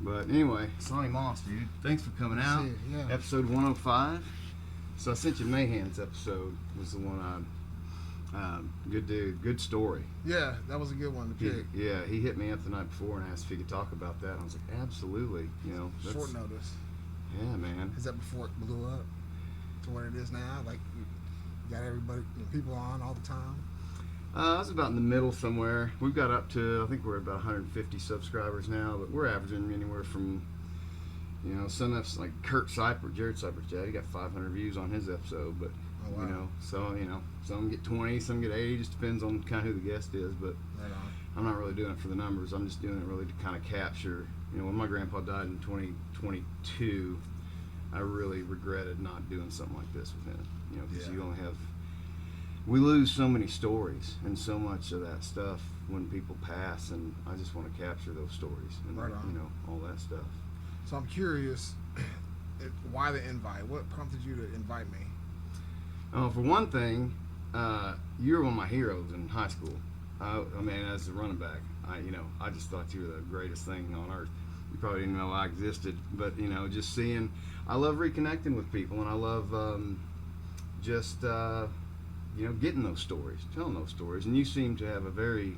But anyway, Sonny Moss, dude, thanks for coming out. Yeah. Episode 105. So I sent you Mayhan's episode, was the one good dude, good story. Yeah, that was a good one to pick. He hit me up the night before and asked if he could talk about that. I was like, absolutely. You know, short notice. Yeah, man. Is that before it blew up to what it is now? Like, you got everybody, people on all the time? I was about in the middle somewhere. We've got up to, I think we're about 150 subscribers now, but we're averaging anywhere from, some episodes, like Jared Cyper's dad, he got 500 views on his episode, but, oh, wow. Some get 20, some get 80, just depends on kind of who the guest is, but right on. I'm not really doing it for the numbers. I'm just doing it really to kind of capture, when my grandpa died in 2022, I really regretted not doing something like this with him, because you only have, we lose so many stories and so much of that stuff when people pass, and I just want to capture those stories and right on. All that stuff. So I'm curious, why the invite? What prompted you to invite me? For one thing, you were one of my heroes in high school. I mean, as a running back, I just thought you were the greatest thing on earth. You probably didn't know I existed, but just seeing, I love reconnecting with people, and I love getting those stories, telling those stories, and you seem to have a very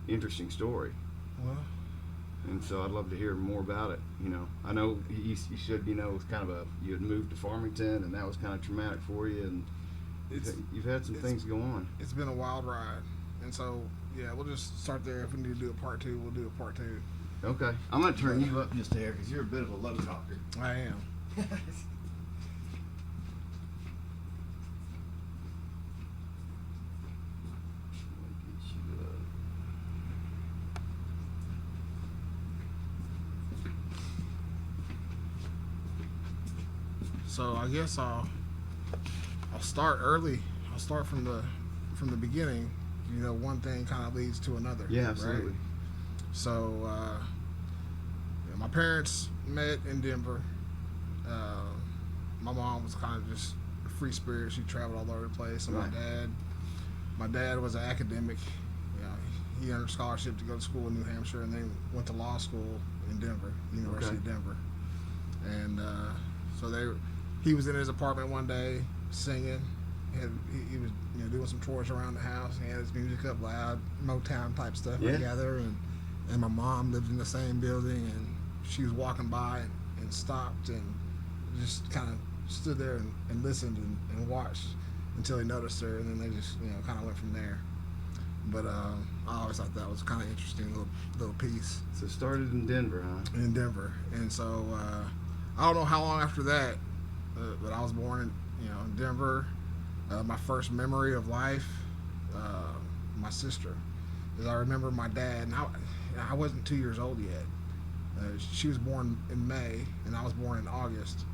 interesting story. Well, and so I'd love to hear more about it. I know you said it was kind of you had moved to Farmington, and that was kind of traumatic for you, and you've had some things go on. It's been a wild ride, and so we'll just start there. If we need to do a part 2, we'll do a part 2. Okay, I'm gonna turn you up just a hair because you're a bit of a low talker. I am. So I guess I'll start early. I'll start from the beginning. One thing kind of leads to another. Yeah, absolutely. Right? So my parents met in Denver. My mom was kind of just a free spirit. She traveled all over the place. And right. my dad was an academic. He earned a scholarship to go to school in New Hampshire, and then went to law school in Denver, University of Denver. And he was in his apartment one day singing. He was doing some chores around the house. He had his music up loud, Motown type stuff together. And my mom lived in the same building, and she was walking by and stopped and just kind of stood there and listened and watched until he noticed her, and then they just kind of went from there. But I always thought that was kind of interesting little piece. So it started in Denver, huh? In Denver, and so I don't know how long after that, but I was born in Denver. My first memory of life, my sister, is I remember my dad, and I wasn't 2 years old yet. She was born in May, and I was born in August.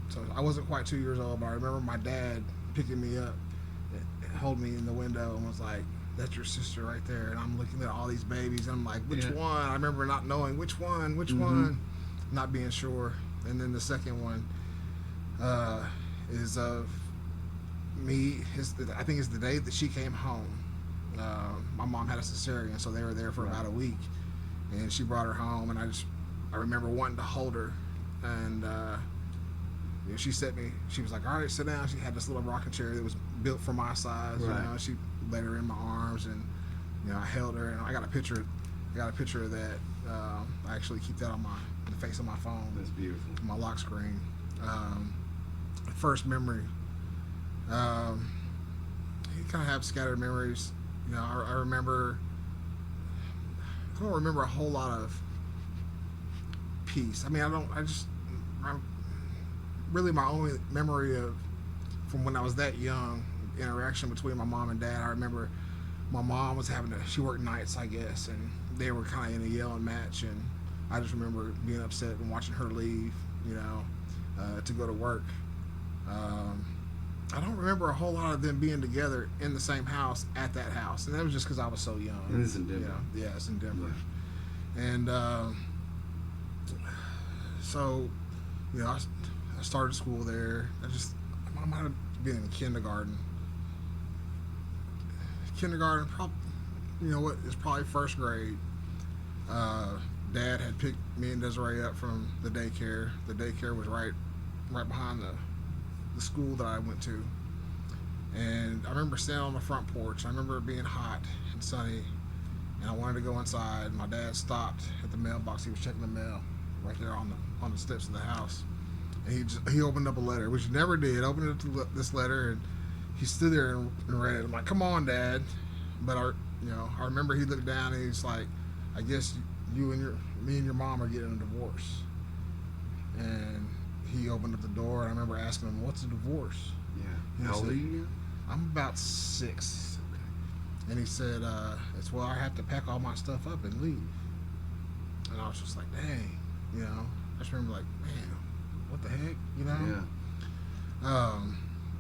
So I wasn't quite 2 years old, but I remember my dad picking me up, holding me in the window, and was like, "That's your sister right there." And I'm looking at all these babies, and I'm like, which one? I remember not knowing which one, not being sure. And then the second one is of me. I think it's the day that she came home. My mom had a cesarean, so they were there for about a week, and she brought her home, and I remember wanting to hold her, and she was like, "All right, sit down." She had this little rocking chair that was built for my size. Right. She laid her in my arms, and I held her, and I got a picture of that. I actually keep that on the face of my phone. That's beautiful. My lock screen. First memory. You kind of have scattered memories. I remember. I don't remember a whole lot of peace. I mean, really my only memory from when I was that young, interaction between my mom and dad. I remember my mom was she worked nights, I guess, and they were kind of in a yelling match, and I just remember being upset and watching her leave, to go to work. I don't remember a whole lot of them being together in the same house at that house, and that was just because I was so young. And it's in Denver. Yeah, it's in Denver. Yeah. And so, I started school there. I might have been in kindergarten. Probably, it's probably first grade. Dad had picked me and Desiree up from the daycare. The daycare was right behind the school that I went to. And I remember standing on the front porch. I remember it being hot and sunny, and I wanted to go inside. My dad stopped at the mailbox. He was checking the mail right there on the steps of the house. And he opened up a letter, which he never did. Opened up to this letter, and he stood there and read it. I'm like, "Come on, Dad." But I remember he looked down and he's like, "I guess me and your mom are getting a divorce." And he opened up the door, and I remember asking him, "What's a divorce?" Yeah. How old are you? I'm about 6. Okay. And he said, "It's I have to pack all my stuff up and leave." And I was just like, "Dang," I just remember like, "Man, what the heck," Yeah.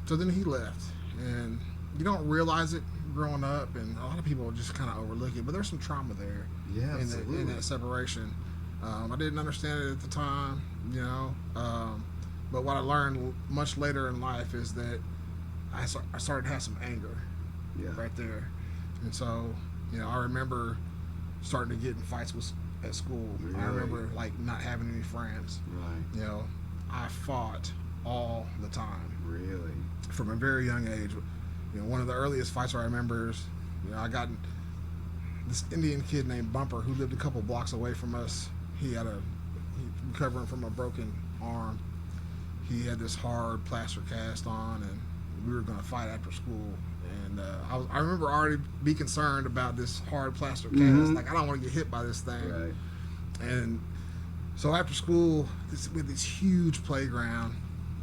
So then he left, and you don't realize it growing up, and a lot of people just kind of overlook it, but there's some trauma there. Yeah, in absolutely. that separation. I didn't understand it at the time, but what I learned much later in life is that I started to have some anger Yeah. right there. And so, I remember starting to get in fights at school. Really? I remember like not having any friends. Right. I fought all the time Really? from a very young age. One of the earliest fights I remember is, I got this Indian kid named Bumper who lived a couple blocks away from us. He recovering from a broken arm. He had this hard plaster cast on, and we were going to fight after school. And I remember already be concerned about this hard plaster cast. Mm-hmm. Like, I don't want to get hit by this thing. Right. And so after school, we had this huge playground,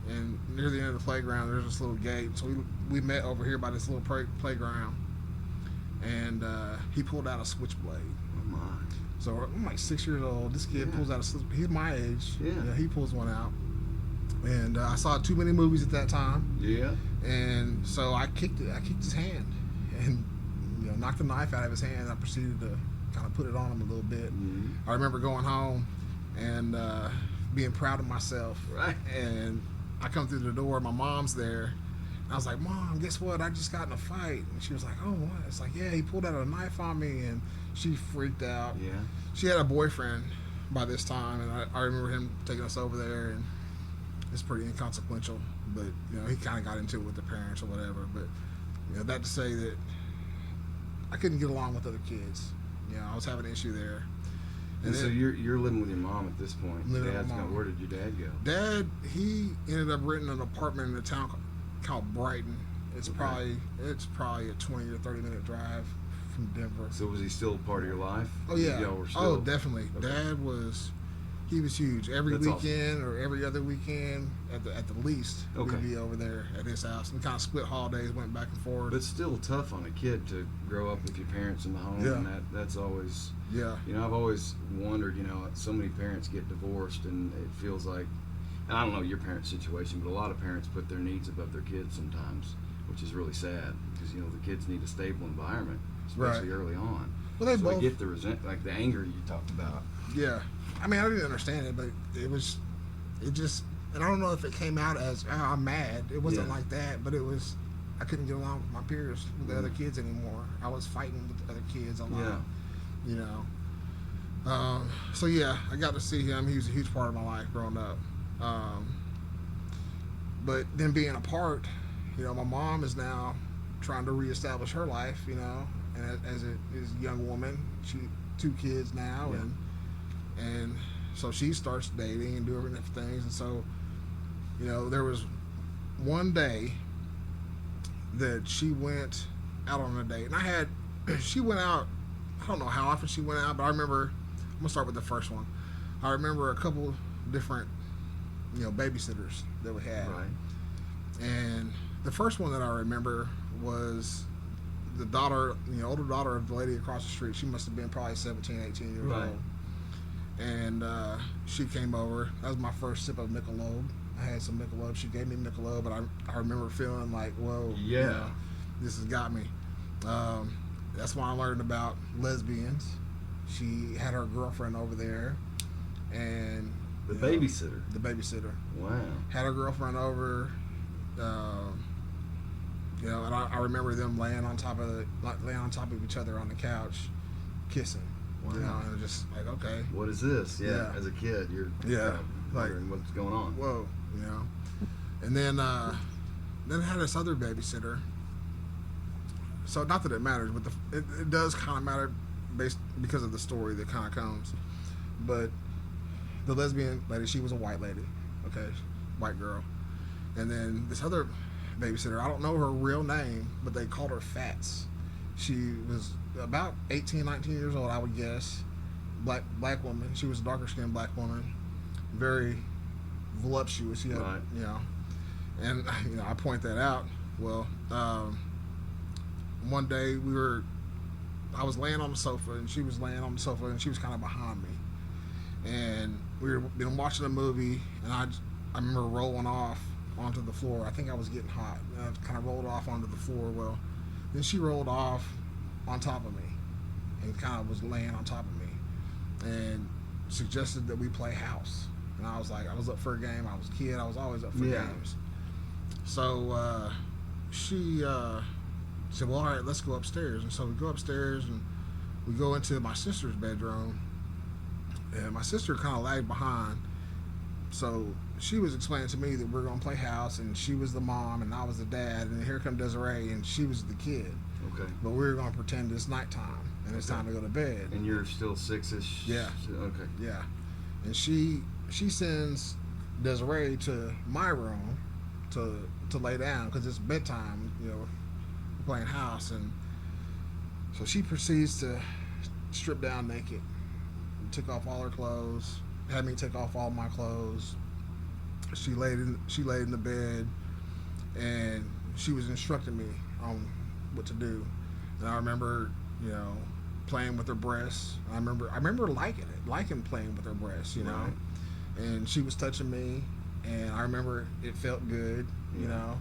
and near the end of the playground, there's this little gate. So we met over here by this little playground, and he pulled out a switchblade. Oh my. So I'm like 6 years old. This kid Yeah. pulls out he's my age. Yeah. He pulls one out. And I saw too many movies at that time. Yeah. And so I kicked it. I kicked his hand and knocked the knife out of his hand. I proceeded to kind of put it on him a little bit. Mm-hmm. I remember going home and being proud of myself. Right. And I come through the door. My mom's there. I was like, "Mom, guess what? I just got in a fight." And she was like, "Oh, what?" It's like, "Yeah, he pulled out a knife on me," and she freaked out. Yeah. She had a boyfriend by this time, and I remember him taking us over there, and it's pretty inconsequential, but he kind of got into it with the parents or whatever. But that to say that I couldn't get along with other kids. I was having an issue there. And so you're living with your mom at this point. Living with Dad's my gone. mom. Where did your dad go? Dad, he ended up renting an apartment in a town called Brighton. It's Okay. probably a 20 or 30-minute drive from Denver. So was he still part of your life? Oh yeah. Y'all were still... Oh, definitely. Okay. Dad was huge. Every That's weekend or every other weekend at the least, Okay. we'd be over there at his house. We kind of split holidays, went back and forth. But it's still tough on a kid to grow up with your parents in the home. Yeah. And that's always... Yeah. I've always wondered, so many parents get divorced and it feels like, and I don't know your parents' situation, but a lot of parents put their needs above their kids sometimes, which is really sad because, the kids need a stable environment, especially Right. early on. Well, they so I both. get the anger you talked about. Yeah. I mean, I didn't understand it, but it just, and I don't know if it came out as, "Oh, I'm mad." It wasn't Yeah. like that, but it was, I couldn't get along with my peers, with the other kids anymore. I was fighting with the other kids a lot. Yeah. So yeah, I got to see him. He was a huge part of my life growing up. But then being apart, my mom is now trying to reestablish her life, and as a young woman, she 2 kids now, Yeah. and so she starts dating and doing different things, and so there was one day that she went out on a date, and she went out. I don't know how often she went out, but I remember. I'm gonna start with the first one. I remember a couple different, babysitters that we had, Right. and the first one that I remember was the daughter, older daughter of the lady across the street. She must have been probably 17, 18 years Right. old, and she came over. That was my first sip of Michelob. I had some Michelob. She gave me Michelob, but I remember feeling like, whoa, Yeah. this has got me. That's when I learned about lesbians. She had her girlfriend over there, and The babysitter. the babysitter Wow. had her girlfriend over. And I remember them laying on top of each other on the couch, kissing. Wow. You know, and just like, okay, What is this? Yeah. Yeah. As a kid, you're Yeah. kind of wondering what's going on. whoa, you know. And then I had this other babysitter. So not that it matters, but it does kind of matter because of the story that kind of comes. But the lesbian lady, she was a white lady, okay, white girl. And then this other babysitter, I don't know her real name, but they called her Fats. She was about 18, 19 years old, I would guess. Black woman. She was a darker skinned black woman, very voluptuous. She had, Right. you know, and you know, I point that out. Well, one day I was laying on the sofa and she was laying on the sofa and she was kind of behind me, and we were been watching a movie, and I remember rolling off onto the floor. I think I was getting hot. And I kind of rolled off onto the floor. Well, then she rolled off on top of me and kind of was laying on top of me and suggested that we play house. And I was like, I was up for a game. I was a kid. I was always up for games. So she said, well, all right, let's go upstairs. And so we go upstairs and we go into my sister's bedroom. And my sister kind of lagged behind. So she was explaining to me that we're going to play house, and she was the mom and I was the dad, and here come Desiree and she was the kid. Okay. But we were going to pretend it's nighttime and it's time to go to bed. And you're still 6-ish? Yeah. Okay. Yeah. And she sends Desiree to my room to lay down because it's bedtime, you know, we're playing house. And so she proceeds to strip down naked, took off all her clothes, had me take off all my clothes. She laid in the bed, and she was instructing me on what to do. And I remember, you know, playing with her breasts. I remember liking playing with her breasts, you know. Right. And she was touching me, and I remember it felt good, you know.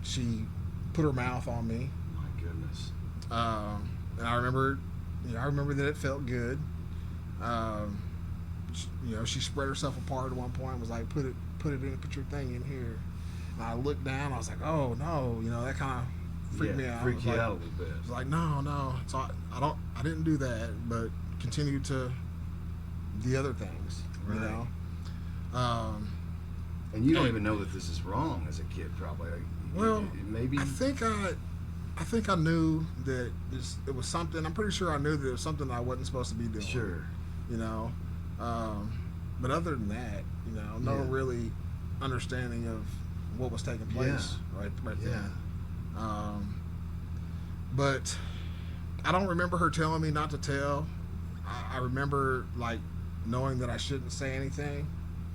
She put her mouth on me. My goodness. And I remember that it felt good. You know, she spread herself apart at one point and was like, put your thing in here. And I looked down, I was like, oh no, you know, that kind of freaked me out. Freaked you like, out a little bit. I was like, no. So I didn't do that, but continued to the other things, Right. you know. And you don't even know that this is wrong as a kid, probably. Well, maybe. I think I knew that it was something. I'm pretty sure I knew that it was something I wasn't supposed to be doing. Sure. You know, but other than that, you know, no really understanding of what was taking place right then. But I don't remember her telling me not to tell. I remember like knowing that I shouldn't say anything,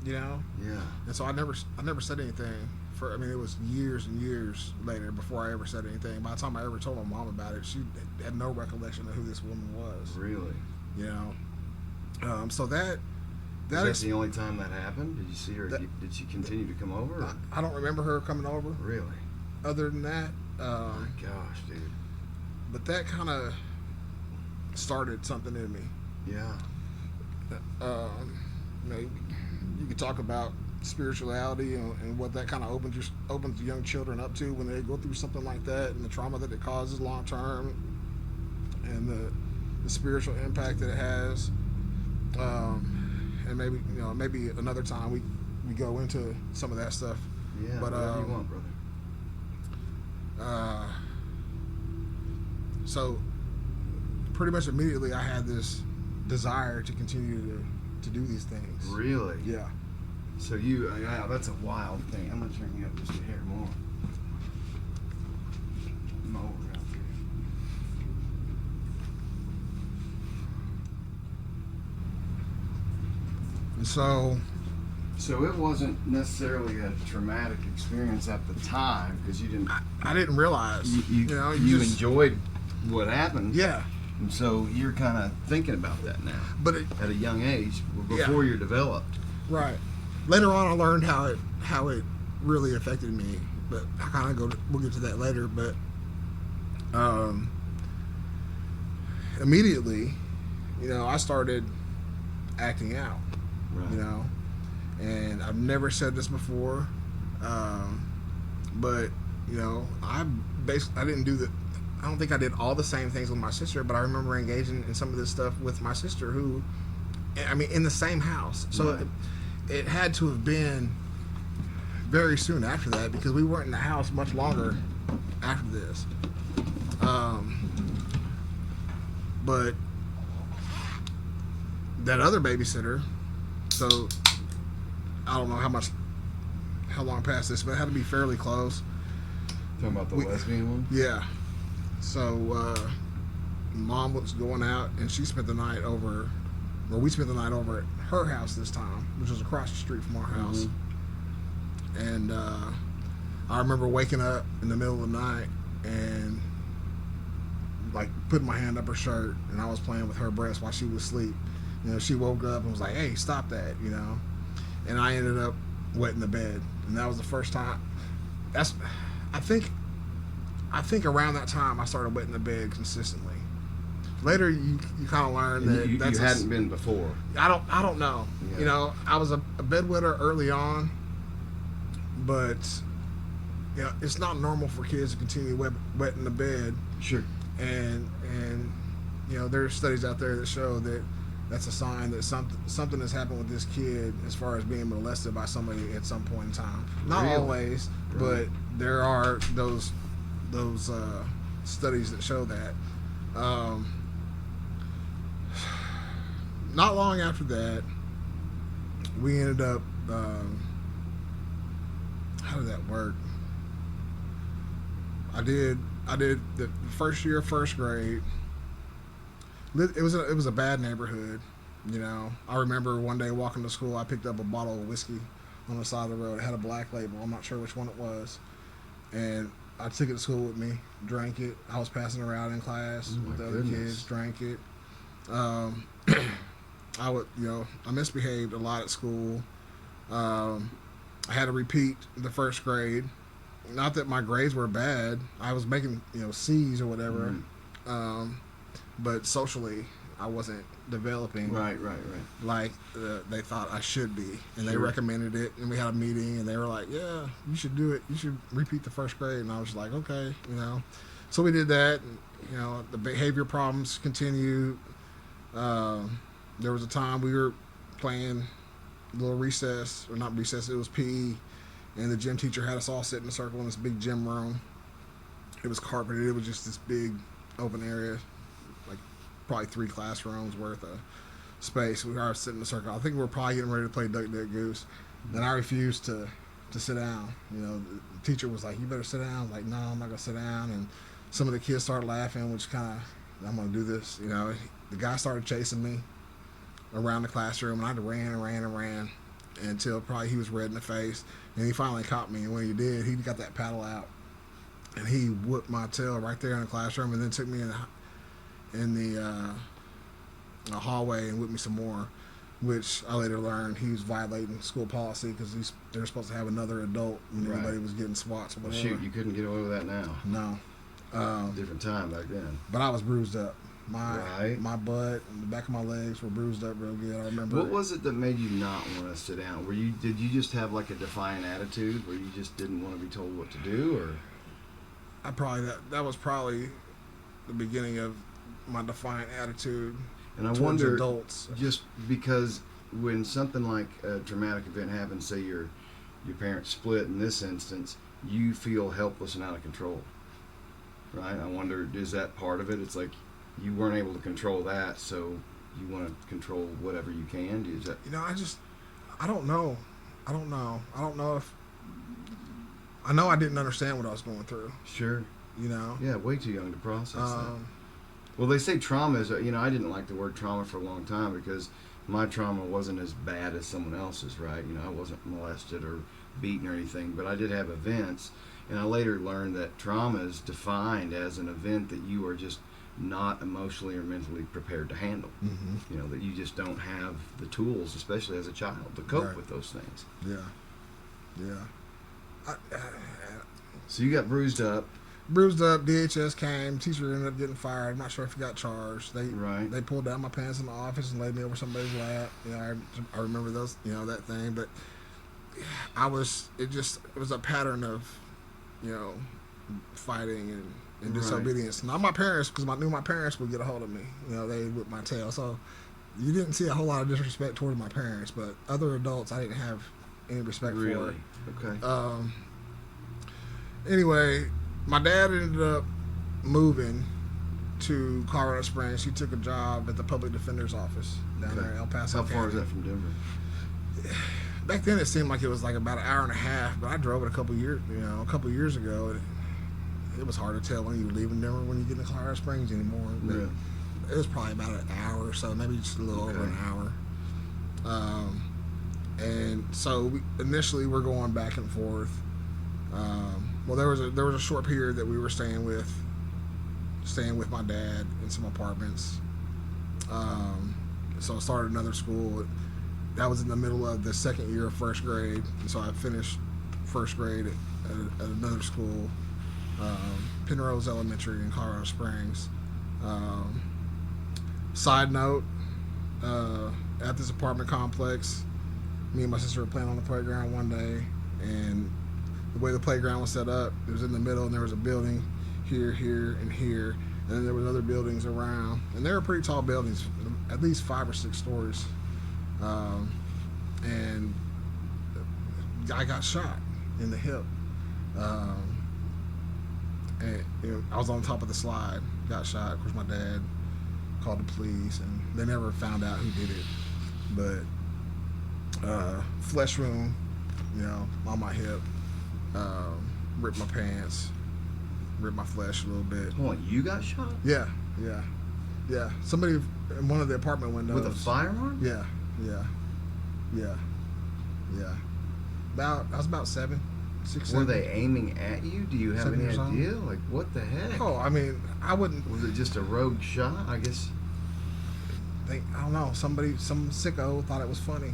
you know. Yeah. And so I never said anything. It was years and years later before I ever said anything. By the time I ever told my mom about it, she had no recollection of who this woman was. Really? You know. So that Is that the only time that happened? Did you see her? Did she continue to come over? Or? I don't remember her coming over. Really? Other than that, My gosh, dude. but that kind of started something in me. Yeah. You know, you could talk about spirituality and what that kind of opens young children up to when they go through something like that, and the trauma that it causes long term, and the spiritual impact that it has. And maybe another time we go into some of that stuff. Yeah. But whatever you want, brother. So pretty much immediately I had this desire to continue to do these things. Really? Yeah. So that's a wild thing. I'm gonna turn you up just a hair more. More out there. And so it wasn't necessarily a traumatic experience at the time because you didn't. I didn't realize. You enjoyed what happened. Yeah. And so you're kind of thinking about that now. But at a young age, before you're developed. Right. Later on, I learned how it really affected me, but I kind of we'll get to that later. But immediately, you know, I started acting out. Right. You know, and I've never said this before, but you know, I didn't do I don't think I did all the same things with my sister, but I remember engaging in some of this stuff with my sister, who, I mean, in the same house. So Right. it had to have been very soon after that, because we weren't in the house much longer after this. But that other babysitter, so I don't know how long past this, but it had to be fairly close. Talking about the lesbian one? Yeah. So mom was going out, and she spent the night over, or we spent the night over at her house this time, which was across the street from our house. Mm-hmm. And I remember waking up in the middle of the night and like putting my hand up her shirt, and I was playing with her breast while she was asleep. You know, she woke up and was like, "Hey, stop that!" You know, and I ended up wetting the bed, and that was the first time. I think around that time I started wetting the bed consistently. Later, you kind of learn that you hadn't been before. I don't know. Yeah. You know, I was a bedwetter early on, but you know, it's not normal for kids to continue wetting the bed. Sure. And you know, there's studies out there that show that that's a sign that something has happened with this kid as far as being molested by somebody at some point in time. Not Really? always, Right. but there are those studies that show that. Not long after that, we ended up. How did that work? I did the first year of first grade. It was a bad neighborhood, you know. I remember one day walking to school, I picked up a bottle of whiskey on the side of the road. It had a black label. I'm not sure which one it was, and I took it to school with me, drank it. I was passing it around in class Oh, with my the other goodness. kids, drank it. I misbehaved a lot at school. I had to repeat the first grade. Not that my grades were bad. I was making, C's or whatever. Mm. But socially, I wasn't developing Right. like they thought I should be. And they Sure. recommended it. And we had a meeting, and they were like, yeah, you should do it. You should repeat the first grade. And I was like, okay, So we did that. And, the behavior problems continued. There was a time we were playing a little recess, or not recess, it was PE. And the gym teacher had us all sit in a circle in this big gym room. It was carpeted. It was just this big open area, like probably 3 classrooms worth of space. We were sitting in a circle. I think we were probably getting ready to play Duck, Duck, Goose. And I refused to sit down. The teacher was like, you better sit down. I was like, no, I'm not going to sit down. And some of the kids started laughing, which kind of, I'm going to do this. The guy started chasing me around the classroom, and I ran until probably he was red in the face. And he finally caught me, and when he did, he got that paddle out, and he whooped my tail right there in the classroom, and then took me in the hallway and whipped me some more, which I later learned he was violating school policy because they were supposed to have another adult when Right. anybody was getting swats or Well, whatever. shoot, you couldn't get away with that now. No. Different time back then. But I was bruised up. Right. My butt and the back of my legs were bruised up real good. I remember. What was it that made you not want to sit down? Did you just have like a defiant attitude where you just didn't want to be told what to do, or? That was probably the beginning of my defiant attitude And I towards wonder, adults. just because when something like a traumatic event happens, say your parents split in this instance, you feel helpless and out of control, right? I wonder, is that part of it? It's like you weren't able to control that, so you want to control whatever you can. Is that? I don't know. I don't know if. I know I didn't understand what I was going through. Sure. Yeah, way too young to process that. Well, they say trauma is, I didn't like the word trauma for a long time because my trauma wasn't as bad as someone else's, right? I wasn't molested or beaten or anything, but I did have events, and I later learned that trauma is defined as an event that you are just not emotionally or mentally prepared to handle. Mm-hmm. That you just don't have the tools, especially as a child, to cope Right. with those things. Yeah. So you got bruised up. DHS came. Teacher ended up getting fired. I'm not sure if he got charged. Right. They pulled down my pants in the office and laid me over somebody's lap. I remember those. That thing. But it was a pattern of, fighting and Right. disobedience. Not my parents, because I knew my parents would get a hold of me. They whip my tail. So you didn't see a whole lot of disrespect towards my parents, but other adults I didn't have any respect Really? for. Okay. Anyway, my dad ended up moving to Colorado Springs. He took a job at the public defender's office down there in El Paso. How far is County. that from Denver? Back then, it seemed like it was like about an hour and a half, but I drove it a couple years ago. It was hard to tell when you were leaving Denver when you get into Colorado Springs anymore. But Yeah. it was probably about an hour or so, maybe just a little over an hour. And so initially we're going back and forth. Well, there was a short period that we were staying with my dad in some apartments. So I started another school. That was in the middle of the second year of first grade, and so I finished first grade at another school, Penrose Elementary in Colorado Springs. Side note, at this apartment complex, me and my sister were playing on the playground one day, and the way the playground was set up, it was in the middle, and there was a building here, and here, and then there was other buildings around, and they were pretty tall buildings, at least 5 or 6 stories. And I got shot in the hip. And I was on top of the slide, got shot. Of course, my dad called the police, and they never found out who did it. But flesh wound, on my hip, ripped my pants, ripped my flesh a little bit. Hold on, you got shot? Yeah. Somebody in one of the apartment windows. With a firearm? Yeah. I was about 7, 6, 7. Were they aiming at you? Do you have 7 any years old. idea? Like, what the heck? Oh, I mean, I wouldn't Was it just a rogue shot? I guess. think. I don't know. Some sicko thought it was funny.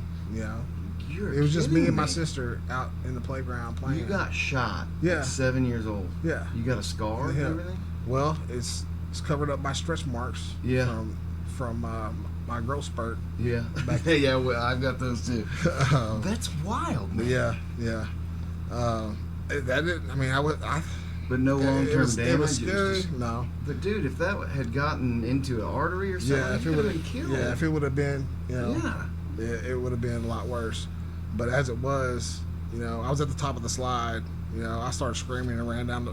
You're It was just me kidding and my sister out in the playground playing. You got shot Yeah. at 7 years old. Yeah. You got a scar and Yeah. everything? Well, it's covered up by stretch marks. Yeah. From my growth spurt. Yeah. Yeah, well, I've got those too. That's wild, man. Yeah. That didn't. I mean, But no long-term damage. It was scary. It was just, No. but dude, if that had gotten into an artery or something, Yeah, if you it could would have been killed. Yeah, if it would have been, Yeah. it would have been a lot worse. But as it was, I was at the top of the slide. I started screaming and ran down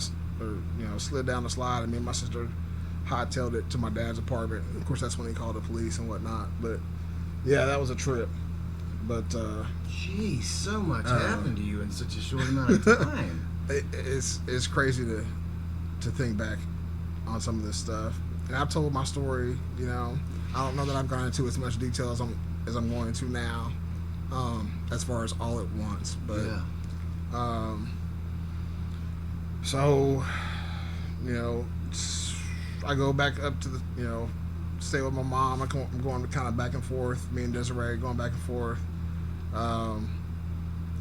slid down the slide, and me and my sister hightailed it to my dad's apartment. Of course, that's when he called the police and whatnot. But yeah, that was a trip. But Jeez, so much happened to you in such a short amount of time. it's crazy to think back on some of this stuff. And I've told my story. I don't know that I've gone into as much detail as I'm going into now, as far as all at once. But Yeah. so I go back up to the stay with my mom. I'm going kind of back and forth. Me and Desiree going back and forth.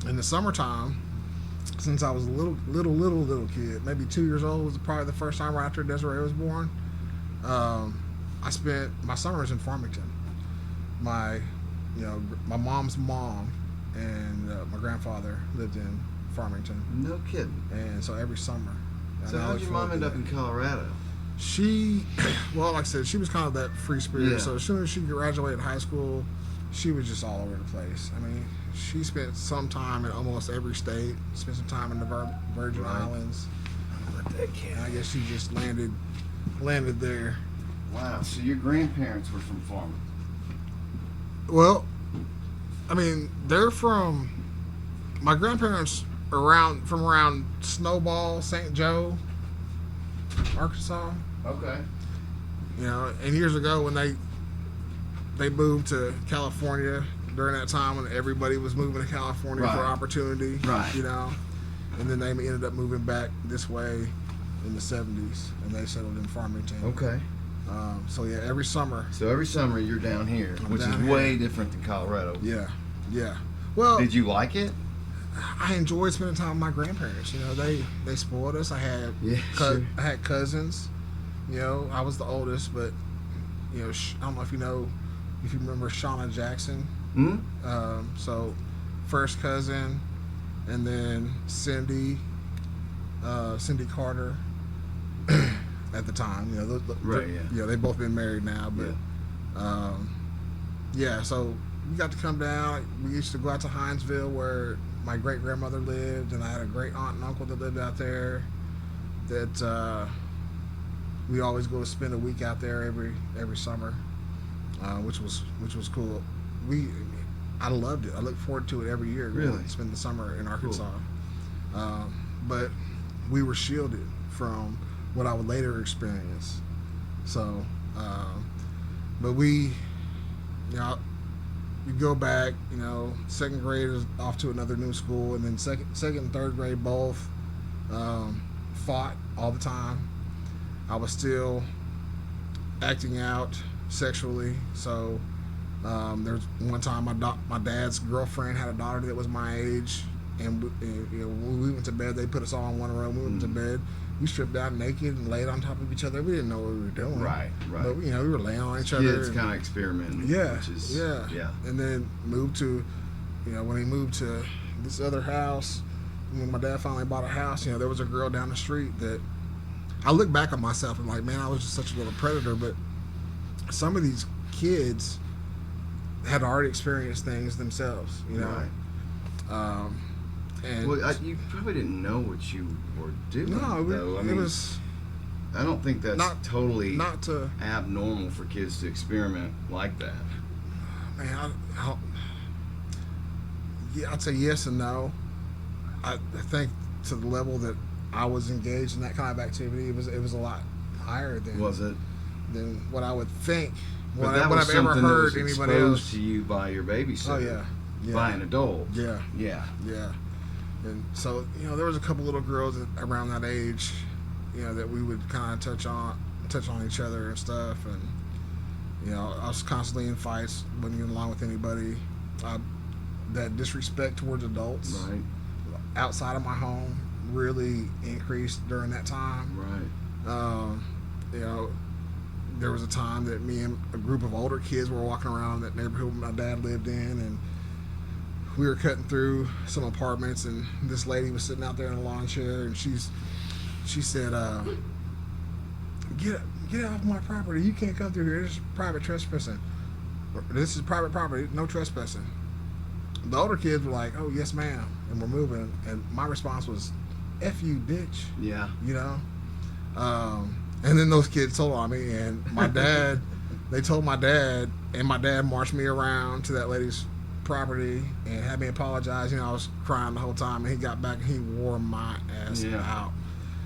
In the summertime, since I was a little kid, maybe 2 years old, was probably the first time right after Desiree was born. I spent my summers in Farmington. My mom's mom and my grandfather lived in Farmington, No kidding. and so every summer. So and I how'd look your mom forward end to up that. in Colorado? She, well, like I said, she was kind of that free spirit. Yeah. So as soon as she graduated high school, she was just all over the place. I mean, she spent some time in almost every state. Spent some time in the Virgin Right. Islands. That kid. And I guess she just landed there. Wow. So your grandparents were from Farmington. Well, I mean, they're from my grandparents from around Snowball, St. Joe, Arkansas. Okay. And years ago when they moved to California during that time when everybody was moving to California Right. for opportunity. Right. And then they ended up moving back this way in the 70s, and they settled in Farmington. Okay. So yeah, every summer. So every summer you're down here, I'm which down is here. way different than Colorado. Yeah. Well, Did you like it? I enjoyed spending time with my grandparents. They spoiled us. I had Sure. I had cousins. I was the oldest, but I don't know if you remember Shauna Jackson. Hmm? So first cousin, and then Cindy, Cindy Carter at the time. Right, yeah. They've both been married now, but so we got to come down. We used to go out to Hinesville where my great grandmother lived, and I had a great aunt and uncle that lived out there. That we always go spend a week out there every summer, which was cool. I loved it. I look forward to it every year. Really? Spend the summer in Arkansas. Cool. But we were shielded from what I would later experience. So, but we go back. Second grade is off to another new school, and then second and third grade both fought all the time. I was still acting out sexually, so there was one time my dad's girlfriend had a daughter that was my age, and when we went to bed, they put us all in one room. We went to bed. We stripped down naked and laid on top of each other. We didn't know what we were doing. Right. But we were laying on each other. Kids kind of experimenting. Yeah. Which is, yeah. And then moved to, when he moved to this other house, when my dad finally bought a house, there was a girl down the street that I look back on myself and like, man, I was just such a little predator. But some of these kids had already experienced things themselves, Right. And you probably didn't know what you were doing. No, though. it was. I don't think that's totally not to abnormal for kids to experiment like that. Man, I'd say yes and no. I think to the level that I was engaged in that kind of activity, it was a lot higher than than what I would think. But what I've ever heard anybody else to you by your babysitter. Oh yeah. By an adult. Yeah. Yeah. And so there was a couple little girls around that age, that we would kind of touch on each other and stuff, and I was constantly in fights, wasn't getting along with anybody. That disrespect towards adults, right, outside of my home really increased during that time. Right. There was a time that me and a group of older kids were walking around that neighborhood my dad lived in, and we were cutting through some apartments, and this lady was sitting out there in a lawn chair, and she said, get off my property. You can't come through here. This is private trespassing. This is private property. No trespassing. The older kids were like, oh, yes, ma'am. And we're moving. And my response was, F you, bitch. Yeah. And then those kids told on me, and my dad, they told my dad, and my dad marched me around to that lady's property and had me apologize. I was crying the whole time, and he got back and he wore my ass out.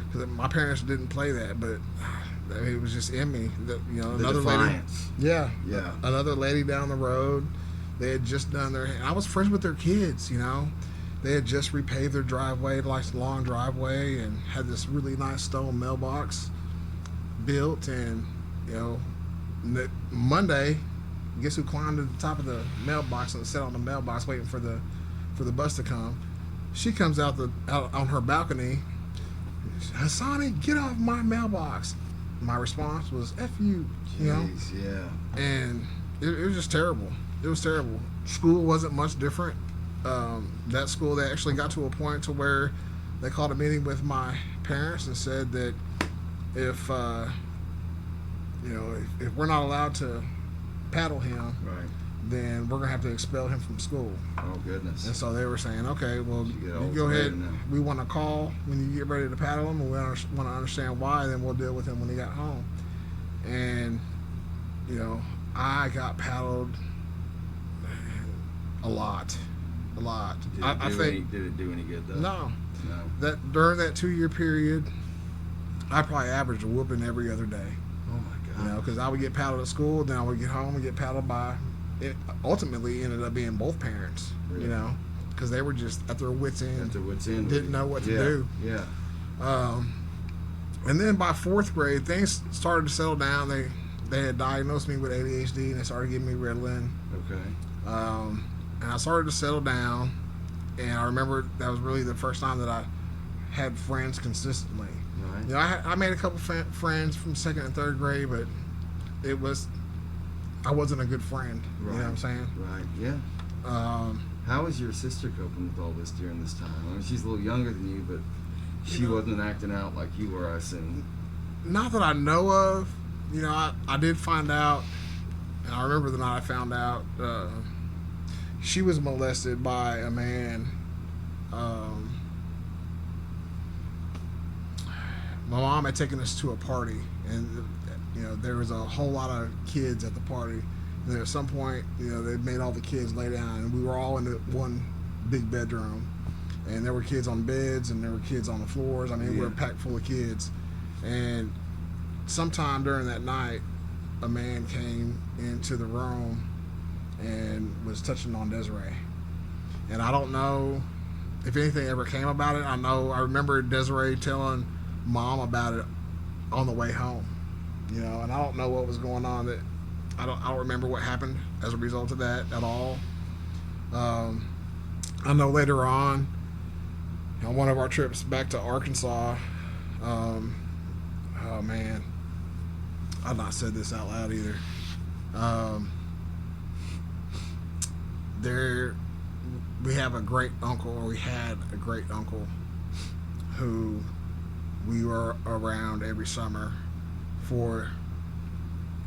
Because my parents didn't play that, but it was just in me. Another defiance. lady. Yeah. Another lady down the road. They had just done I was friends with their kids, They had just repaved their driveway, like long driveway, and had this really nice stone mailbox built. And Monday, guess who climbed to the top of the mailbox and sat on the mailbox waiting for the bus to come? She comes out on her balcony. Hasani, get off my mailbox. My response was F you. Jeez, yeah. And it was just terrible. It was terrible. School wasn't much different. That school, they actually got to a point to where they called a meeting with my parents and said that if we're not allowed to paddle him, right, then we're gonna have to expel him from school. Oh goodness! And so they were saying, okay, well, you go ahead. We want to call when you get ready to paddle him, and we want to understand why. Then we'll deal with him when he got home. And I got paddled a lot. I think. Did it do any good though? No. That during that 2-year period, I probably averaged a whooping every other day. Oh my God! Because I would get paddled at school, then I would get home and get paddled by. It ultimately ended up being both parents. Really? Because they were just at their wits' end. Didn't know what to do. Yeah. And then by 4th grade, things started to settle down. They had diagnosed me with ADHD, and they started giving me Ritalin. Okay. And I started to settle down, and I remember that was really the first time that I had friends consistently. Right. I made a couple friends from 2nd and 3rd grade, but I wasn't a good friend. Right. You know what I'm saying? Right. Yeah. How is your sister coping with all this during this time? I mean, she's a little younger than you, but She wasn't acting out like you were, I assume. Not that I know of. I did find out, and I remember the night I found out, she was molested by a man. My mom had taken us to a party, and there was a whole lot of kids at the party. And at some point, they made all the kids lay down, and we were all in one big bedroom, and there were kids on beds, and there were kids on the floors. I mean, we were packed full of kids. And sometime during that night, a man came into the room and was touching on Desiree. And I don't know if anything ever came about it. I remember Desiree telling Mom about it on the way home. And I don't know what was going on. That I don't remember what happened as a result of that at all. I know later on one of our trips back to Arkansas, oh man, I've not said this out loud either. We have a great uncle, or we had a great uncle, who we were around every summer for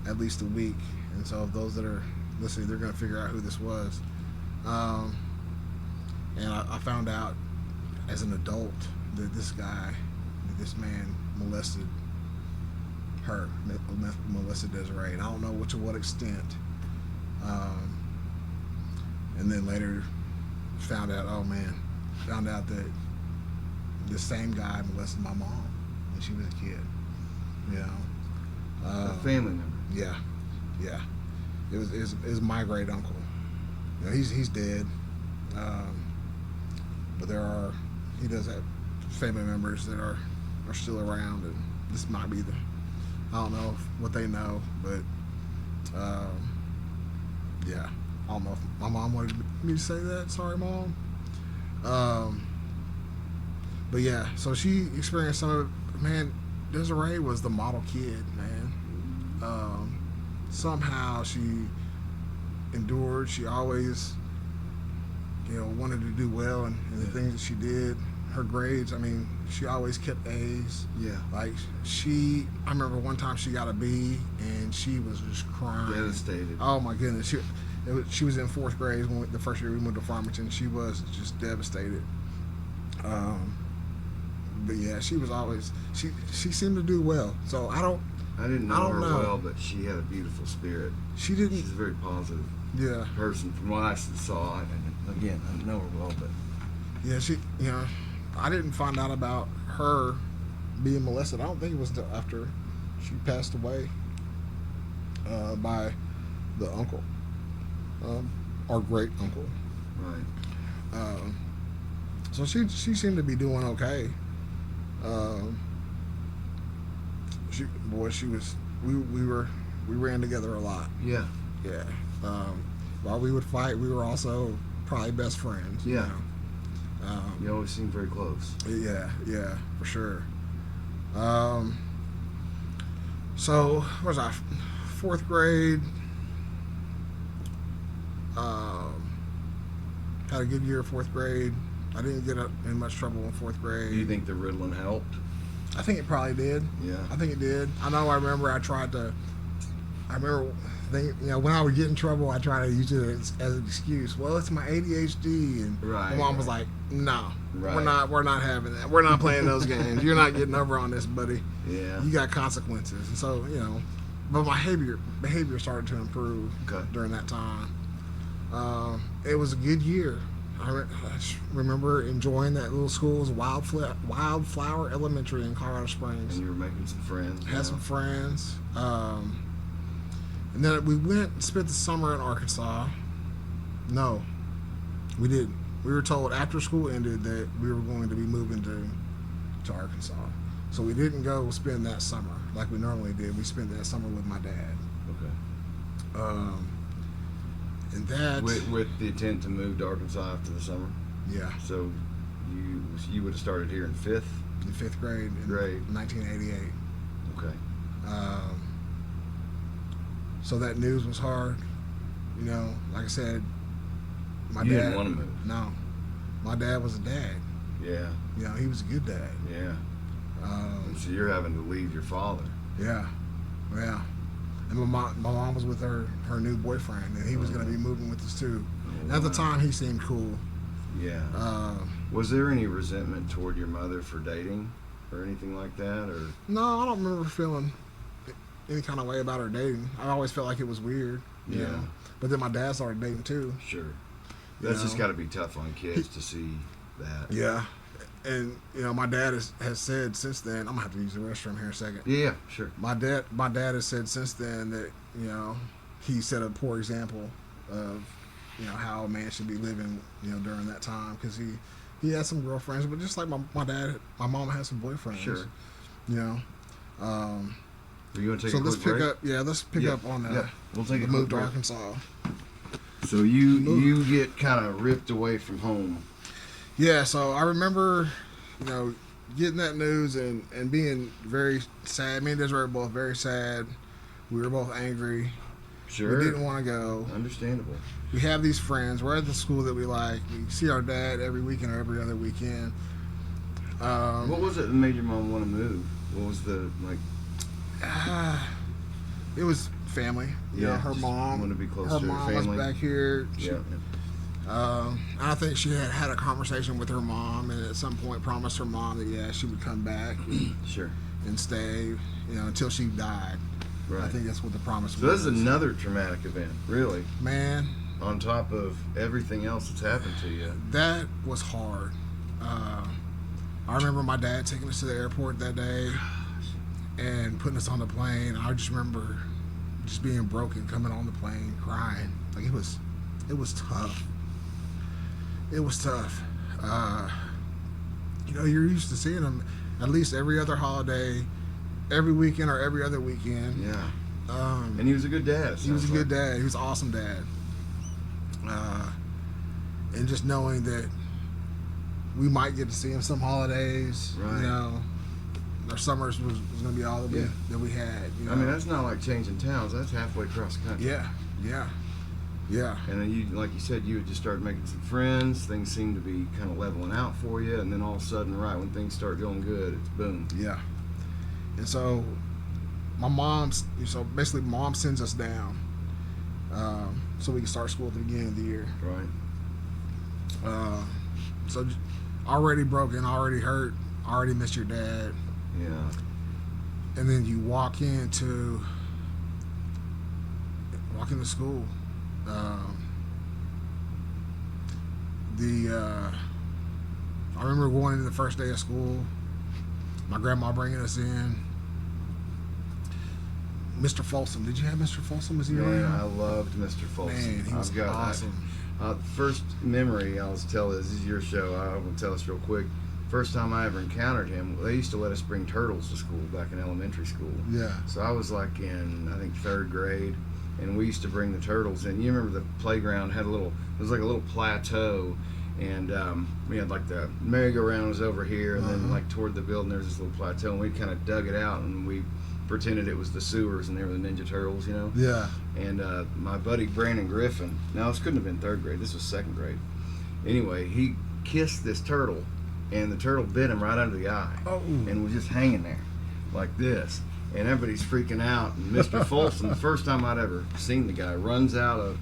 at least a week. And so those that are listening, they're going to figure out who this was. And I found out as an adult that this man molested her, molested Desiree. And I don't know to what extent. And then later found out that the same guy molested my mom when she was a kid. A family member. Yeah. It was my great uncle. He's dead. But he does have family members that are still around, and this might be I don't know what they know, but yeah, I don't know if my mom wanted me to say that. Sorry, Mom. But yeah, so she experienced some of it. Man, Desiree was the model kid, man. Somehow she endured. She always, wanted to do well in the things that she did. Her grades, she always kept A's. Yeah. Like I remember one time she got a B, and she was just crying. Devastated. Oh my goodness. She was in 4th grade the first year we moved to Farmington. She was just devastated. But yeah, she was always, she seemed to do well. So I didn't know her well, but she had a beautiful spirit. She's a very positive person from what I saw. Again, I didn't know her well, but yeah, I didn't find out about her being molested. I don't think it was after she passed away by the uncle, our great uncle. Right. So she seemed to be doing okay. We ran together a lot. Yeah. While we would fight, we were also probably best friends. Yeah. You always seemed very close. Yeah, for sure. So what was I? 4th grade. Had a good year 4th grade. I didn't get in much trouble in 4th grade. Do you think the Ritalin helped? I think it probably did. Yeah. I think it did. I remember when I would get in trouble, I tried to use it as an excuse. Well, it's my ADHD, and my mom was like, "No, we're not having that. We're not playing those games. You're not getting over on this, buddy. Yeah, you got consequences." And so, but my behavior started to improve during that time. It was a good year. I remember enjoying that little school. It was Wildflower Elementary in Colorado Springs. And you were making some friends. Had some friends. And then we went and spent the summer in Arkansas. No, we didn't. We were told after school ended that we were going to be moving to Arkansas. So we didn't go spend that summer like we normally did. We spent that summer with my dad. Okay. And that with the intent to move to Arkansas after the summer. Yeah. So you would have started here in 5th. In 5th grade. In 1988. Okay. So that news was hard. Like I said, my dad didn't want to move. No, my dad was a dad. Yeah. You know, he was a good dad. Yeah. So you're having to leave your father. Yeah. Yeah. And my mom was with her new boyfriend, and he was going to be moving with us too. And at the time, he seemed cool. Yeah. Was there any resentment toward your mother for dating or anything like that? Or No, I don't remember feeling any kind of way about her dating. I always felt like it was weird. You know? But then my dad started dating too. Sure. That's just got to be tough on kids to see that. Yeah. And you know, my dad has said since then. I'm gonna have to use the restroom here in a second. Yeah, sure. My dad has said since then that, you know, he set a poor example of, you know, how a man should be living, you know, during that time, because he had some girlfriends, but just like my mom had some boyfriends. Sure. You know. You want to take So a quick let's pick break? up. Yeah, let's pick up on We'll take the a move quick to break. Arkansas. So you get kind of ripped away from home. Yeah, so I remember, you know, getting that news and being very sad. Me and Desiree were both very sad. We were both angry. Sure. We didn't want to go. Understandable. We have these friends. We're at the school that we like. We see our dad every weekend or every other weekend. What was it that made your mom want to move? What was the, like... It was family. You know, her just mom. wanted to be close her to her mom family. was back here. Yeah. I think she had a conversation with her mom, and at some point promised her mom that she would come back Sure. and stay, you know, until she died. Right. I think that's what the promise So was. this is another traumatic event, really, Man, on top of everything else that's happened to you. that was hard. I remember my dad taking us to the airport that day and putting us on the plane. I just remember just being broken, coming on the plane, crying. Like it was tough. It was tough. You know, you're used to seeing him at least every other holiday, every weekend or every other weekend. Yeah. And he was a good dad. He was a good dad. He was an awesome dad. And just knowing that we might get to see him some holidays, Right. you know, our summers was going to be all that we had. You know? I mean, that's not like changing towns. That's halfway across the country. Yeah. And then you, like you said, you had just started making some friends. Things seemed to be kind of leveling out for you, and then all of a sudden, right when things start going good, it's boom. Yeah. And so basically mom sends us down so we can start school at the beginning of the year. Right. So already broken, already hurt, already missed your dad. Yeah. And then you walk into school. I remember going into the first day of school. My grandma bringing us in. Mr. Folsom. Did you have Mr. Folsom? Was he Man, around? I loved Mr. Folsom. Man, he was awesome. First memory I'll tell this is your show. I will tell this real quick. First time I ever encountered him, they used to let us bring turtles to school back in elementary school. Yeah. So I was like in, I think, 3rd grade, and we used to bring the turtles in. You remember the playground had it was like a little plateau, and we had like the merry-go-round was over here, and then like toward the building there was this little plateau, and we kind of dug it out, and we pretended it was the sewers, and they were the Ninja Turtles, you know? Yeah. And my buddy Brandon Griffin, now this couldn't have been 3rd grade, this was 2nd grade. Anyway, he kissed this turtle, and the turtle bit him right under the eye, and was just hanging there like this. And everybody's freaking out. And Mr. Folsom, the first time I'd ever seen the guy, runs out of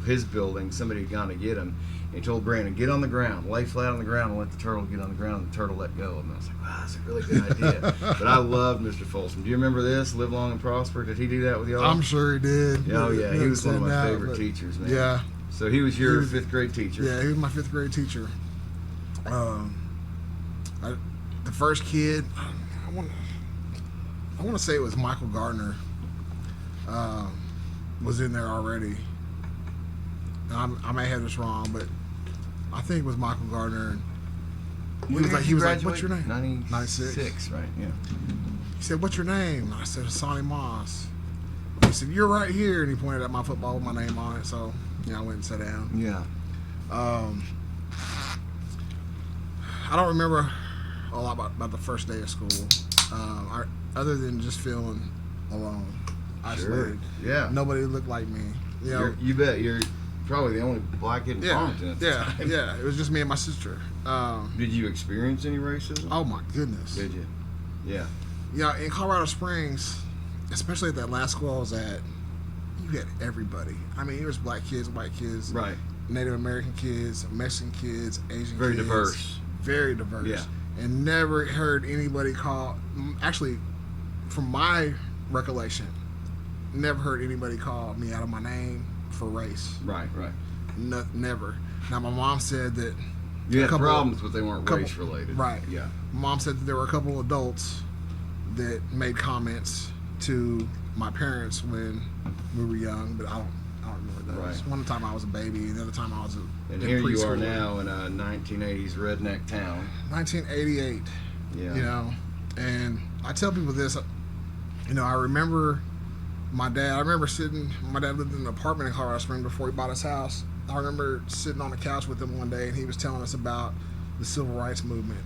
his building. Somebody had gone to get him. And he told Brandon, get on the ground, lay flat on the ground, and let the turtle get on the ground. And the turtle let go. And I was like, wow, that's a really good idea. But I loved Mr. Folsom. Do you remember this? Live long and prosper. Did he do that with y'all? I'm sure he did. Oh, yeah. He was one of my Send out, favorite but- teachers, man. Yeah. So he was your 5th grade teacher. Yeah, he was my 5th grade teacher. The first kid, I want to say it was Michael Gardner, was in there already. And I may have this wrong, but I think it was Michael Gardner. And he was like, "What's your name?" 96, right? Yeah. He said, "What's your name?" I said, "Hasani Moss." He said, "You're right here," and he pointed at my football with my name on it. So, I went and sat down. Yeah. I don't remember a lot about the first day of school, other than just feeling alone, isolated. Sure. Yeah. Nobody looked like me. You bet. You're probably the only black kid in Farmington at the time. Yeah. It was just me and my sister. Did you experience any racism? Oh my goodness. Did you? Yeah. Yeah, in Colorado Springs, especially at that last school I was at, you had everybody. I mean, there was black kids, white kids, Right. Native American kids, Mexican kids, Asian Very kids. diverse. Very diverse. Yeah. And never heard anybody call, actually, from my recollection, never heard anybody call me out of my name for race. Right. No, never. Now, my mom said that You had problems, but they weren't race related. Right. Yeah. My mom said that there were a couple of adults that made comments to my parents when we were young, but I don't remember those. Right. One time I was a baby, and the other time I was And in here you are preschool. now in a 1980s redneck town. 1988. Yeah. You know, and I tell people this. You know, I remember my dad. My dad lived in an apartment in Colorado Springs before he bought his house. I remember sitting on the couch with him one day, and he was telling us about the civil rights movement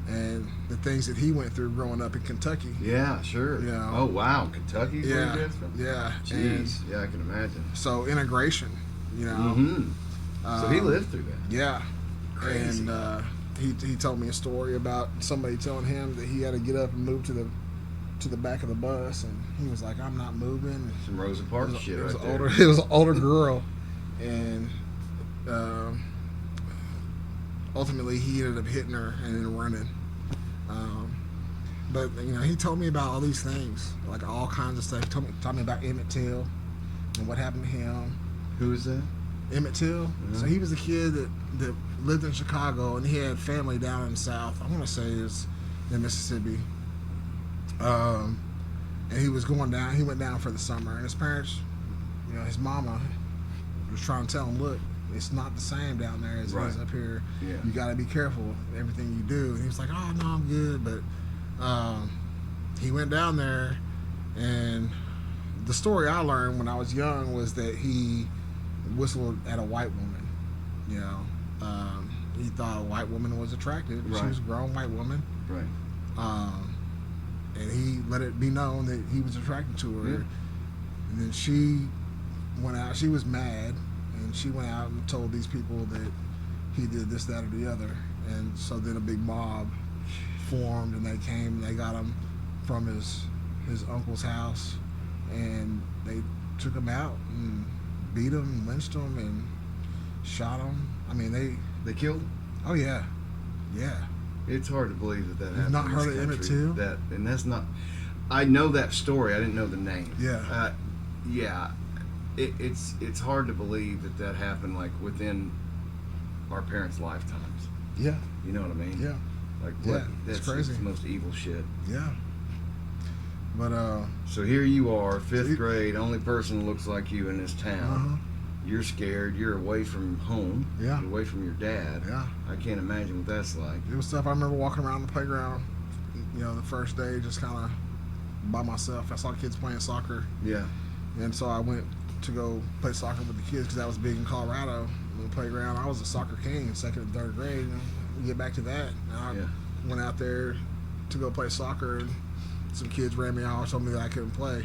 and the things that he went through growing up in Kentucky. Yeah, sure. You know. Oh, wow. Kentucky's where you get from? Yeah. Jeez. Yeah, I can imagine. So integration, you know. So he lived through that. Yeah. Crazy. And he told me a story about somebody telling him that he had to get up and move to the back of the bus, and he was like, "I'm not moving." Some Rosa Parks shit It was right an there. It was an older girl, and ultimately he ended up hitting her and then running. But you know, he told me about all these things, like all kinds of stuff. He told me about Emmett Till and what happened to him. Who is that? Emmett Till. Yeah. So he was a kid that lived in Chicago, and he had family down in the South. I want to say it's in Mississippi. And he was going down. He went down for the summer, and his parents, you know, his mama was trying to tell him, "Look, it's not the same down there as it is up here. Yeah. You got to be careful with everything you do." And he was like, "Oh no, I'm good." But he went down there, and the story I learned when I was young was that he whistled at a white woman. You know, he thought a white woman was attractive. She was a grown white woman. Right. And he let it be known that he was attracted to her. Yeah. And then she went out. She was mad, and she went out and told these people that he did this, that, or the other. And so then a big mob formed, and they came and they got him from his uncle's house, and they took him out and beat him, lynched him, and shot him. I mean, They killed him? oh yeah. It's hard to believe that You've happened. not in this heard of Emmett country. Till? And that's not. I know that story. I didn't know the name. Yeah. Yeah. It's hard to believe that happened like within our parents' lifetimes. Yeah. You know what I mean? Yeah. Like Yeah, what? it's That's crazy. the most evil shit. Yeah. But So here you are, fifth See- grade, only person that looks like you in this town. You're scared. You're away from home. Yeah. You're away from your dad. yeah. I can't imagine what that's like. It was stuff I remember walking around the playground, you know, the first day just kind of by myself. I saw kids playing soccer, Yeah. and so I went to go play soccer with the kids because that was big in Colorado. On the playground, I was a soccer king in second and third grade. And we get back to that, and I went out there to go play soccer, and some kids ran me off, told me that I couldn't play,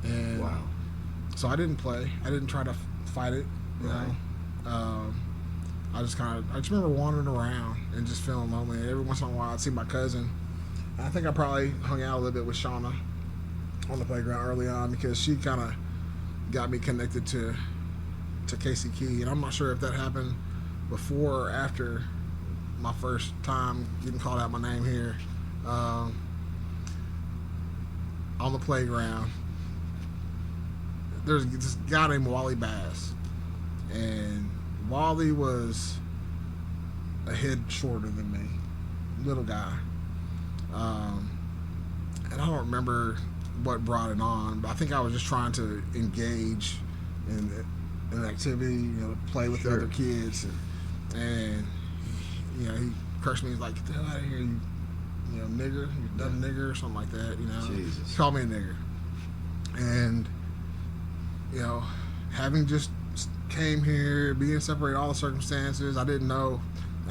and Wow. so I didn't play. I didn't try to fight it, you Right. know. I just remember wandering around and just feeling lonely. And every once in a while, I'd see my cousin. And I think I probably hung out a little bit with Shauna on the playground early on because she kind of got me connected to Casey Key. And I'm not sure if that happened before or after my first time getting called out my name here. On the playground, there's this guy named Wally Bass, and Wally was a head shorter than me, little guy, and I don't remember what brought it on, but I think I was just trying to engage in an activity, you know, to play with the other kids, and you know, he cursed me. He's like, "Get the hell out of here, you know, nigger, you dumb nigger," or something like that, you know. Jesus. He called me a nigger, and you know, having just came here, being separated, all the circumstances, I didn't know.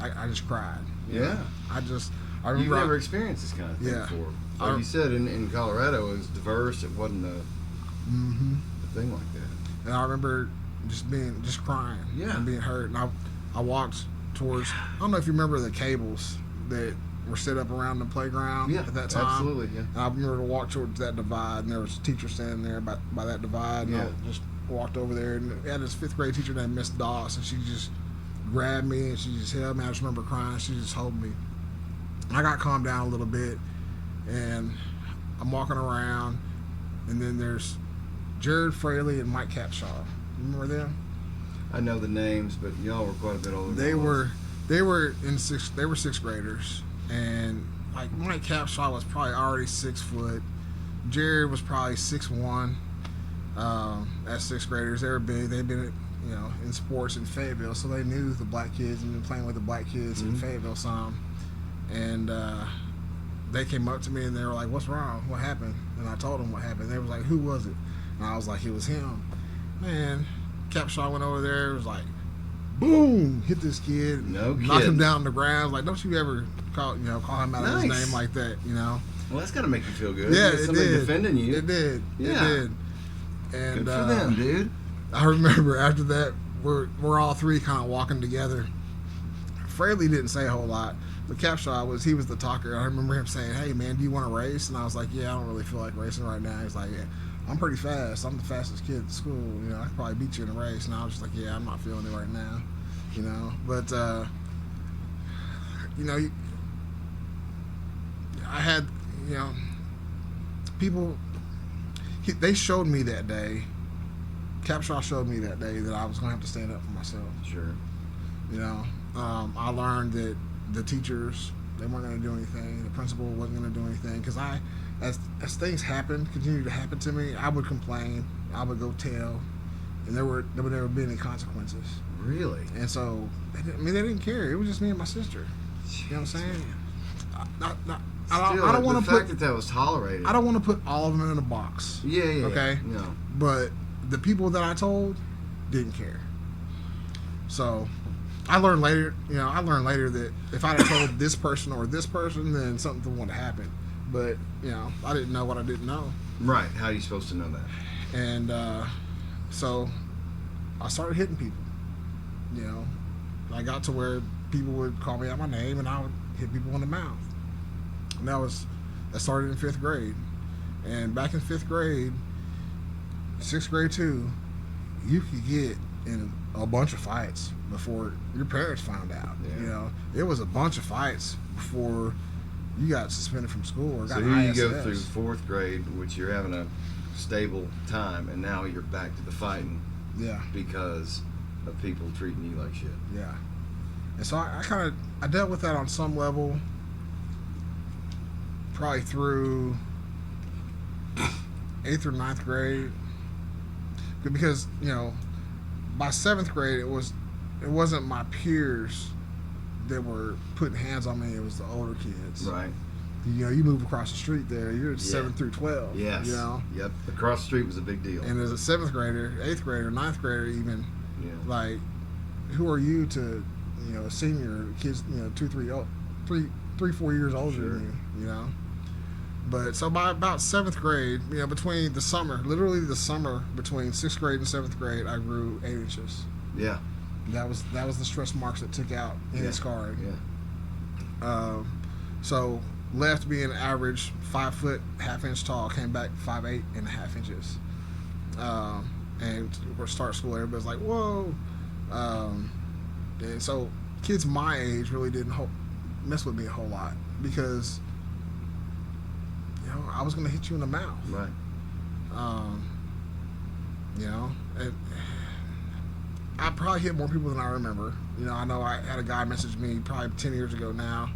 I just cried. You know? I remember. You've never experienced this kind of thing Yeah. before. Like you said, in Colorado, it was diverse. It wasn't a thing like that. And I remember just crying, Yeah. and being hurt. And I walked towards. I don't know if you remember the cables that were set up around the playground Yeah, at that time. absolutely. Yeah. And I remember to walk towards that divide, and there was a teacher standing there by that divide, and Yeah. I just walked over there, and I had this 5th grade teacher named Miss Doss, and she just grabbed me and she just held me. I just remember crying. She just held me. And I got calmed down a little bit, and I'm walking around, and then there's Jared Fraley and Mike Capshaw. Remember them? I know the names, but y'all were quite a bit older. They were 6th graders, and like Mike Capshaw was probably already 6 foot. Jared was probably 6'1". As 6th graders, they were big. They'd been in sports in Fayetteville, so they knew the black kids and been playing with the black kids in Fayetteville some. And they came up to me and they were like, "What's wrong? What happened?" And I told them what happened. They was like, "Who was it?" And I was like, "It was him." Man, Capshaw went over there. It was like, boom, hit this kid, knocked him down on the ground. Like, don't you ever call him out of his name like that, Well, that's got to make you feel good. Yeah, it somebody did. defending you. It did. Yeah. It did. And Good for them, dude. I remember after that, we're all three kind of walking together. Fraley didn't say a whole lot, but Capshaw was the talker. I remember him saying, "Hey man, do you want to race?" And I was like, "Yeah, I don't really feel like racing right now." He's like, "Yeah, I'm pretty fast. I'm the fastest kid at school. I could probably beat you in a race." And I was just like, "Yeah, I'm not feeling it right now." But I had people. They showed me that day. Capshaw showed me that day that I was going to have to stand up for myself. Sure. I learned that the teachers, they weren't going to do anything. The principal wasn't going to do anything. Because as things continued to happen to me, I would complain. I would go tell. And there would never be any consequences. Really? And so, they didn't care. It was just me and my sister. You know what I'm saying? I don't want to put that was tolerated. I don't want to put all of them in a box. Yeah. Okay. No. But the people that I told didn't care. So I learned later. That if I'd have told this person or this person, then something would have happened. But I didn't know what I didn't know. Right. How are you supposed to know that? And so I started hitting people. I got to where people would call me out my name, and I would hit people in the mouth. And that started in 5th grade. And back in 5th grade, 6th grade too, you could get in a bunch of fights before your parents found out. Yeah. It was a bunch of fights before you got suspended from school or got So an here you ISS. go through 4th grade, which you're having a stable time, and now you're back to the fighting. Yeah. Because of people treating you like shit. Yeah. And so I dealt with that on some level, probably through 8th or 9th grade, because by 7th grade it wasn't my peers that were putting hands on me. It was the older kids. Right. You move across the street there. You're 7 through 12. Yes. Yep. Across the street was a big deal. And as a 7th grader, 8th grader, 9th grader, even, like, who are you to, a senior kids, 3, 4 years older than you, But so by about 7th grade, between the summer, literally the summer between 6th grade and 7th grade, I grew 8 inches. Yeah. That was the stress marks that took out any scarring. Yeah. So left being average 5 foot, ½ inch tall, came back 5'8" and ½ inches. And we start school, everybody's like, whoa. And so kids my age really didn't mess with me a whole lot because I was going to hit you in the mouth. Right. And I probably hit more people than I remember. I know I had a guy message me probably 10 years ago now.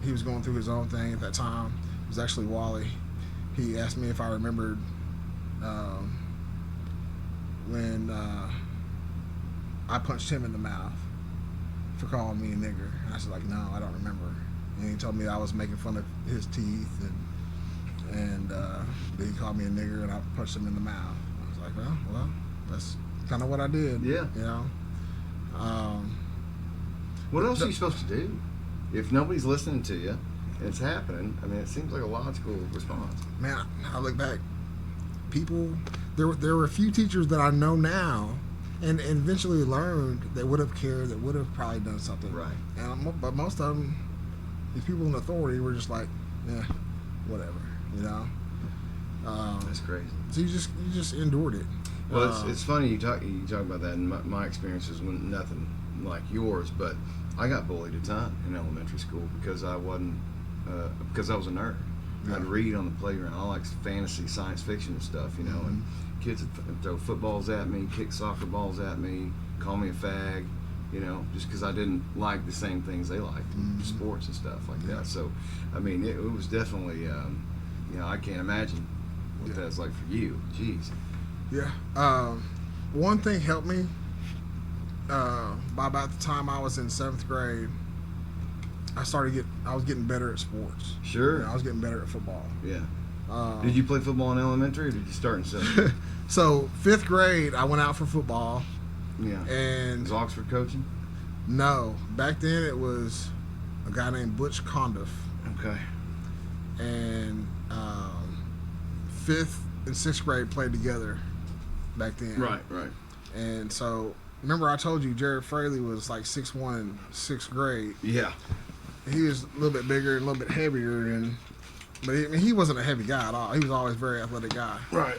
He was going through his own thing at that time. It was actually Wally. He asked me if I remembered when I punched him in the mouth for calling me a nigger. And I said, like, no, I don't remember. And he told me I was making fun of his teeth, and then he called me a nigger, and I punched him in the mouth. I was like, well, that's kind of what I did. Yeah. What else are you supposed to do if nobody's listening to you and it's happening? I mean, it seems like a logical response. Man, I look back. People there were a few teachers that I know now, and eventually learned that would have cared, that would have probably done something. Right. But most of them, these people in authority, were just like, yeah, whatever, you know. That's crazy. So you just endured it. Well, it's funny you talk about that, and my experiences were nothing like yours, but I got bullied a ton in elementary school because I wasn't because I was a nerd. Yeah. I'd read on the playground. I like fantasy, science fiction and stuff, you know. Mm-hmm. And kids would throw footballs at me, kick soccer balls at me, call me a fag, you know, just because I didn't like the same things they liked, sports and stuff like that. So, I mean, it was definitely, you know, I can't imagine what that's like for you. Jeez. Yeah. One thing helped me. By about the time I was in 7th grade, I was getting better at sports. Sure. You know, I was getting better at football. Yeah. Did you play football in elementary, or did you start in 7th? So 5th grade, I went out for football. Yeah. And Was Oxford coaching? no, back then it was a guy named Butch Condiff, Okay. and 5th and 6th grade played together back then. Right. And so, remember I told you Jared Fraley was like 6'1" in 6th grade. Yeah. He was a little bit bigger and a little bit heavier, but he wasn't a heavy guy at all. He was always a very athletic guy. Right.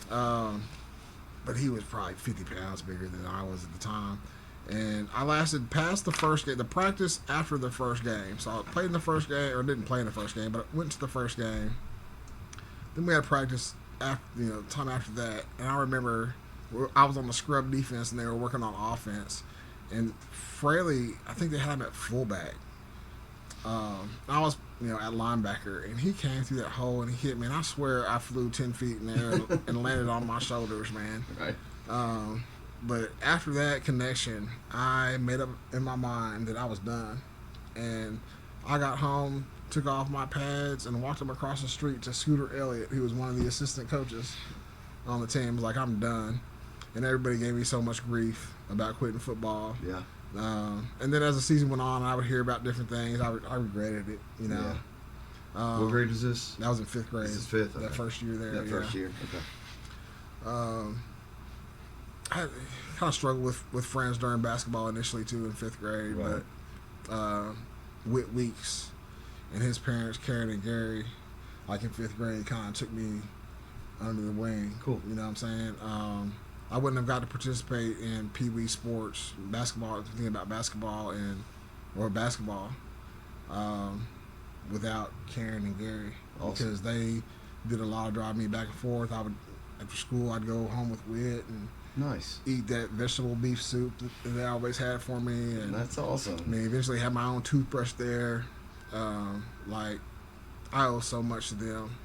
But he was probably 50 pounds bigger than I was at the time. And I lasted past the first game, the practice after the first game. So I played in the first game, or didn't play in the first game, but I went to the first game. Then we had practice after, time after that. And I remember I was on the scrub defense and they were working on offense. And Fraley, I think they had him at fullback. I was, at linebacker, and he came through that hole and he hit me, and I swear I flew 10 feet in the air and landed on my shoulders, man. Right. But after that connection, I made up in my mind that I was done, and I got home, took off my pads, and walked him across the street to Scooter Elliott, who was one of the assistant coaches on the team. I was like, I'm done, and everybody gave me so much grief about quitting football. Yeah. And then as the season went on, I would hear about different things. I regretted it, Yeah. What grade was this? That was in 5th grade. This is 5th. Okay. That first year there. That first year. Okay. I kind of struggled with friends during basketball initially too in 5th grade, Right. but Whit Weeks and his parents, Karen and Gary, like in 5th grade, kind of took me under the wing. Cool. You know what I'm saying? I wouldn't have got to participate in Pee Wee sports, basketball, thinking about basketball without Karen and Gary. Awesome. Because they did a lot of driving me back and forth. After school, I'd go home with Whit and Nice. eat that vegetable beef soup that they always had for me. And That's awesome. I mean, eventually had my own toothbrush there. I owe so much to them.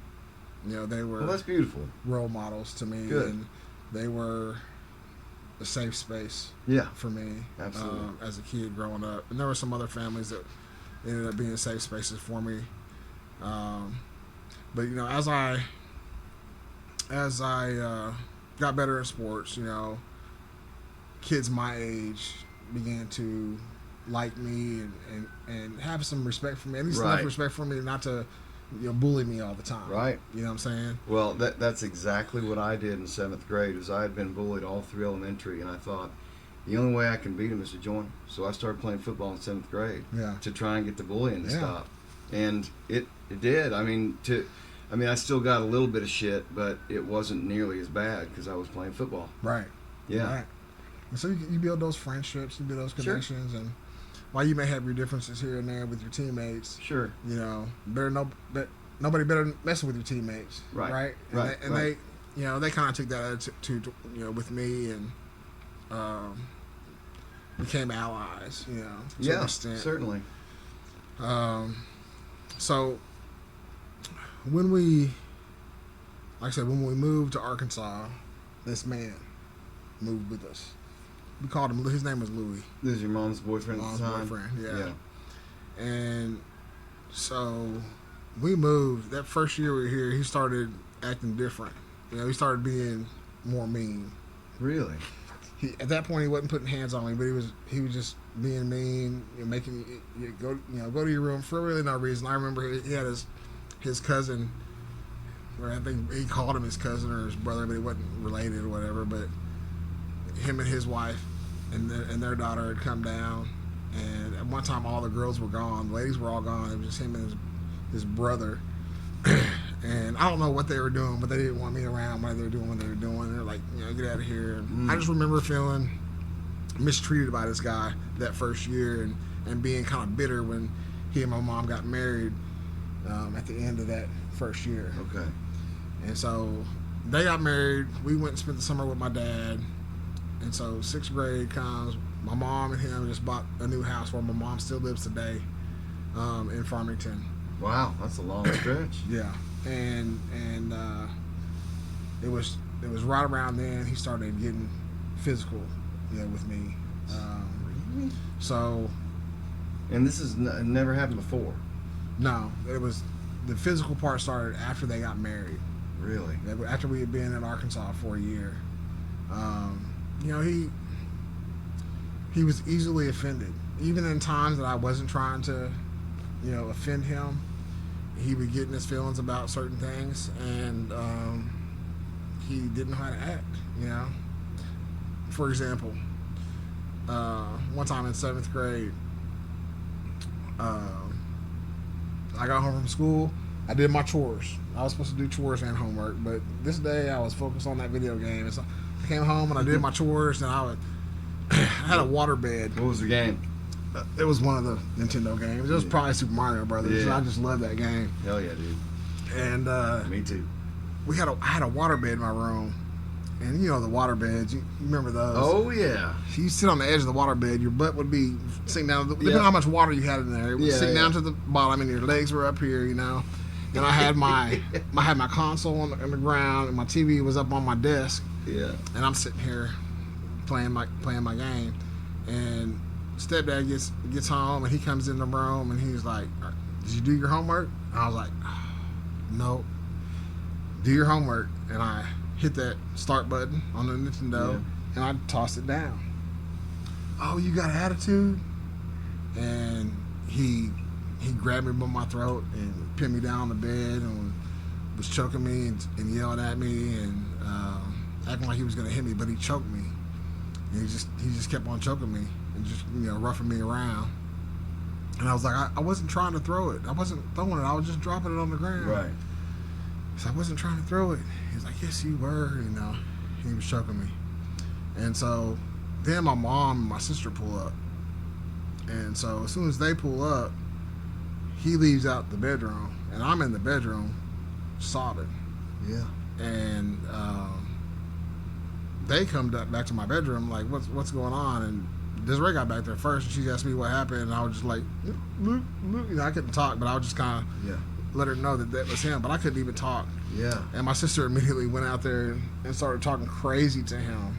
They were Well, that's beautiful. role models to me. Good. And they were a safe space Yeah. for me. Absolutely. As a kid growing up. And there were some other families that ended up being safe spaces for me. But as I got better in sports, kids my age began to like me and have some respect for me, at least Right. enough respect for me not to bully me all the time. Right. You know what I'm saying? Well, that's exactly what I did in 7th grade. Is I had been bullied all through elementary, and I thought the only way I can beat him is to join him. So I started playing football in 7th grade Yeah. to try and get the bullying to Yeah. stop, and it did. I mean, I still got a little bit of shit, but it wasn't nearly as bad because I was playing football. Right. Yeah. Right. And so you build those friendships, you build those Sure. connections, and while you may have your differences here and there with your teammates, Sure. nobody better messing with your teammates, Right. right? And Right. They, and Right. they kind of took that attitude, with me, and became allies, to an Yeah. extent. Certainly. So when we moved to Arkansas, this man moved with us. We called him. His name was Louis. This is your mom's boyfriend Mom's at the time? boyfriend, yeah. Yeah. And so we moved. That first year we were here, he started acting different. He started being more mean. Really? At that point, he wasn't putting hands on me, but he was just being mean, making you go to your room for really no reason. I remember he had his cousin or I think he called him his cousin or his brother, but he wasn't related or whatever. But him and his wife and their daughter had come down, and at one time all the girls were gone, the ladies were all gone. It was just him and his brother. And I don't know what they were doing, but they didn't want me around while they were doing what they were doing. They're like, get out of here. And I just remember feeling mistreated by this guy that first year, and being kind of bitter when he and my mom got married at the end of that first year. Okay. And so they got married. We went and spent the summer with my dad. And so 6th grade comes. My mom and him just bought a new house where my mom still lives today in Farmington. Wow, that's a long stretch. Yeah. And it was right around then he started getting physical, with me. Really? So. And this has never happened before. No, it was the physical part started after they got married. Really? After we had been in Arkansas for a year. He was easily offended. Even in times that I wasn't trying to, offend him, he would get in his feelings about certain things, and he didn't know how to act, For example, one time in 7th grade, I got home from school. I did my chores. I was supposed to do chores and homework, but this day I was focused on that video game. And so I came home and I did my chores, and I had a waterbed. What was the game? It was one of the Nintendo games. It was probably Super Mario Brothers. Yeah. I just love that game. Hell yeah, dude. And me too. I had a waterbed in my room, and the waterbeds. You remember those? Oh yeah. You sit on the edge of the waterbed. Your butt would be sink down. Depending on how much water you had in there, it would sink down to the bottom, and your legs were up here. And I had my console on the ground, and my TV was up on my desk. Yeah. And I'm sitting here playing my game, and stepdad gets home, and he comes in the room, and he's like, "Did you do your homework?" And I was like, "No." Do your homework, and I hit that start button on the Nintendo, and I tossed it down. "Oh, you got attitude?" And he grabbed me by my throat and pinned me down on the bed and was choking me and yelling at me and acting like he was gonna hit me, but he choked me. And he just kept on choking me and just roughing me around. And I was like, I wasn't trying to throw it. I wasn't throwing it. I was just dropping it on the ground. Right. So I wasn't trying to throw it. He's like, "Yes, you were." He was choking me. And so then my mom and my sister pull up. And so as soon as they pull up, he leaves out the bedroom, and I'm in the bedroom sobbing. Yeah. And they come back to my bedroom like, what's going on? And Desiree got back there first, and she asked me what happened, and I was just like, Luke. I couldn't talk, but I would just kind of let her know that was him, but I couldn't even talk. Yeah. And my sister immediately went out there and started talking crazy to him,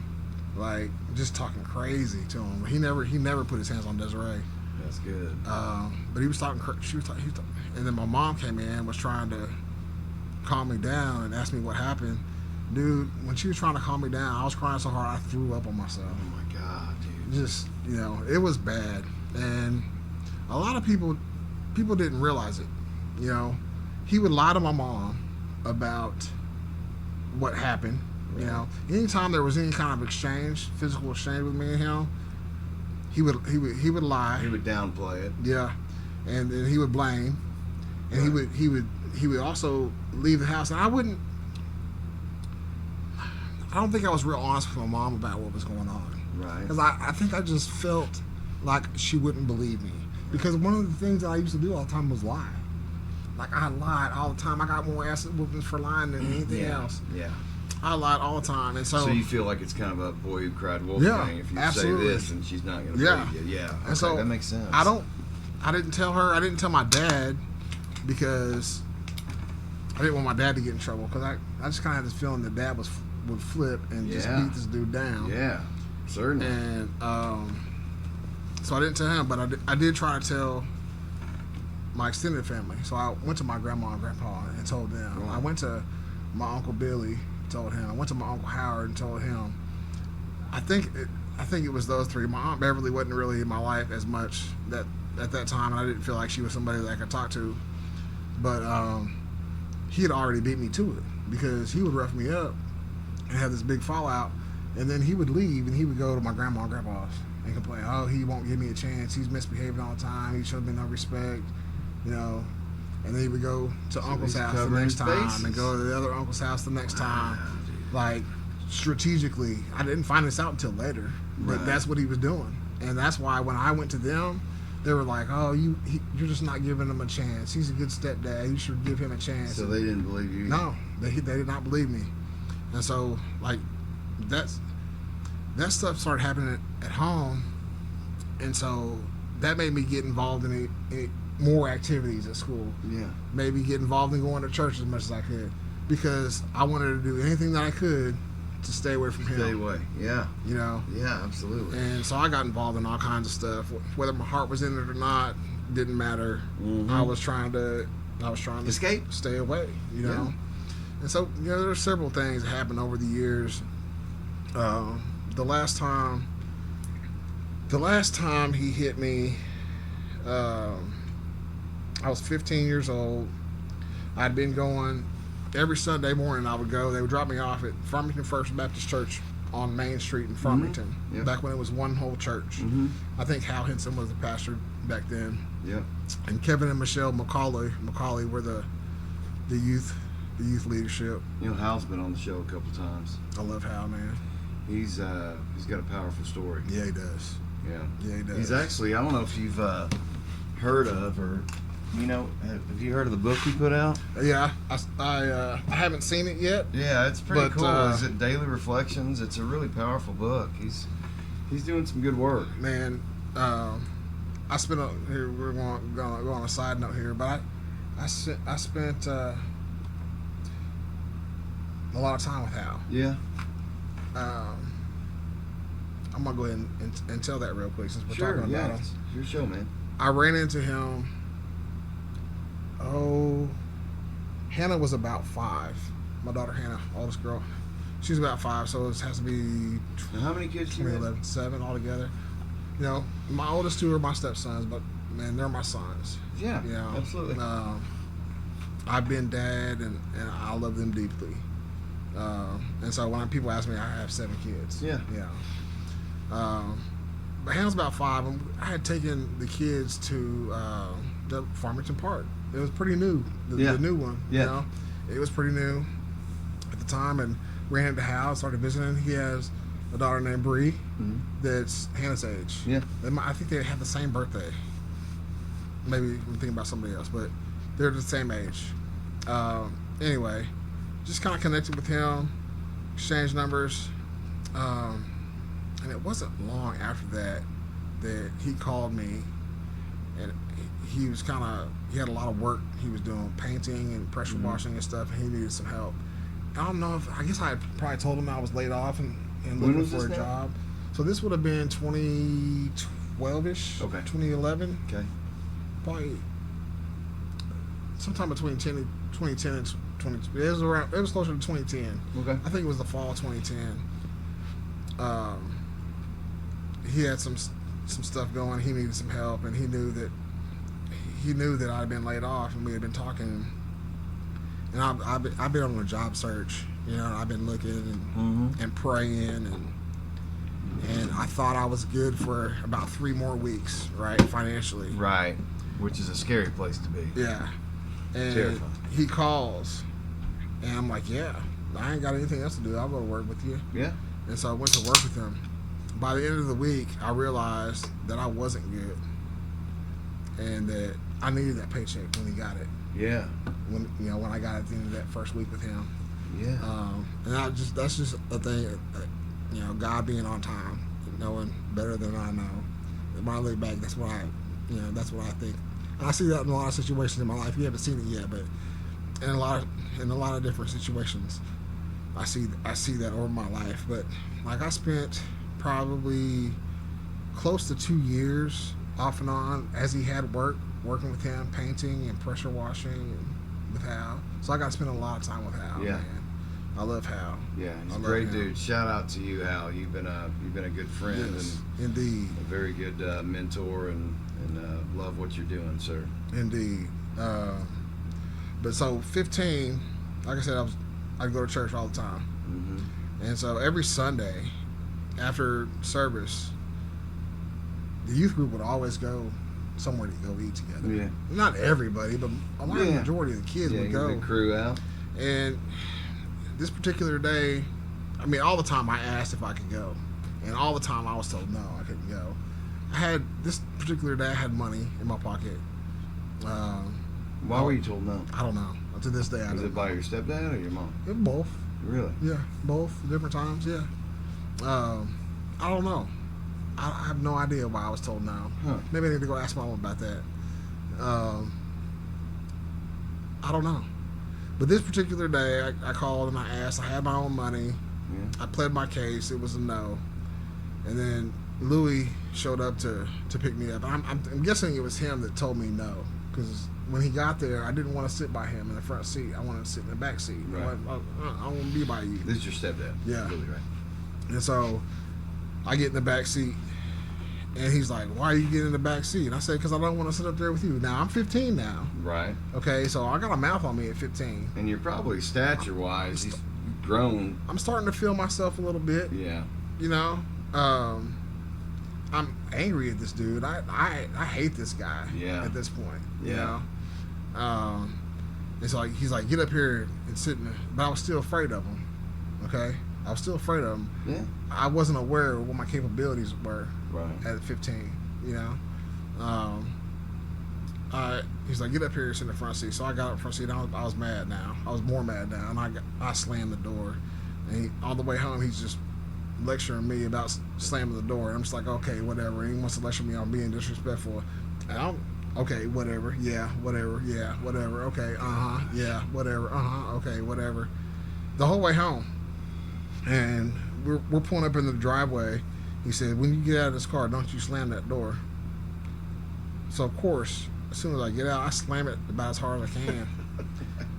like just talking crazy to him. He never put his hands on Desiree. That's good. But he was talking. And then my mom came in and was trying to calm me down and asked me what happened. Dude, when she was trying to calm me down, I was crying so hard I threw up on myself. Oh my God, dude. Just it was bad, and a lot of people didn't realize it. He would lie to my mom about what happened. Right. Anytime there was any kind of physical exchange with me and him, he would lie. He would downplay it. Yeah, and then he would blame, and Right. he would also leave the house, and I don't think I was real honest with my mom about what was going on. Right. Because I think I just felt like she wouldn't believe me. Because one of the things that I used to do all the time was lie. Like, I lied all the time. I got more ass whoopings for lying than anything else. Yeah. I lied all the time, and so you feel like it's kind of a boy who cried wolf thing. If you absolutely. say this, and she's not going to believe you. Yeah. Okay, and so that makes sense. I didn't tell her. I didn't tell my dad because I didn't want my dad to get in trouble. Because I just kind of had this feeling that dad would flip and just beat this dude down. Yeah, certainly. And so I didn't tell him, but I did try to tell my extended family. So I went to my grandma and grandpa and told them. Wow. I went to my Uncle Billy, told him. I went to my Uncle Howard and told him. I think it was those three. My Aunt Beverly wasn't really in my life as much at that time, and I didn't feel like she was somebody that I could talk to. But he had already beat me to it. because he would rough me up and have this big fallout, and then he would leave and he would go to my grandma and grandpa's and complain, oh, he won't give me a chance, he's misbehaving all the time, he showed me no respect, you know. And then he would go to uncle's house the next time and go to the other uncle's house the next time. Like, strategically, I didn't find this out until later, but that's what he was doing. And that's why when I went to them, they were like, oh, you're just not giving him a chance. He's a good stepdad. You should give him a chance. So they didn't believe you? No, they did not believe me. And so, like, that stuff started happening at home. And so that made me get involved in more activities at school. Yeah. Maybe get involved in going to church as much as I could, because I wanted to do anything that I could to stay away from him. Stay away. Yeah. You know. Yeah, absolutely. And so I got involved in all kinds of stuff. Whether my heart was in it or not didn't matter. I was trying to escape, stay away. You know. And so, you know, there's several things that happened over the years. The last time he hit me, I was 15 years old. I'd been going every Sunday morning. I would go. They would drop me off at Farmington First Baptist Church on Main Street in Farmington, back when it was one whole church. I think Hal Henson was the pastor back then. And Kevin and Michelle McCauley were the youth leadership. You know, Hal's been on the show a couple times. I love Hal, man. He's got a powerful story. Yeah, he does. Yeah, he does. He's actually, I don't know if you've heard of, or you know, have you heard of the book he put out? Yeah, I haven't seen it yet. Yeah, it's pretty cool. Is it Daily Reflections? It's a really powerful book. He's doing some good work. Man, I spent here. We're going to go on a side note here, but I spent a lot of time with Hal. Yeah. I'm gonna go ahead and tell that real quick since we're talking about him. It's your show, man. I ran into him. Hannah was about 5. My daughter Hannah, oldest girl, she's about 5. So it has to be. Now, how many kids do you have? 11, 7 altogether. You know, my oldest 2 are my stepsons, but man, they're my sons. Yeah, you know, absolutely. I've been dad, and I love them deeply. And so when people ask me, I have 7 kids. Yeah. But Hannah's about 5, and I had taken the kids to the Farmington Park. It was pretty new, the new one. Yeah. You know, it was pretty new at the time, and ran into Hal, started visiting. He has a daughter named Bree that's Hannah's age. Yeah. I think they have the same birthday. Maybe I'm thinking about somebody else, but they're the same age. Anyway, just kind of connected with him, exchanged numbers, and it wasn't long after that he called me, and he had a lot of work he was doing, painting and pressure washing and stuff, and he needed some help. I don't know I guess I had probably told him I was laid off and looking for a job. So this would have been 2012-ish, 2011. Okay. Probably sometime between 2010 and 20. It was closer to 2010. Okay. I think it was the fall of 2010. He had some stuff going. He needed some help, and he knew that I'd been laid off, and we had been talking. And I've been on a job search. You know, I've been looking and praying, and I thought I was good for about 3 more weeks, right, financially. Right, which is a scary place to be. Yeah. And terrifying. He calls, and I'm like, yeah, I ain't got anything else to do. I'll go to work with you. Yeah. And so I went to work with him. By the end of the week, I realized that I wasn't good, and that I needed that paycheck when he got it. Yeah. When I got it at the end of that first week with him. Yeah. And that's just a thing. God being on time, knowing better than I know. And when I look back, that's what I think. And I see that in a lot of situations in my life. You haven't seen it yet, but in a lot of different situations, I see that over my life. But like, I spent probably close to 2 years off and on as he had working with him, painting and pressure washing with Hal. So I got to spend a lot of time with Hal. Yeah. Man. I love Hal. Yeah, he's a great dude. Shout out to you, Hal. You've been a good friend, yes, and indeed, a very good mentor, and love what you're doing, sir. Indeed. But so 15, like I said, I'd go to church all the time. Mm-hmm. And so every Sunday after service, the youth group would always go somewhere to go eat together. Yeah. Not everybody, but a large majority of the kids would go. The crew out. And this particular day, I mean, all the time I asked if I could go. And all the time I was told no, I couldn't go. This particular day, I had money in my pocket. Why were you told no? I don't know. To this day, I don't know. Was it by your stepdad or your mom? Both. Really? Yeah, both. Different times, yeah. I don't know. I have no idea why I was told no. Huh. Maybe I need to go ask Mom about that. I don't know. But this particular day, I called and I asked. I had my own money. Yeah. I pled my case. It was a no. And then Louis showed up to pick me up. I'm guessing it was him that told me no. Because when he got there, I didn't want to sit by him in the front seat. I wanted to sit in the back seat. Right. I want to be by you. This is your stepdad. Yeah. Really, right? And so I get in the back seat, and he's like, "Why are you getting in the back seat?" And I said, "Because I don't want to sit up there with you." Now I'm 15 now. Right. Okay, so I got a mouth on me at 15. And you're probably stature-wise, he's grown. I'm starting to feel myself a little bit. Yeah. You know, I'm angry at this dude. I hate this guy. Yeah. At this point. You Yeah. know. It's like he's like, "Get up here and sit in." But I was still afraid of him. Okay. I was still afraid of him. Yeah. I wasn't aware of what my capabilities were. Right. At 15, you know. He's like, "Get up here and sit in the front seat." So I got up front seat. I was mad now. I was more mad now, and I slammed the door. And on the way home, he's just lecturing me about slamming the door. And I'm just like, okay, whatever. And he wants to lecture me on being disrespectful. And okay, whatever. Yeah, whatever. Yeah, whatever. Okay, yeah, whatever. Okay, whatever. The whole way home, and we're pulling up in the driveway. He said, "When you get out of this car, don't you slam that door." So, of course, as soon as I get out, I slam it about as hard as I can.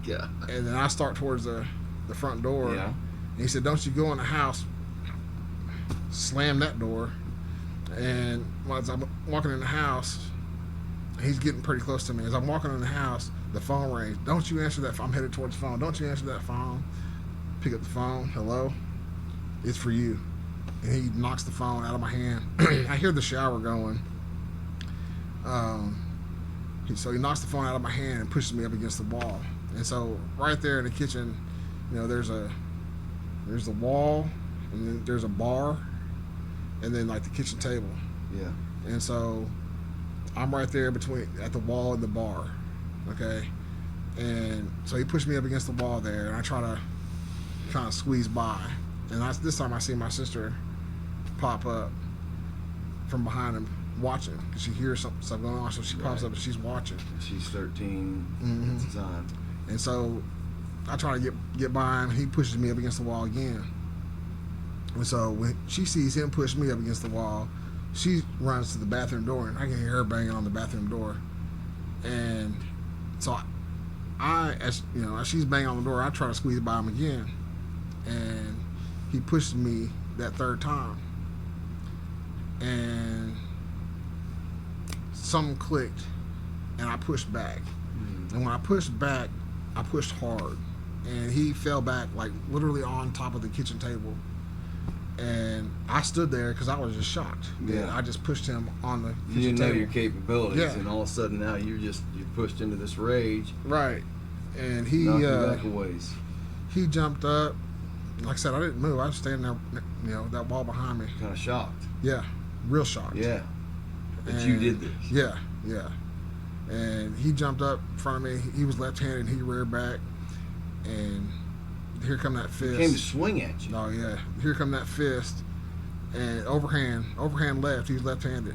Yeah. And then I start towards the front door. Yeah. And he said, "Don't you go in the house, slam that door." And as I'm walking in the house, he's getting pretty close to me. As I'm walking in the house, the phone rings. "Don't you answer that phone." I'm headed towards the phone. "Don't you answer that phone." Pick up the phone. "Hello? It's for you." And he knocks the phone out of my hand. I hear the shower going. So he knocks the phone out of my hand and pushes me up against the wall. And so right there in the kitchen, you know, there's the wall, and then there's a bar, and then like the kitchen table. Yeah. And so I'm right there at the wall and the bar. Okay. And so he pushed me up against the wall there, and I try to kind of squeeze by. And this time I see my sister pop up from behind him watching, because she hears something going on, so she pops up and she's watching. She's 13 at the time. And so I try to get by him. He pushes me up against the wall again. And so when she sees him push me up against the wall, she runs to the bathroom door, and I can hear her banging on the bathroom door. And so as she's banging on the door, I try to squeeze by him again, and he pushes me that third time, and something clicked, and I pushed back. And when I pushed back, I pushed hard, and he fell back like literally on top of the kitchen table. And I stood there because I was just shocked. Yeah. And I just pushed him on the kitchen You didn't table. know your capabilities, Yeah. and all of a sudden now you're pushed into this rage. Right. And he Knocked you back a ways. he jumped up. Like I said, I didn't move. I was standing there, that wall behind me. Kind of shocked. Yeah, real shocked. Yeah. That you did this. Yeah. And he jumped up in front of me. He was left-handed, and he reared back. And here come that fist. He came to swing at you. Oh, yeah. Here come that fist. And overhand left. He's left-handed.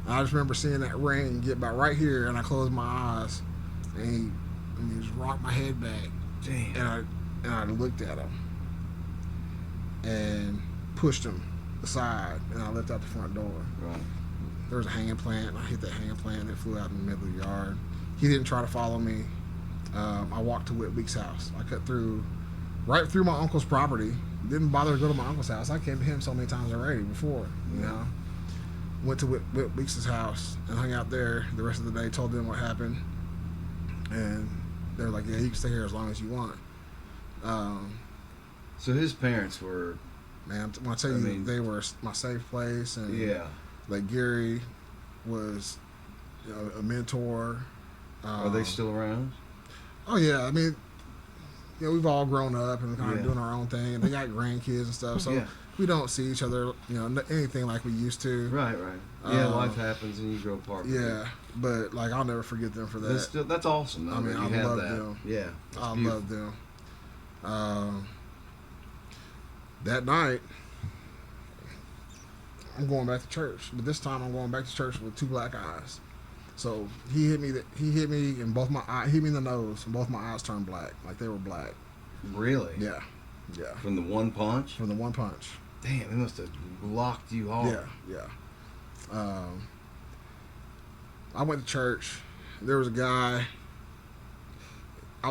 And I just remember seeing that ring get about right here, and I closed my eyes. And he just rocked my head back. Damn. And I looked at him. And pushed him aside, and I left out the front door. Right. There was a hanging plant, and I hit that hanging plant, and it flew out in the middle of the yard. He didn't try to follow me. I walked to Whit Weeks' house. I cut right through my uncle's property. Didn't bother to go to my uncle's house. I came to him so many times already before, Went to Whit Weeks' house and hung out there the rest of the day, told them what happened. And they were like, "Yeah, you can stay here as long as you want." So his parents were. Man, when I tell you, they were my safe place, and Yeah. like Gary was, a mentor. Are they still around? Oh yeah, I mean, we've all grown up and kind of Yeah. doing our own thing, and they got grandkids and stuff, so Yeah. we don't see each other, anything like we used to. Right. Yeah, life happens and you grow apart. Yeah, but like I'll never forget them for that. That's awesome. Though, I mean, that I you have love that. them. Yeah, I beautiful. love them. That night, I'm going back to church, but this time I'm going back to church with two black eyes. So he hit me in both my eyes. He hit me in the nose, and both my eyes turned black, like they were black. Really? Yeah. From the one punch? From the one punch. Damn, it must have locked you hard. Yeah. I went to church. There was a guy.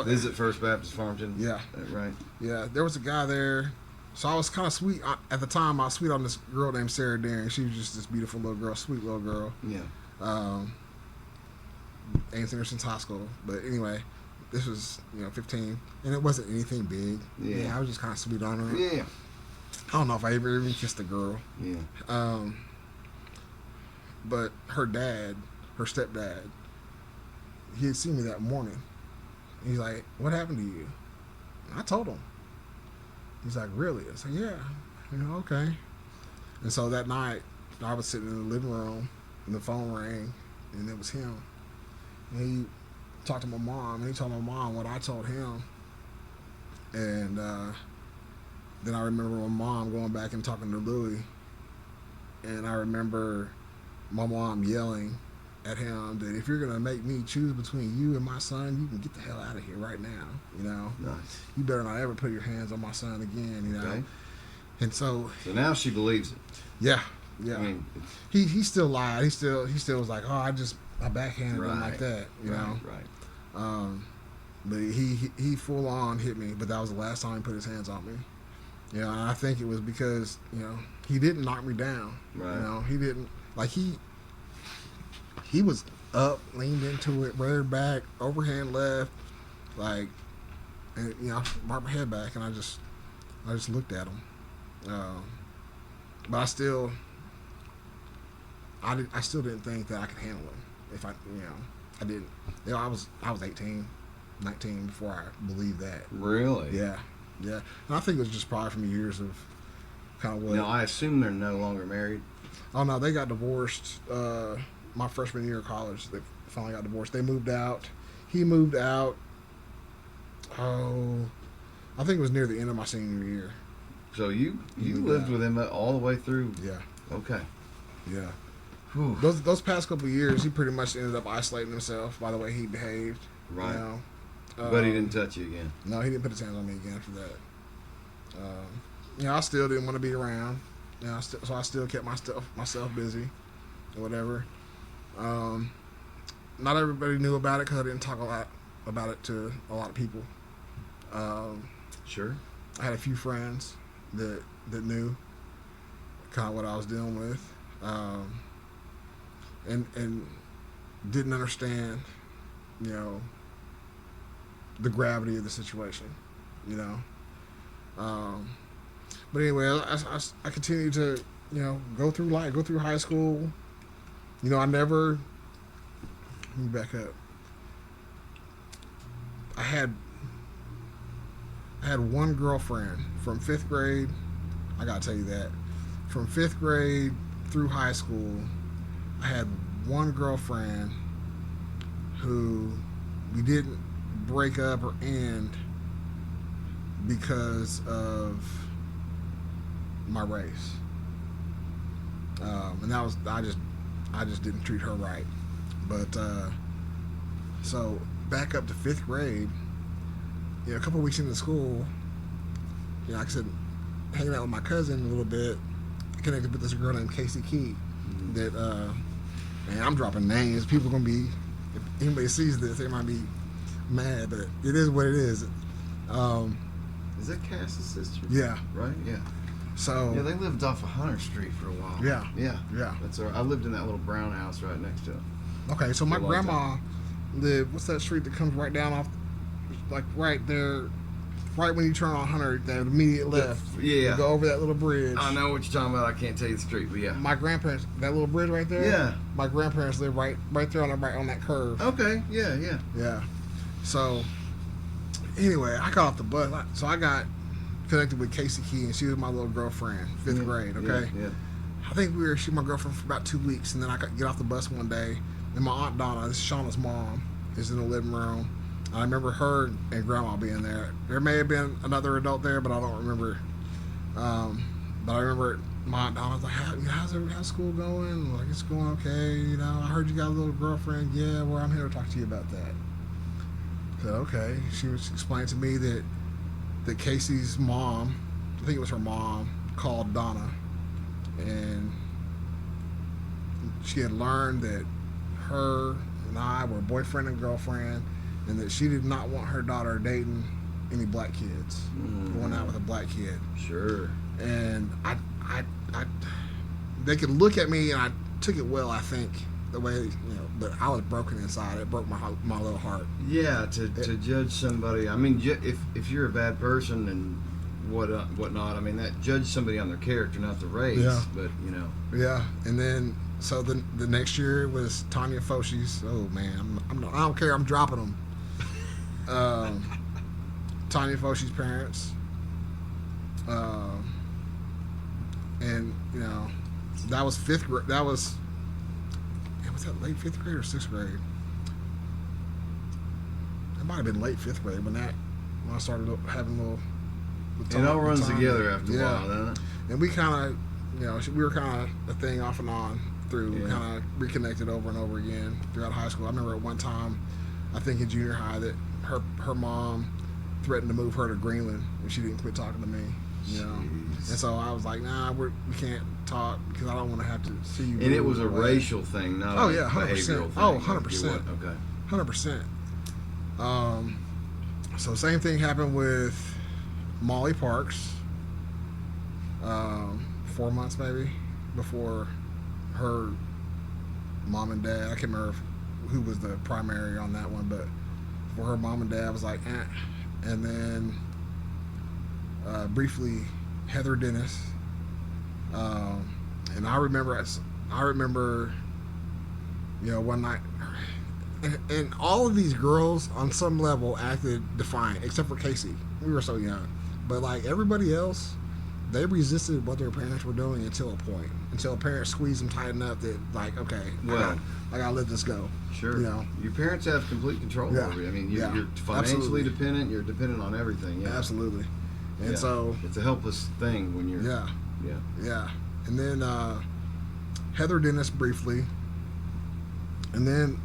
Visit First Baptist Farmington? Yeah. Right? Yeah, there was a guy there. So I was kind of sweet. At the time, I was sweet on this girl named Sarah Daring. She was just this beautiful little girl, sweet little girl. Yeah. Ain't seen her since high school. But anyway, this was, 15. And it wasn't anything big. Yeah. I was just kind of sweet on her. Yeah. I don't know if I ever even kissed a girl. Yeah. But her stepdad, he had seen me that morning. He's like, "What happened to you?" And I told him. He's like, "Really?" I said, "Yeah." Okay. And so that night, I was sitting in the living room, and the phone rang, and it was him. And he talked to my mom, and he told my mom what I told him. And then I remember my mom going back and talking to Louie, and I remember my mom yelling at him that if you're going to make me choose between you and my son, you can get the hell out of here right now, Nice. You better not ever put your hands on my son again, Okay. And so now she believes it. Yeah. I mean, he still lied. He still was like, "Oh, I backhanded him like that," know. Right. But he full on hit me, but that was the last time he put his hands on me. And I think it was because, he didn't knock me down. Right. He didn't, like, he was up, leaned into it, reared back, overhand left, like, and I brought my head back and I just looked at him. But I still didn't think that I could handle him. If I didn't. I was 18, 19 before I believed that. Really? Yeah. And I think it was just probably from years of kind of what. Now, I assume they're no longer married. Oh no, they got divorced. My freshman year of college, they finally got divorced. They moved out. He moved out. Oh, I think it was near the end of my senior year. So you lived with him all the way through? Yeah. Okay. Yeah. Whew. Those past couple of years, he pretty much ended up isolating himself by the way he behaved. Right. But he didn't touch you again. No, he didn't put his hands on me again after that. I still didn't want to be around. So I still kept myself busy or whatever. Not everybody knew about it because I didn't talk a lot about it to a lot of people. Sure. I had a few friends that knew kind of what I was dealing with, and didn't understand, the gravity of the situation, But anyway, I continued to, go through life, go through high school. I never. Let me back up. I had one girlfriend from 5th grade. I gotta tell you that. From 5th grade through high school, I had one girlfriend who we didn't break up or end because of my race. And that was, I just didn't treat her right. But so back up to 5th grade, a couple of weeks into school, like I said, hanging out with my cousin a little bit, connected with this girl named Casey Key. Mm-hmm. That man, I'm dropping names. People are gonna be, if anybody sees this, they might be mad, but it is what it is. Is that Cass's sister? Yeah. Right? Yeah. So yeah, they lived off of Hunter Street for a while. Yeah. Yeah. That's all right. I lived in that little brown house right next to it. Okay, so my For a long grandma lived, what's that street that comes right down off, like right there right when you turn on 100, that immediate left. Yeah. You go over that little bridge. I know what you're talking about. I can't tell you the street, but yeah. My grandparents, that little bridge right there. Yeah. My grandparents live right there on that curve. Okay. Yeah. Yeah. Yeah. So anyway, I got off the bus. So I got connected with Casey Key, and she was my little girlfriend, 5th grade. Okay. Yeah. I think she was my girlfriend for about 2 weeks, and then I got get off the bus one day, and my aunt Donna, this is Shauna's mom, is in the living room. I remember her and Grandma being there. There may have been another adult there, but I don't remember. But I remember my aunt Donna was like, how's school going? Like, it's going okay. You know, I heard you got a little girlfriend. Yeah, well, I'm here to talk to you about that. I said, okay. She was explaining to me that Casey's mom, I think it was her mom, called Donna, and she had learned that her and I were boyfriend and girlfriend, and that she did not want her daughter dating any black kids, going out with a black kid. Sure. And I they could look at me, and I took it well, I think, the way, but I was broken inside. It broke my little heart. Yeah, to judge somebody. I mean, if you're a bad person and whatnot, I mean, that judge somebody on their character, not the race. Yeah. But Yeah, and then so the next year was Tanya Foshi's. Oh man, I don't care. I'm dropping them. Tanya Foshi's parents, and that was 5th grade. That was that late 5th grade or 6th grade? It might have been late 5th grade when I started having a little. It all runs together after a while, doesn't it? And we kind of, we were kind of a thing off and on through, kind of reconnected over and over again throughout high school. I remember at one time, I think in junior high, that her mom threatened to move her to Greenland if she didn't quit talking to me. And so I was like, nah, we can't talk because I don't want to have to see you. And it was a racial thing, not a 100%. behavioral thing. Oh, 100%. Okay. 100%. So same thing happened with Molly Parks. 4 months maybe before her mom and dad. I can't remember who was the primary on that one, but for her mom and dad was like, and then briefly Heather Dennis. And I remember one night, and all of these girls on some level acted defiant, except for Casey. We were so young, but like everybody else, they resisted what their parents were doing until a parent squeezed them tight enough that, like, okay, well, I gotta let this go. Sure. Your parents have complete control over you. I mean, you're financially dependent. You're dependent on everything. Yeah. Absolutely. And so it's a helpless thing when you're. Yeah. And then Heather Dennis briefly, and then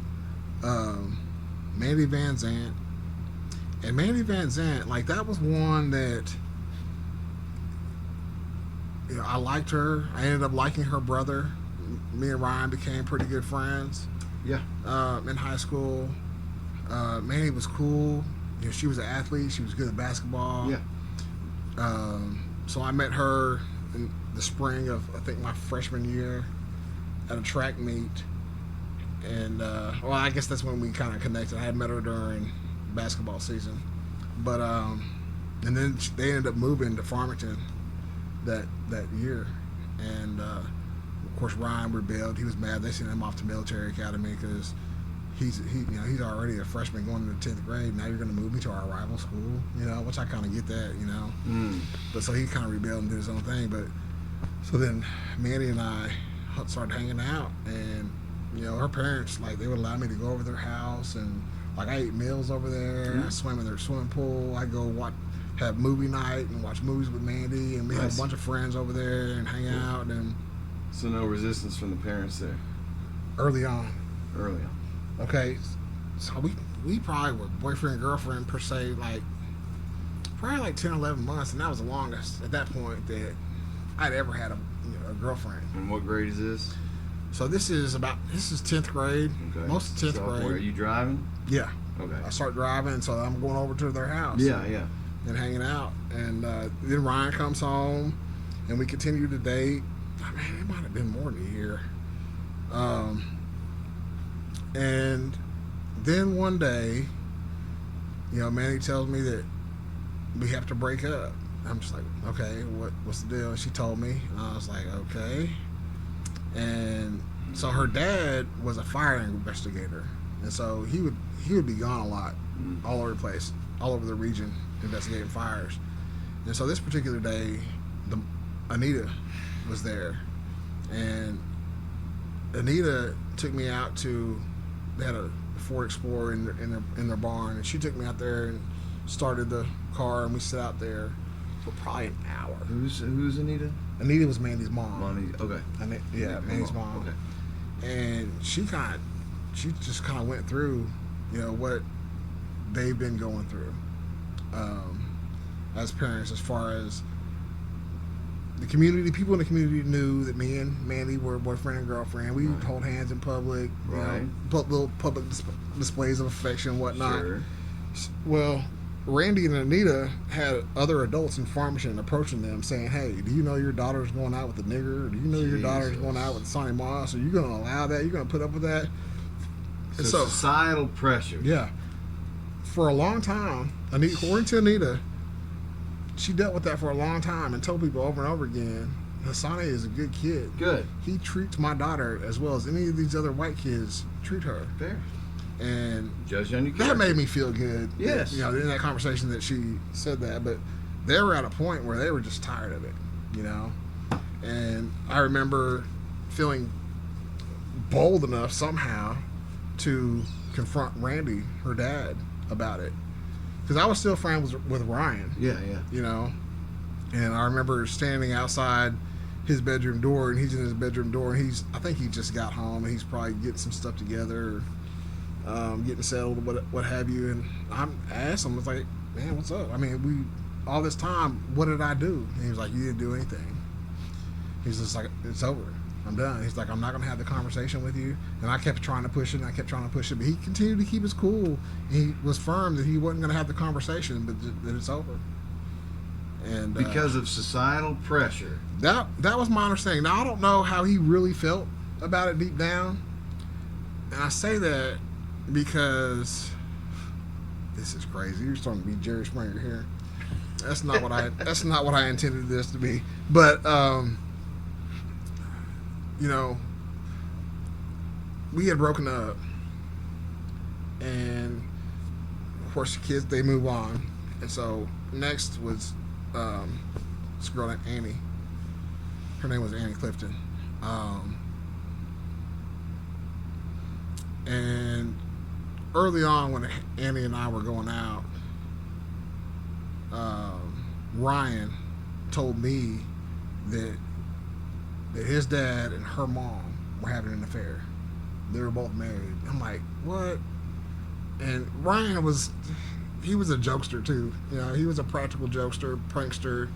Mandy Van Zant. And Mandy Van Zant, like, that was one that I liked her. I ended up liking her brother. Me and Ryan became pretty good friends. Yeah. In high school, Mandy was cool. She was an athlete. She was good at basketball. Yeah. So I met her in the spring of, I think, my freshman year at a track meet. And, I guess that's when we kind of connected. I had met her during basketball season. But, and then they ended up moving to Farmington that year. And, of course, Ryan rebelled. He was mad. They sent him off to military academy because he's already a freshman going into 10th grade. Now you're going to move me to our rival school, which I kind of get that, But so he kind of rebelled and did his own thing. But so then Mandy and I started hanging out, and her parents, like, they would allow me to go over their house, and like I ate meals over there. Mm-hmm. I swam in their swimming pool. I go have movie night and watch movies with Mandy, and we had a bunch of friends over there and hang out. And so no resistance from the parents there. Early on. Okay, so we probably were boyfriend and girlfriend per se, like probably like 10, 11 months, and that was the longest at that point that I'd ever had a girlfriend. And what grade is this? So this is 10th grade. Okay. Most of 10th grade. Are you driving? Yeah. Okay. I start driving, so I'm going over to their house. Yeah. And hanging out, and then Ryan comes home, and we continue to date. I mean, it might have been more than a year. And then one day, Manny tells me that we have to break up. I'm just like, okay, what's the deal? And she told me, and I was like, okay. And so her dad was a fire investigator, and so he would be gone a lot, all over the place, all over the region, investigating fires. And so this particular day, Anita was there, and Anita took me out to, they had a Ford Explorer in their barn, and she took me out there and started the car, and we sat out there for probably an hour. Who's Anita? Anita was Mandy's mom. Okay. Yeah, Mandy's mom. Okay. And she just kind of went through, what they've been going through as parents, as far as the community. People in the community knew that me and Mandy were boyfriend and girlfriend. We would hold hands in public, little public displays of affection and whatnot. Sure. Well, Randy and Anita had other adults in Farmington approaching them saying, hey, do you know your daughter's going out with a nigger? Or do you know your daughter's going out with Sonny Moss? Are you going to allow that? You're going to put up with that? So societal pressure. Yeah. For a long time, according to Anita, she dealt with that for a long time and told people over and over again, Hasani is a good kid. Good. He treats my daughter as well as any of these other white kids treat her. Fair. And judge on your that character. made me feel good. Yes. In that conversation that she said that. But they were at a point where they were just tired of it, And I remember feeling bold enough somehow to confront Randy, her dad, about it. Because I was still friends with Ryan. Yeah. And I remember standing outside his bedroom door, and he's in his bedroom door, and I think he just got home, and he's probably getting some stuff together, getting settled, what have you. And I asked him, I was like, man, what's up? I mean, all this time, what did I do? And he was like, you didn't do anything. He's just like, it's over. I'm done. He's like, I'm not going to have the conversation with you. And I kept trying to push it, but he continued to keep his cool. He was firm that he wasn't going to have the conversation, but that it's over. And because of societal pressure. That was my understanding. Now, I don't know how he really felt about it deep down. And I say that because this is crazy. You're starting to be Jerry Springer here. That's not what I intended this to be. But we had broken up, and of course the kids, they move on, and so next was this girl named Annie. Her name was Annie Clifton, and early on when Annie and I were going out, Ryan told me that his dad and her mom were having an affair. They were both married. I'm like, what? And Ryan was a jokester too. He was a practical jokester, prankster,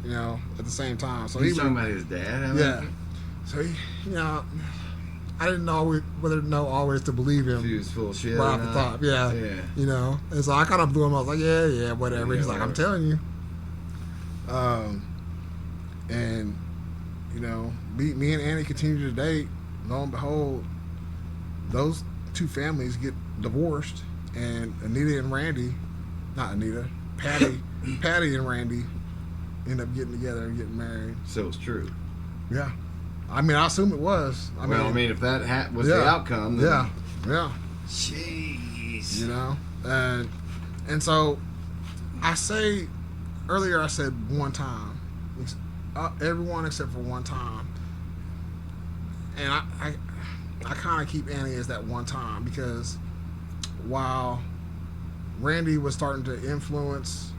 at the same time. So he's talking about his dad? Yeah. So I didn't know whether to know always to believe him. He was full of shit. Right off the top, yeah. And so I kind of blew him. I was like, yeah, whatever. He's like, I'm telling you. And me and Annie continue to date. Lo and behold, those two families get divorced, and Patty and Randy end up getting together and getting married. So it's true. Yeah. I assume it was. If that was the outcome, then... Yeah. Jeez. And so I said one time. Everyone except for one time. And I kind of keep Annie as that one time, because while Randy was starting to influence,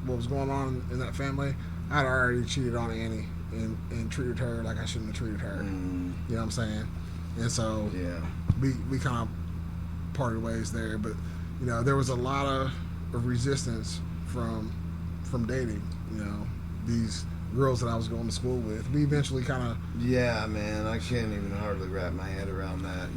what was going on in that family, I'd already cheated on Annie and treated her like I shouldn't have treated her. You know what I'm saying? And so we kind of parted ways there. But there was a lot of resistance from dating. These girls that I was going to school with. We eventually kind of... Yeah, man, I can't even hardly wrap my head around that.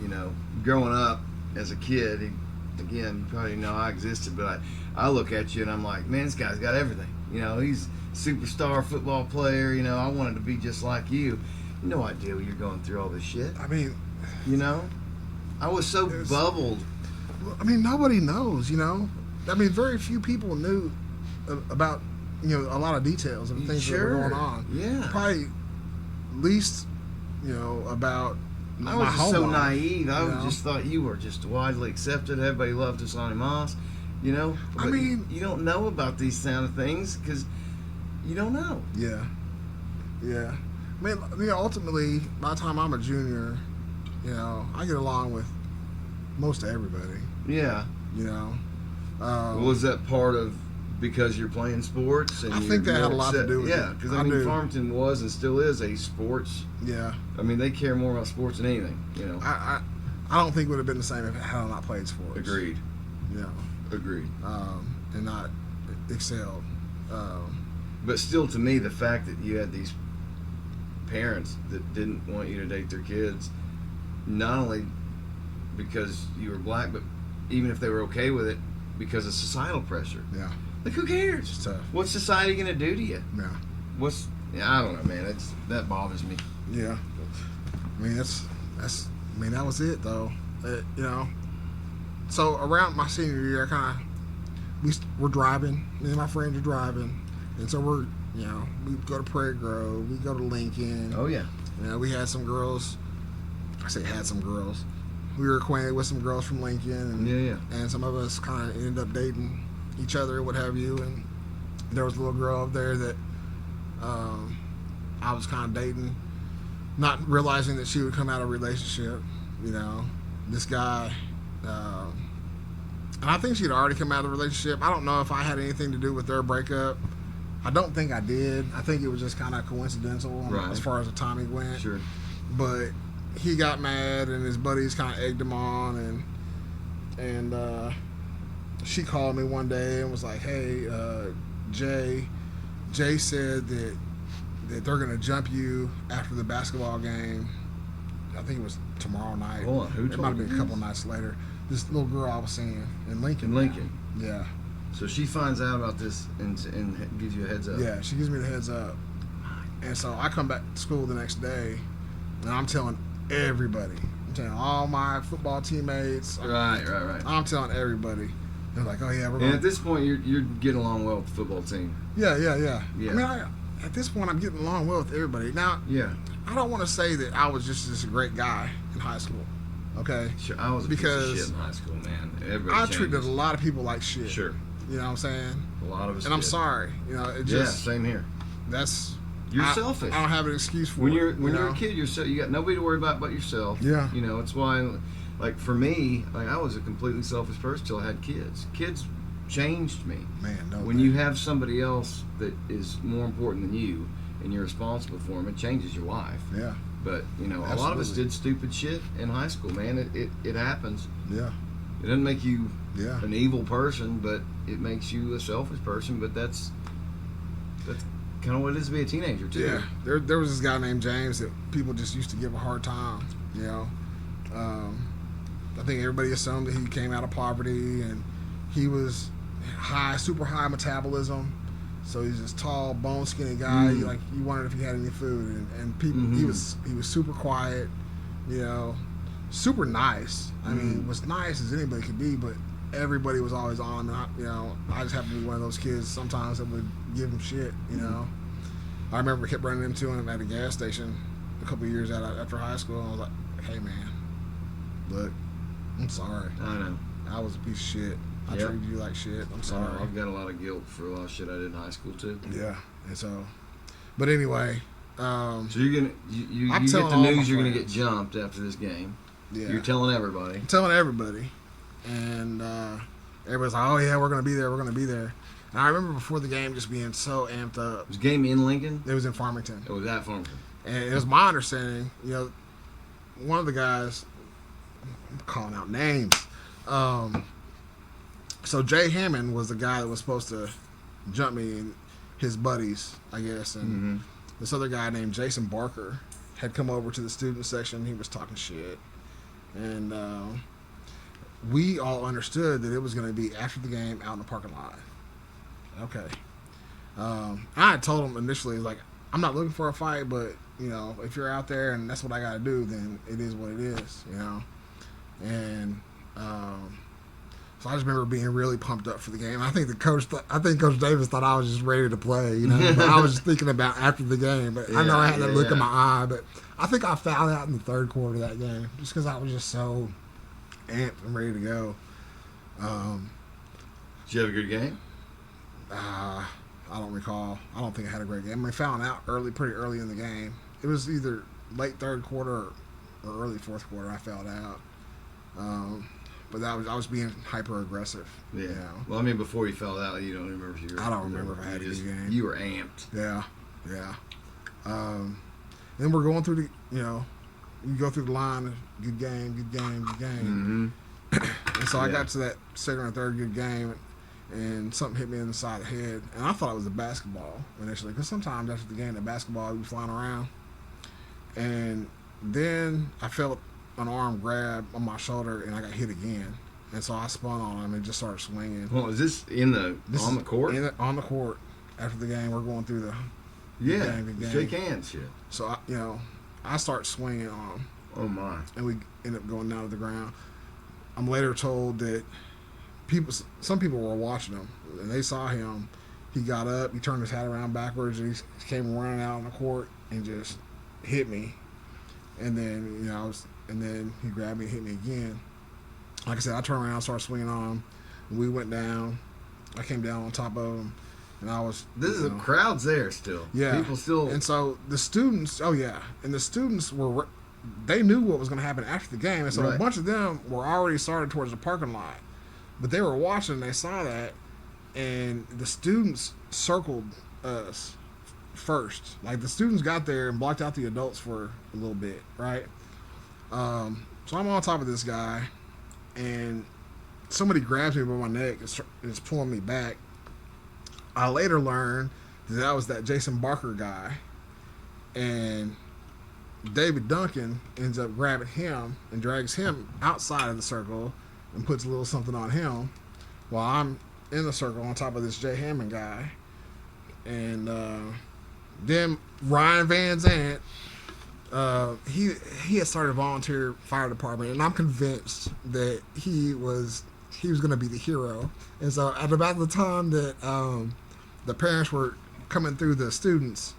Growing up as a kid, again, you probably know I existed, but I look at you and I'm like, man, this guy's got everything. He's a superstar football player. I wanted to be just like you. No idea you're going through all this shit. I was so bubbled. Nobody knows, very few people knew about a lot of details and things that were going on. Yeah. Probably least about I my was just home so life, naive. I just thought you were just widely accepted. Everybody loved Hasani Moss, But I mean, you don't know about these kind of things because you don't know. Yeah. I mean, ultimately, by the time I'm a junior, I get along with most everybody. Yeah. Was that part of because you're playing sports? And I think that had a lot to do with it. Yeah, because I mean, Farmington was and still is a sports. Yeah. I mean, they care more about sports than anything. I don't think it would have been the same if I had not played sports. Agreed. Agreed. And not excelled. But still, to me, the fact that you had these parents that didn't want you to date their kids, not only because you were black, but even if they were okay with it, because of societal pressure. Yeah. Like, who cares? It's tough. What's society going to do to you? Yeah. I don't know, man. That bothers me. Yeah. I mean, that was it, though. So around my senior year, we're driving. Me and my friends are driving. And so we go to Prairie Grove. We go to Lincoln. Oh, yeah. We had some girls. I say had some girls. We were acquainted with some girls from Lincoln. And some of us kind of ended up dating each other, what have you. And there was a little girl up there that I was kind of dating, not realizing that she would come out of a relationship. This guy, and I think she'd already come out of the relationship. I don't know if I had anything to do with their breakup. I don't think I did. I think it was just kind of coincidental as far as the timing went. Sure. But he got mad, and his buddies kind of egged him on, and she called me one day and was like, "Hey, Jay said that they're gonna jump you after the basketball game. I think it was tomorrow night. Hold on, who it told might have you been a couple nights later. This little girl I was seeing in Lincoln. Yeah. So she finds out about this and gives you a heads up. Yeah, she gives me the heads up. And so I come back to school the next day, and I'm telling everybody. I'm telling all my football teammates. Right. I'm telling everybody. They're like, "Oh yeah, we're going." And at this point, you're getting along well with the football team. Yeah. I mean, at this point, I'm getting along well with everybody. Now, I don't want to say that I was just this great guy in high school. Okay. Sure, I was a piece of shit in high school, man. Everybody I changes. treated a lot of people like shit. Sure. You know what I'm saying? A lot of us. And I'm did. sorry. It just. Same here. You're selfish. I don't have an excuse for when it. You're a kid, you got nobody to worry about but yourself. Yeah. It's why, like for me, like I was a completely selfish person till I had kids. Kids changed me. Man, no. When you have somebody else that is more important than you and you're responsible for them, it changes your life. Yeah. But Absolutely. a lot of us did stupid shit in high school, man. It happens. Yeah. It doesn't make you an evil person, but it makes you a selfish person. But that's kind of what it is to be a teenager too. Yeah. There was this guy named James that people just used to give a hard time. I think everybody assumed that he came out of poverty, and he was super high metabolism. So he's this tall, bone skinny guy. You wondered if he had any food, and people. He was super quiet, super nice. I mean, was nice as anybody could be, but everybody was always on him. And I just happened to be one of those kids sometimes that would give him shit. I remember I kept running into him at a gas station a couple of years after high school. And I was like, "Hey man, look, I'm sorry. I know. I was a piece of shit. I treated you like shit. I'm sorry. I've got a lot of guilt for a lot of shit I did in high school too. Yeah, and so, but anyway. So you're gonna you get the news you're gonna get jumped after this game. Yeah. You're telling everybody. I'm telling everybody, and everybody's like, "Oh yeah, we're gonna be there. We're gonna be there." And I remember before the game just being so amped up. Was the game in Lincoln? It was in Farmington. It was at Farmington. And it was my understanding, one of the guys, I'm calling out names. So Jay Hammond was the guy that was supposed to jump me, and his buddies, I guess, and this other guy named Jason Barker had come over to the student section. He was talking shit, and we all understood that it was going to be after the game out in the parking lot. Okay. I had told him initially, like, I'm not looking for a fight, but if you're out there and that's what I got to do, then it is what it is, And so So I just remember being really pumped up for the game. I think Coach Davis thought I was just ready to play, you know. But I was just thinking about after the game. But I know I had that look in my eye. But I think I fouled out in the third quarter of that game just because I was just so amped and ready to go. Did you have a good game? I don't recall. I don't think I had a great game. I found out pretty early in the game. It was either late third quarter or early fourth quarter. I fouled out. But I was being hyper aggressive. Yeah. You know? Well, I mean, before you fell out, you don't remember if you were. I don't remember if I had a good game. You were amped. Yeah. Then we're going through the, you go through the line. Good game. Mm-hmm. And so I got to that second or third good game, and something hit me in the side of the head, and I thought it was a basketball initially, because sometimes after the game, the basketball would be flying around, and then I felt an arm grab on my shoulder, and I got hit again, and so I spun on him and just started swinging. Well, is this on the court? On the court. After the game, we're going through the game. Shake hands, shit. So I start swinging on him. Oh my! And we end up going down to the ground. I'm later told that some people were watching him, and they saw him. He got up, he turned his hat around backwards, and he came running out on the court and just hit me. And then and then he grabbed me and hit me again. Like I said, I turned around, started swinging on him. And we went down. I came down on top of him, and I was. This is a crowd's there still. Yeah, people still. And so the students, and the students were. They knew what was going to happen after the game, and so a bunch of them were already started towards the parking lot. But they were watching, and they saw that, and the students circled us first. Like, the students got there and blocked out the adults for a little bit, right? So I'm on top of this guy, and somebody grabs me by my neck and is pulling me back. I later learned that was that Jason Barker guy, and David Duncan ends up grabbing him and drags him outside of the circle and puts a little something on him while I'm in the circle on top of this Jay Hammond guy. And then Ryan Van Zant, he had started a volunteer fire department, and I'm convinced that he was going to be the hero. And so at about the time that the parents were coming through the students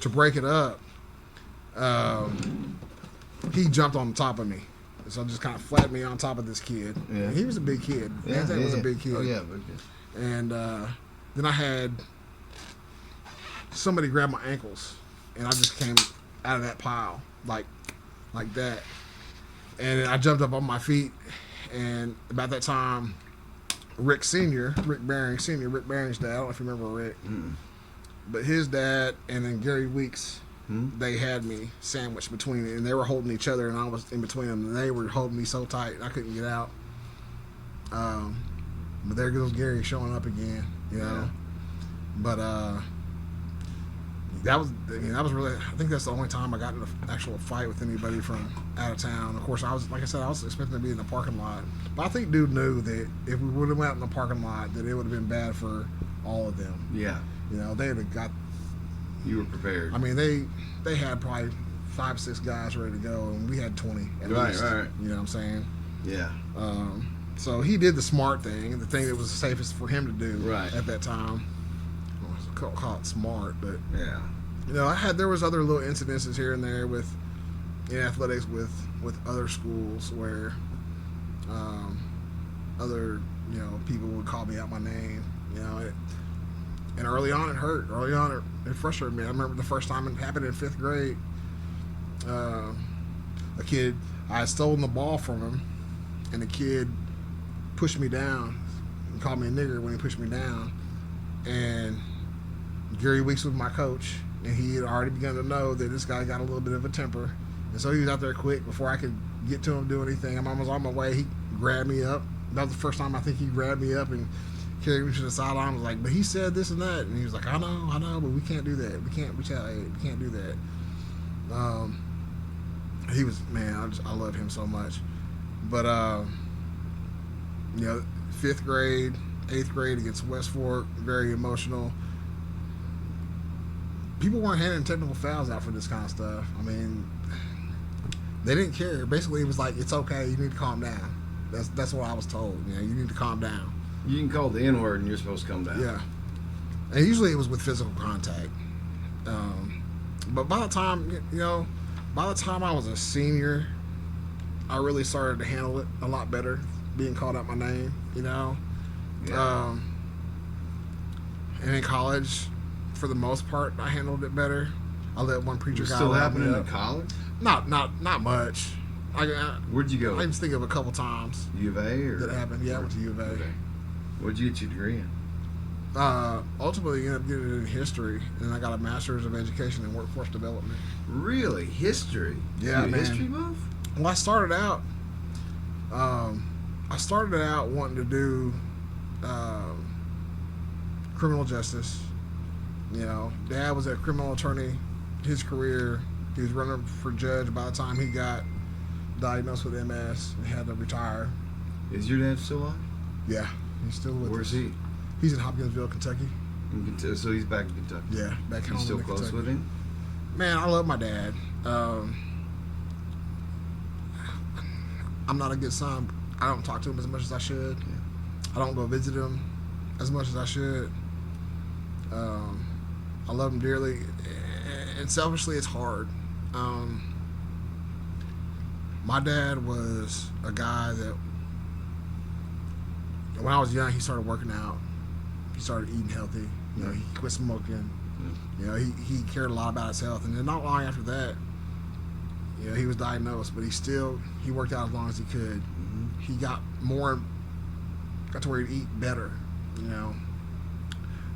to break it up, he jumped on top of me, so just kind of flattened me on top of this kid. Yeah. He was a big kid. Van Zant was a big kid. Oh yeah, big kid. And then I had somebody grab my ankles, and I just came out of that pile like that. And I jumped up on my feet, and about that time, Rick Baring's dad, I don't know if you remember Rick, but his dad and then Gary Weeks, they had me sandwiched between it, and they were holding each other, and I was in between them, and they were holding me so tight I couldn't get out. But there goes Gary showing up again, Yeah. But that was really, I think that's the only time I got in an actual fight with anybody from out of town. Of course, I was expecting to be in the parking lot, but I think dude knew that if we would have went out in the parking lot, that it would have been bad for all of them. Yeah. They would have got. You were prepared. I mean, they had probably 5, 6 guys ready to go, and we had 20 at least. Right. You know what I'm saying? Yeah. So he did the smart thing, the thing that was the safest for him to do at that time. Well, call it smart, but yeah. There was other little incidences here and there with in athletics with other schools where other people would call me out my name. And early on it hurt. Early on it frustrated me. I remember the first time it happened in 5th grade. A kid, I had stolen the ball from him, and the kid pushed me down and called me a nigger when he pushed me down. And Gary Weeks was my coach, and he had already begun to know that this guy got a little bit of a temper. And so he was out there quick before I could get to him, do anything. I was on my way. He grabbed me up. That was the first time I think he grabbed me up and carried me to the sideline. I was like, but he said this and that. And he was like, I know, but we can't do that. We can't retaliate. We can't do that. He was, man, I love him so much. But, 5th grade, 8th grade against West Fork, very emotional. People weren't handing technical fouls out for this kind of stuff. I mean, they didn't care. Basically, it was like, it's okay. You need to calm down. That's what I was told. You know, you need to calm down. You can call the N word and you're supposed to come down. Yeah, and usually it was with physical contact. But by the time I was a senior, I really started to handle it a lot better, being called out my name. You know, Yeah. and in college, for the most part, I handled it better. I let one preacher It's guy still wrap happening me in up. college? Not much. Where'd you go? I can think of a couple times U of A or? that happened. Yeah, I went to U of A. Okay. What'd you get your degree in? Ultimately, ended up getting it in history, and I got a master's of education in workforce development. Really? History? Yeah, You a man. history buff? Well, I started out wanting to do criminal justice. You know, Dad was a criminal attorney. His career, he was running for judge by the time he got diagnosed with MS and had to retire. Is your dad still alive? Yeah, he's still with Where's us. he? He's in Hopkinsville, Kentucky. So he's back in Kentucky. Yeah, back home. You still in close Kentucky. with him? Man, I love my dad. I'm not a good son. I don't talk to him as much as I should. Yeah. I don't go visit him as much as I should. I love him dearly, and selfishly, it's hard. My dad was a guy that, when I was young, he started working out. He started eating healthy. You know, he quit smoking. You know, he cared a lot about his health, and then not long after that, you know, he was diagnosed, but he worked out as long as he could. Mm-hmm. He got to where he'd eat better, you know.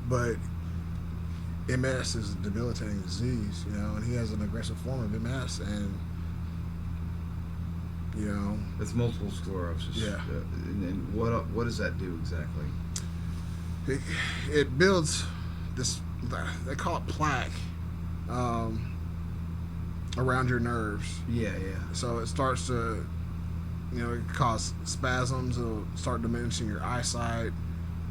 But MS is a debilitating disease, you know, and he has an aggressive form of MS, and you know, It's multiple sclerosis. Yeah. And what does that do exactly? it builds this, they call it plaque, around your nerves. Yeah. So it starts to, you know, it cause spasms. It'll start diminishing your eyesight,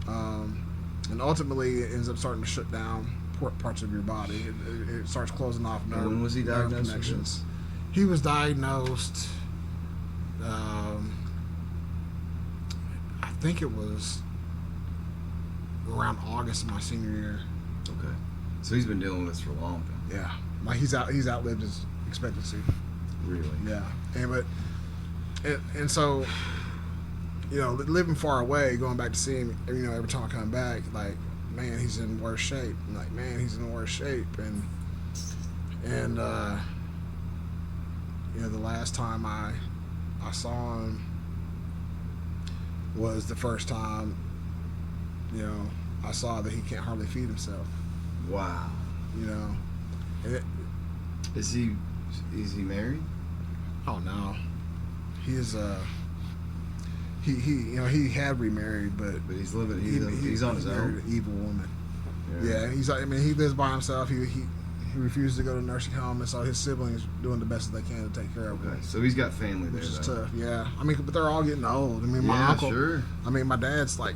and ultimately it ends up starting to shut down parts of your body. It starts closing off nerve. And when was he nerve diagnosed with connections. this? He was diagnosed. I think it was around August of my senior year. Okay. So he's been dealing with this for a long time. Yeah, like he's outlived his expectancy. Really? Yeah, and so, you know, living far away, going back to see him, you know, every time I come back, like, man, he's in worse shape. I'm like, man, he's in worse shape, and you know, the last time I saw him was the first time, you know, I saw that he can't hardly feed himself. Wow. You know, and Is he married? oh no, he's he you know, he had remarried, but But he's living. He's on his married own. an evil woman. Yeah, he lives by himself. He refused to go to a nursing home, and so his siblings doing the best that they can to take care of him. Okay. So he's got family there. Which is though. tough. Yeah, I mean, but they're all getting old. I mean, my Yeah, uncle. sure. I mean, my dad's like,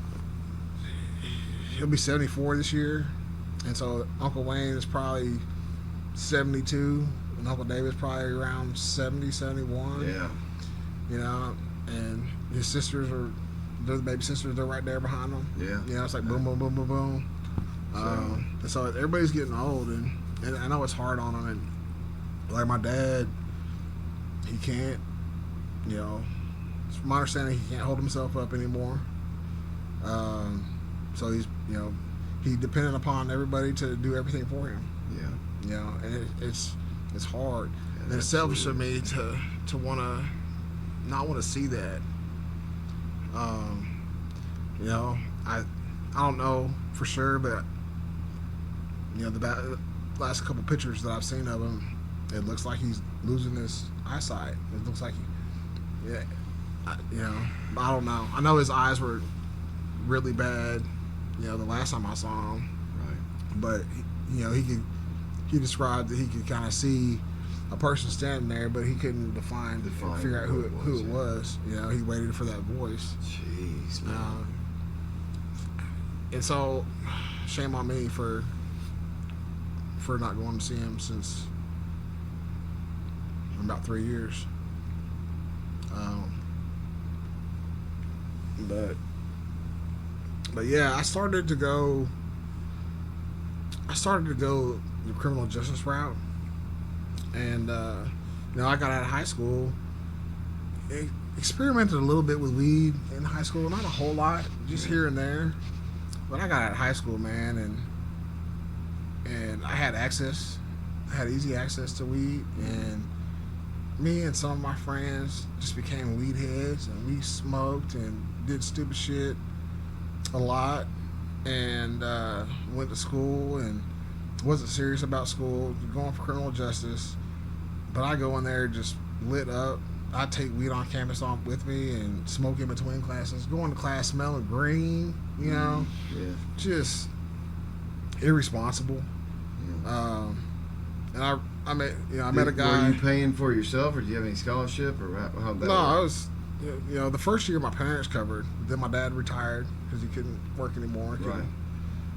he'll be 74 this year, and so Uncle Wayne is probably 72, and Uncle David's probably around 70, 71. Yeah. You know, and his sisters they're the baby sisters. They're right there behind them. Yeah. You know, it's like boom, boom, boom, boom, boom. And so everybody's getting old, and I know it's hard on them. And like my dad, he can't, you know, from my understanding, he can't hold himself up anymore. So he's, you know, he depended upon everybody to do everything for him. Yeah. You know, and it's hard. Yeah, And it's selfish of me to not want to see that. You know, I don't know for sure, but you know, the last couple pictures that I've seen of him, it looks like he's losing his eyesight. It looks like you know, I don't know. I know his eyes were really bad, you know, the last time I saw him. Right. But you know, he described that he could kind of see a person standing there, but he couldn't figure out who it was. You know, he waited for that voice. Jeez, man. And so, shame on me for not going to see him since about 3 years. But yeah, I started to go the criminal justice route, and I got out of high school. Experimented a little bit with weed in high school, not a whole lot, just here and there. But I got out of high school, man, and I had access. I had easy access to weed, and me and some of my friends just became weed heads, and we smoked and did stupid shit a lot, and went to school and wasn't serious about school, going for criminal justice. But I go in there just lit up. I take weed on campus on with me and smoke in between classes. Going to class smelling green, just irresponsible. Yeah. And I met a guy. Were you paying for yourself, or do you have any scholarship, or how that? No, I was. The first year my parents covered. Then my dad retired because he couldn't work anymore. Right.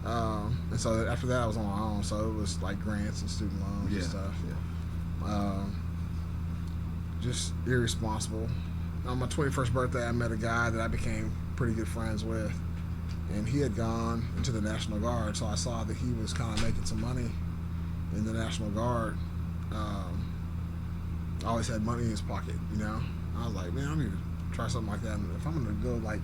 And so after that, I was on my own. So it was like grants and student loans and stuff. Yeah. Just irresponsible. On my 21st birthday, I met a guy that I became pretty good friends with, and he had gone into the National Guard. So I saw that he was kind of making some money in the National Guard. Always had money in his pocket, I was like, man, I need to try something like that. And if I'm going to go like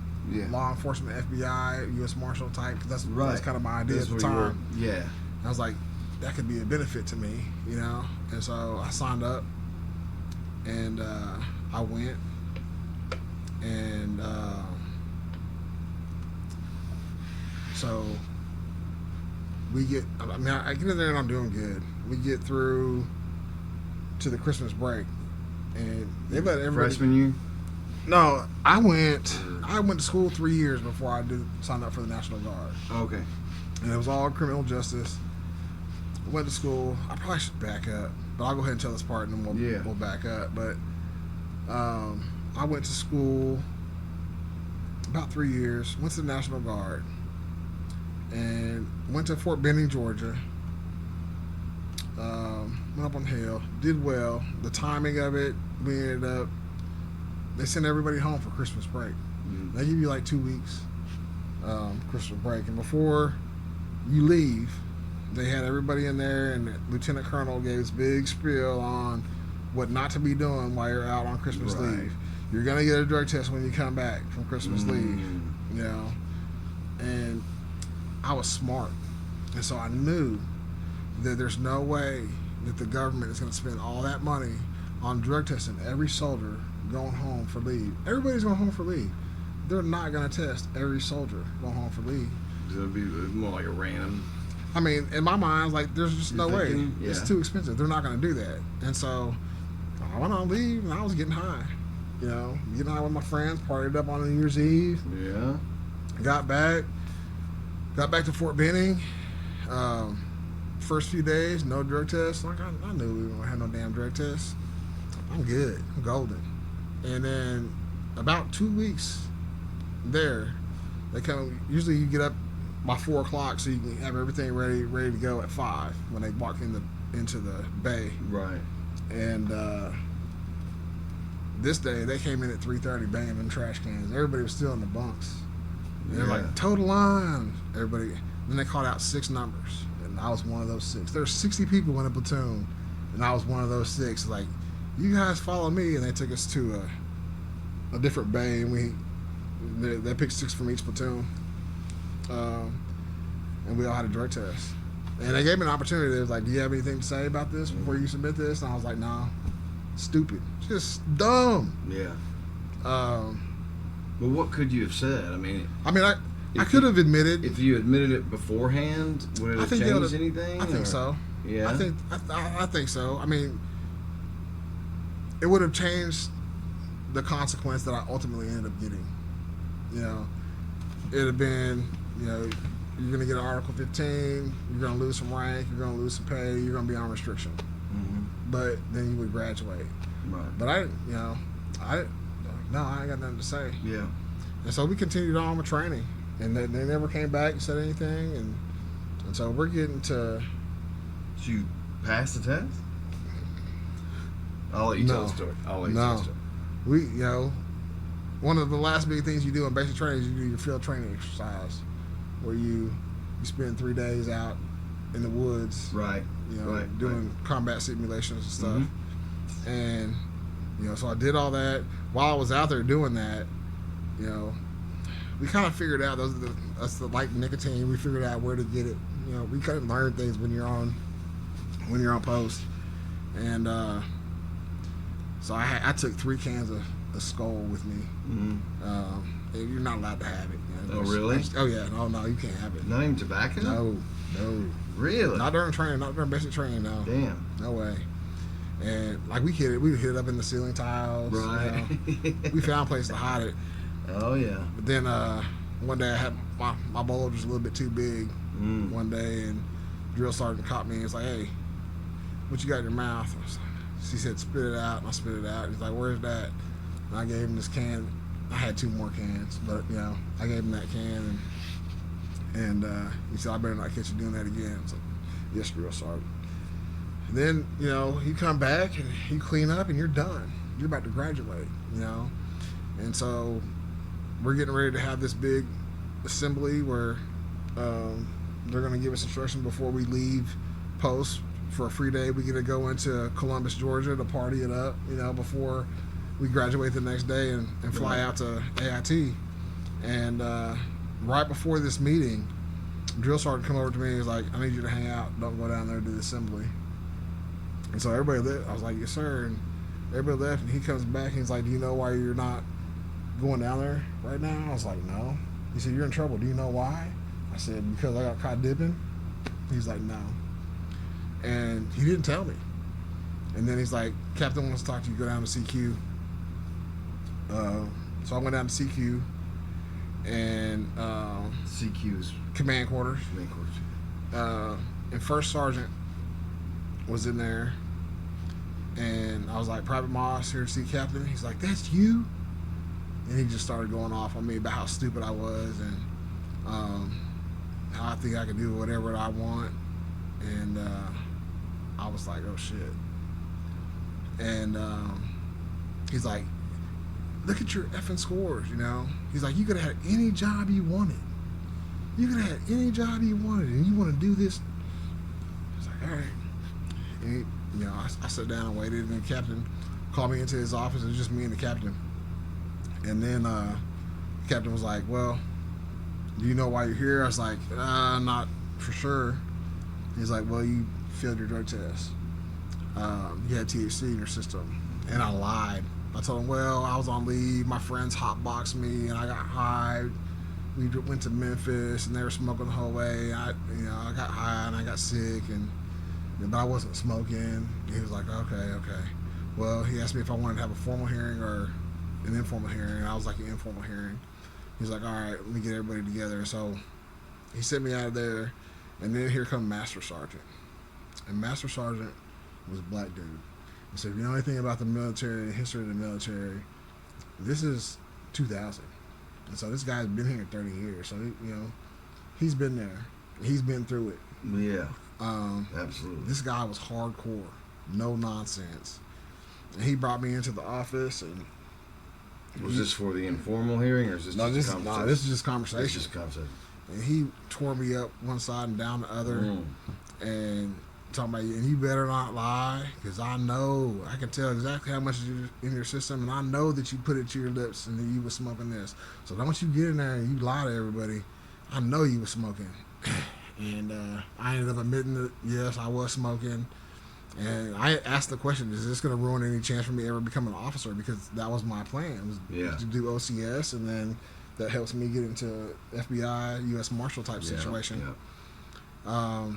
law enforcement, FBI, U.S. Marshal type, because that's kind of my idea at the time. Yeah. I was like, that could be a benefit to me, And so I signed up, and I went, and so I get in there and I'm doing good. We get through to the Christmas break, and they let everybody. Freshman year? No, I went to school 3 years before I sign up for the National Guard. Okay. And it was all criminal justice. Went to school. I probably should back up, but I'll go ahead and tell this part, and then we'll back up. But I went to school about 3 years. Went to the National Guard, and went to Fort Benning, Georgia. Went up on the hill, did well. The timing of it, we ended up. They sent everybody home for Christmas break. Mm-hmm. They give you like 2 weeks Christmas break, and before you leave, they had everybody in there, and the Lieutenant Colonel gave this big spiel on what not to be doing while you're out on Christmas leave. You're gonna get a drug test when you come back from Christmas leave, And I was smart, and so I knew that there's no way that the government is gonna spend all that money on drug testing every soldier going home for leave. Everybody's going home for leave. They're not gonna test every soldier going home for leave. So it'd be more like a random. I mean, in my mind, I was like, there's just no way. Yeah. It's too expensive. They're not going to do that. And so I went on leave, and I was getting high. Getting high with my friends, partied up on New Year's Eve. Yeah. Got back to Fort Benning. First few days, no drug tests. Like, I knew we wouldn't have no damn drug tests. I'm good. I'm golden. And then about 2 weeks there, they come. Usually you get up by 4 o'clock, so you can have everything ready to go at 5 when they walk into the bay. Right. And this day they came in at 3:30, banging in trash cans. Everybody was still in the bunks. And they're like, total line. Everybody. Then they called out 6 numbers, and I was one of those 6. There were 60 people in a platoon, and I was one of those 6. Like, you guys follow me, and they took us to a different bay, and they picked 6 from each platoon. And we all had a drug test. And they gave me an opportunity. They was like, do you have anything to say about this before you submit this? And I was like, no. Stupid. Just dumb. Yeah. Well, what could you have said? I could have admitted. If you admitted it beforehand, would it have changed anything? I think so. Yeah. I think so. I mean, it would have changed the consequence that I ultimately ended up getting. It'd have been, you're going to get an Article 15, you're going to lose some rank, you're going to lose some pay, you're going to be on restriction. Mm-hmm. But then you would graduate. Right. But I ain't got nothing to say. Yeah. And so we continued on with training, and they never came back and said anything, and so we're getting to. Did you pass the test? I'll let you tell the story. We, one of the last big things you do in basic training is you do your field training exercise, where you spend 3 days out in the woods, Right. doing combat simulations and stuff. Mm-hmm. And so I did all that. While I was out there doing that, we kind of figured out that's the like nicotine. We figured out where to get it. We kind of learn things when you're on post. And so I took 3 cans of Skull with me. Mm-hmm. And you're not allowed to have it. Oh, really? Oh yeah, no, you can't have it. Not even tobacco? No. Really? Not during training, not during basic training, no. Damn. No way. And like we would hit it up in the ceiling tiles. Right. We found a place to hide it. Oh yeah. But then one day I had my bulge was a little bit too big one day, and drill sergeant caught me and was like, "Hey, what you got in your mouth?" She said, "Spit it out," and I spit it out. He's like, "Where's that?" And I gave him this can. I had 2 more cans, but I gave him that can, and he said, "I better not catch you doing that again." I was like, "Yes, drill sergeant." And then you come back and you clean up and you're done. You're about to graduate, and so we're getting ready to have this big assembly where they're going to give us instruction before we leave post for a free day. We get to go into Columbus, Georgia to party it up, before we graduate the next day and fly out to AIT. And right before this meeting, drill sergeant come over to me and was like, "I need you to hang out. Don't go down there to do the assembly." And so everybody left. I was like, "Yes, sir." And everybody left, and he comes back and he's like, "Do you know why you're not going down there right now?" I was like, "No." He said, "You're in trouble. Do you know why?" I said, "Because I got caught dipping." He's like, "No." And he didn't tell me. And then he's like, "Captain wants to talk to you. Go down to CQ." So I went down to CQ, and CQ's command quarters. And first sergeant was in there, and I was like, "Private Moss, here to see Captain." He's like, "That's you?" And he just started going off on me about how stupid I was, and how I think I can do whatever I want. And I was like, "Oh shit." And he's like, "Look at your effing scores, He's like, "You could have had any job you wanted. You could have had any job you wanted, and you want to do this." I was like, "All right." And I sat down and waited, and the captain called me into his office. It was just me and the captain. And then the captain was like, "Well, do you know why you're here?" I was like, "Not for sure." He's like, "Well, you failed your drug test. You had THC in your system." And I lied. I told him, "Well, I was on leave. My friends hotboxed me, and I got high. We went to Memphis, and they were smoking the whole way. I got high, and I got sick, but I wasn't smoking." He was like, "Okay. Well," he asked me if I wanted to have a formal hearing or an informal hearing, and I was like, "An informal hearing." He's like, "All right, let me get everybody together." So he sent me out of there, and then here come Master Sergeant. And Master Sergeant was a black dude. He said, "If you know anything about the military, the history of the military, this is 2000. And so this guy's been here 30 years. So, he's been there. He's been through it." Yeah. Absolutely. This guy was hardcore. No nonsense. And he brought me into the office, and was this for the informal hearing, or is this just conversation? No, this is just conversation. It's just conversation. And he tore me up one side and down the other, and talking about, "And you better not lie, because I can tell exactly how much is in your system, and I know that you put it to your lips and that you was smoking this. So don't you get in there and you lie to everybody. I know you was smoking." And I ended up admitting that, yes, I was smoking. And I asked the question, is this going to ruin any chance for me ever becoming an officer? Because that was my plan, was to do OCS, and then that helps me get into FBI, U.S. Marshal type situation. Yeah.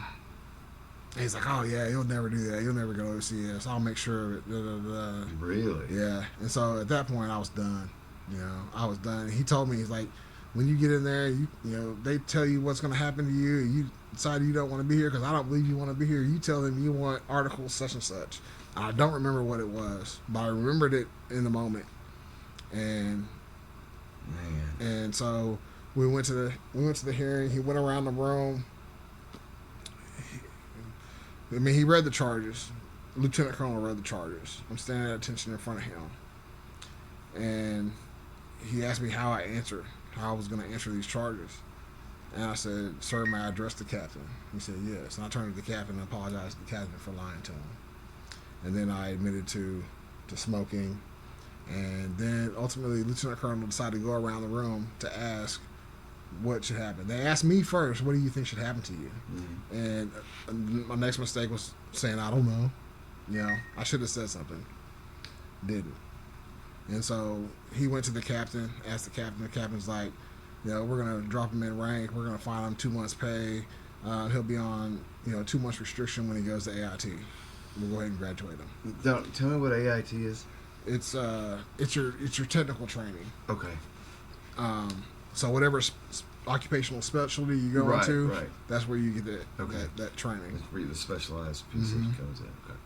He's like, "Oh, yeah, you'll never do that. You'll never go to OCS. I'll make sure of it." Really? Yeah. And so at that point, I was done. I was done. And he told me, he's like, "When you get in there, they tell you what's going to happen to you, and you decide you don't want to be here because I don't believe you want to be here. You tell them you want article such and such." I don't remember what it was, but I remembered it in the moment. And so we went to the hearing. He went around the room. He read the charges. Lieutenant Colonel read the charges. I'm standing at attention in front of him, and he asked me how I was going to answer these charges. And I said, "Sir, may I address the captain?" He said, "Yes." And I turned to the captain and apologized to the captain for lying to him. And then I admitted to smoking. And then ultimately, Lieutenant Colonel decided to go around the room to ask what should happen. They asked me first, "What do you think should happen to you?" And my next mistake was saying, "I don't know." I should have said something. Didn't. And so he went to the captain, asked the captain. The captain's like, "We're going to drop him in rank. We're going to fine him 2 months' pay. He'll be on, 2 months restriction when he goes to AIT. We'll go ahead and graduate him." Tell me what AIT is. It's your technical training. Okay. So whatever occupational specialty you go into, right. that's where you get that training. That's where the specialized piece comes in. Okay.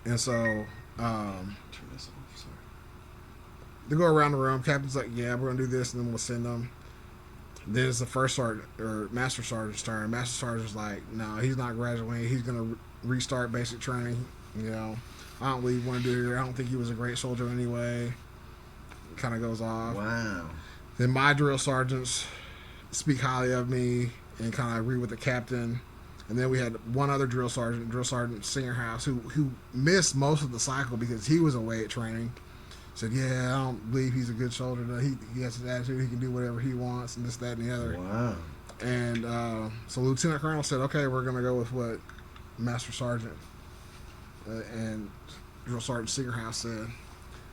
And so turn this off. Sorry. they go around the room. Captain's like, "Yeah, we're gonna do this, and then we'll send them." Then it's the first sergeant or master sergeant's turn. Master sergeant's like, "No, he's not graduating. He's gonna restart basic training. I don't really want to do it here. I don't think he was a great soldier anyway." Kind of goes off. Wow. Then my drill sergeants speak highly of me and kind of agree with the captain. And then we had one other drill sergeant Singerhouse, who missed most of the cycle because he was away at training. Said, "Yeah, I don't believe he's a good soldier. He has his attitude. He can do whatever he wants, and this, that, and the other." Wow. And so Lieutenant Colonel said, "Okay, we're going to go with what Master Sergeant and Drill Sergeant Singerhouse said,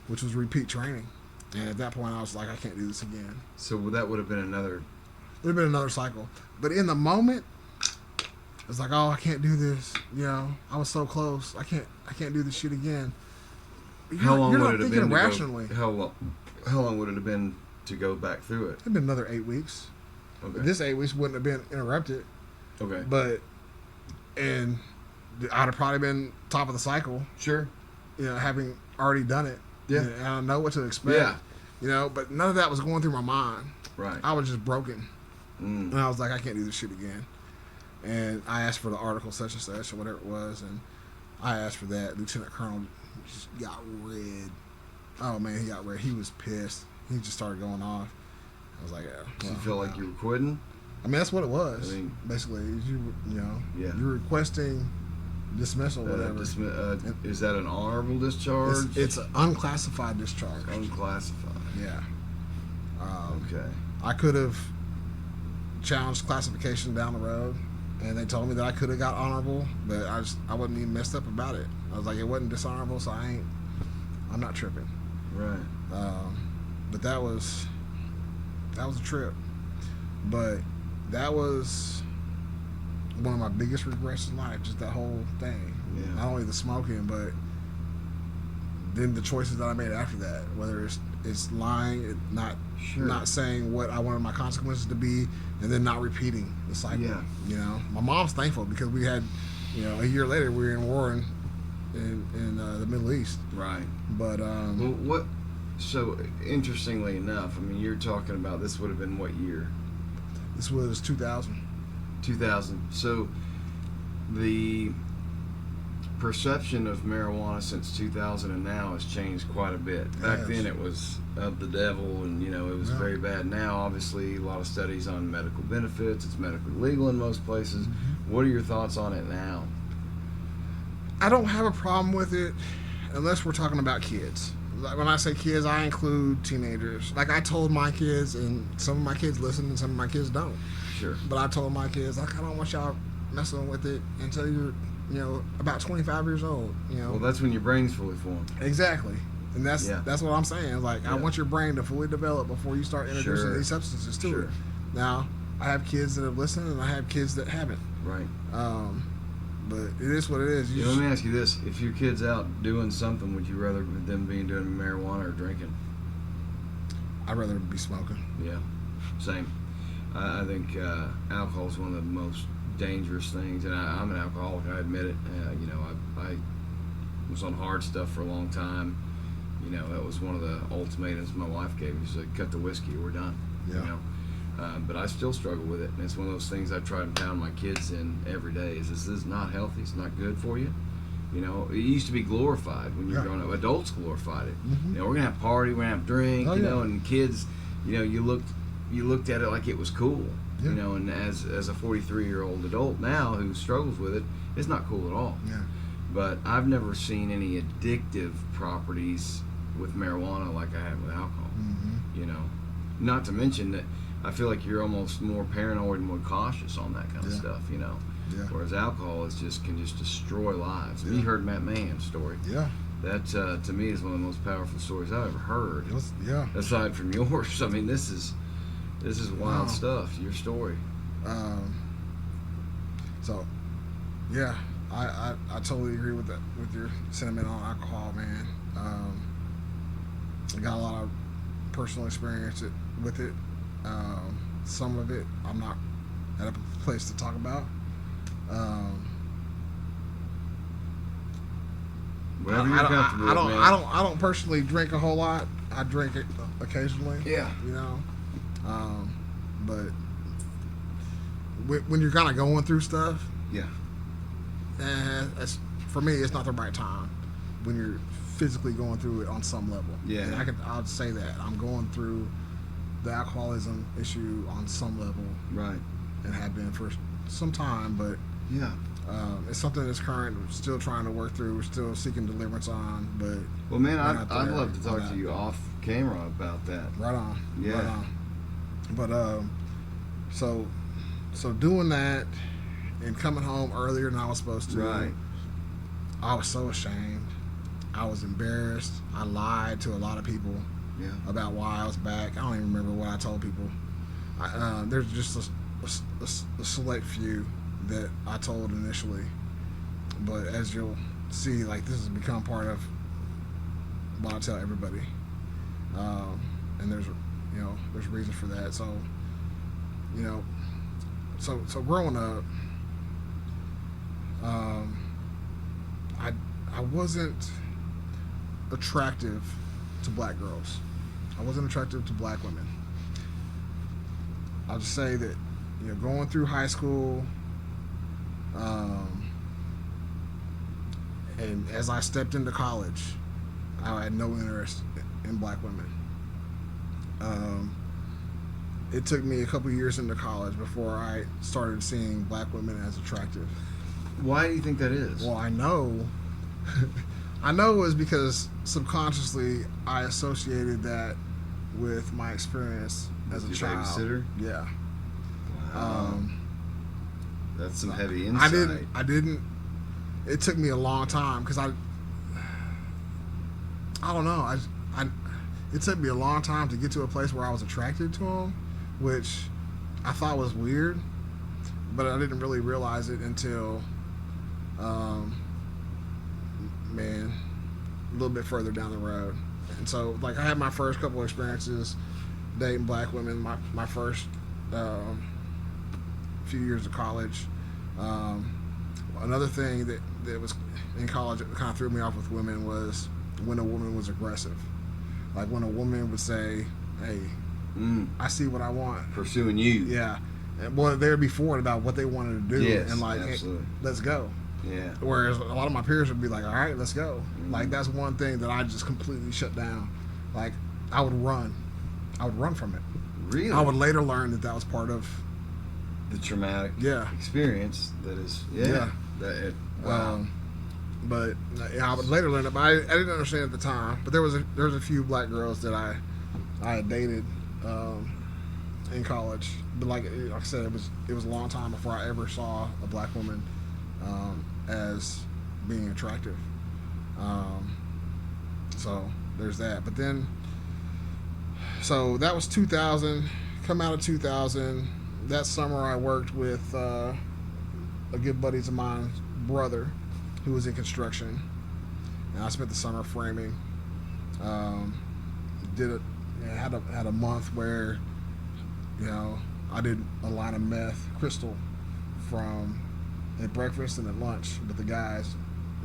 which was repeat training." And at that point, I was like, "I can't do this again." So that would have been another... It would have been another cycle. But in the moment, I was like, "Oh, I can't do this. I was so close. I can't do this shit again." How long You're would not it have thinking been rationally. how long would it have been to go back through it? It'd been another 8 weeks. Okay. This 8 weeks wouldn't have been interrupted. Okay. And I'd have probably been top of the cycle. Sure. Having already done it. Yeah. And I know what to expect. Yeah. But none of that was going through my mind. Right. I was just broken. And I was like, "I can't do this shit again." And I asked for the article such and such or whatever it was, and I asked for that. Lieutenant Colonel just got red. Oh man, he got red. He was pissed. He just started going off. I was like, "Yeah." Did you feel like you were quitting? I mean, that's what it was. I mean, basically, Yeah. you're requesting dismissal, whatever. Is that an honorable discharge? It's an unclassified discharge. Unclassified. Yeah. Okay. I could have challenged classification down the road, and they told me that I could have got honorable, but I wasn't even messed up about it. I was like, it wasn't dishonorable, so I'm not tripping. Right. But that was a trip. But that was one of my biggest regrets in life, just that whole thing. Yeah. Not only the smoking, but then the choices that I made after that, whether it's lying, not saying what I wanted my consequences to be, and then not repeating the cycle. Yeah. My mom's thankful because we had, a year later we were in war in the Middle East. Right. But so interestingly enough, I mean, you're talking about this would have been what year? This was 2000. 2000. So the perception of marijuana since 2000 and now has changed quite a bit. Back then it was of the devil and it was very bad. Now obviously a lot of studies on medical benefits. It's medically legal in most places. What are your thoughts on it now? I don't have a problem with it unless we're talking about kids. Like when I say kids, I include teenagers. Like I told my kids, and some of my kids listen and some of my kids don't. Sure. But I told my kids, like, I don't want y'all messing with it until you're about 25 years old. Well, that's when your brain's fully formed. Exactly. And that's what I'm saying. Like, I want your brain to fully develop before you start introducing these substances to it. Now, I have kids that have listened and I have kids that haven't. Right. But it is what it is. Let me ask you this. If your kid's out doing something, would you rather them be doing marijuana or drinking? I'd rather be smoking. Yeah. Same. I think alcohol is one of the most dangerous things, and I'm an alcoholic. I admit it. I was on hard stuff for a long time. That was one of the ultimatums my wife gave me. She said, "Cut the whiskey, we're done." Yeah. But I still struggle with it, and it's one of those things I try to pound my kids in every day. This is not healthy. It's not good for you. It used to be glorified when you were growing up. Adults glorified it. We're gonna have a party, we're gonna have a drink, and kids. you looked at it like it was cool. Yeah. And as a 43-year-old adult now who struggles with it, it's not cool at all. Yeah. But I've never seen any addictive properties with marijuana like I have with alcohol. Mm-hmm. Not to mention that I feel like you're almost more paranoid and more cautious on that kind of stuff. Yeah. Whereas alcohol can just destroy lives. Yeah. You heard Matt Mahan's story. Yeah. That to me is one of the most powerful stories I've ever heard. Yeah. Aside from yours, I mean, this is wild stuff. Your story. So, yeah, I totally agree with that, with your sentiment on alcohol, man. I got a lot of personal experience with it. Some of it I'm not at a place to talk about. Whatever you're comfortable with, man. I don't personally drink a whole lot. I drink it occasionally. Yeah. But when you're kind of going through stuff, yeah, for me, it's not the right time when you're physically going through it on some level. Yeah. And I'll say that I'm going through the alcoholism issue on some level, right, and have been for some time. But yeah, it's something that's current. We're still trying to work through. We're still seeking deliverance on. But well, man, I'd love to talk to you off camera about that. Right on. Yeah. Right on. But so doing that and coming home earlier than I was supposed to. Right. I was so ashamed. I was embarrassed. I lied to a lot of people about why I was back. I don't even remember what I told people. There's just a select few that I told initially, but as you'll see, like, this has become part of what I tell everybody, and there's reasons for that. So so growing up, I wasn't attractive to black girls. I wasn't attractive to black women. I'll just say that, going through high school, and as I stepped into college, I had no interest in black women. It took me a couple years into college before I started seeing black women as attractive. Why do you think that is? Well, I know it was because subconsciously I associated that with my experience as a child. Babysitter? Yeah. Wow. That's some heavy insight. I didn't. It took me a long time because I don't know. It took me a long time to get to a place where I was attracted to them, which I thought was weird, but I didn't really realize it until, a little bit further down the road. And so, like, I had my first couple of experiences dating black women. My first few years of college. Another thing that was in college that kind of threw me off with women was when a woman was aggressive. Like when a woman would say, "Hey, I see what I want." Pursuing you. Yeah. Well, they would be forward about what they wanted to do, yes, and like, absolutely. "Hey, let's go." Yeah. Whereas a lot of my peers would be like, "All right, let's go." Like, that's one thing that I just completely shut down. Like, I would run from it. Really? I would later learn that was part of the traumatic Yeah. experience that is. Yeah. Wow. But I would later learn it. But I didn't understand at the time. But there was a few black girls that I had dated in college. But like I said, it was a long time before I ever saw a black woman as being attractive. So there's that. But then, so that was 2000. Come out of 2000. That summer I worked with a good buddy of mine's brother who was in construction, and I spent the summer framing. Had a month where I did a line of meth crystal at breakfast and at lunch with the guys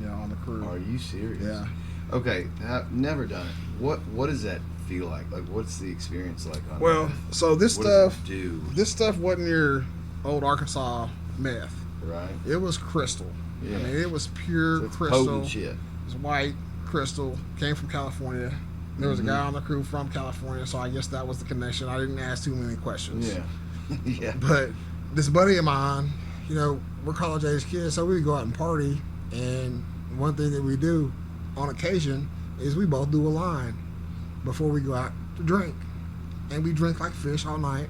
on the crew. Are you serious? Yeah. Okay, I've never done it. What does that feel like? Like, what's the experience like on Well, meth? so this What stuff does it do? this stuff wasn't your old Arkansas meth. Right. It was crystal. Yeah. I mean, it was pure So it's crystal. potent shit. It was white crystal. Came from California. There was a guy on the crew from California, so I guess that was the connection. I didn't ask too many questions. Yeah. Yeah. But this buddy of mine, you know, we're college age kids, so we go out and party. And one thing that we do on occasion is we both do a line before we go out to drink. And we drink like fish all night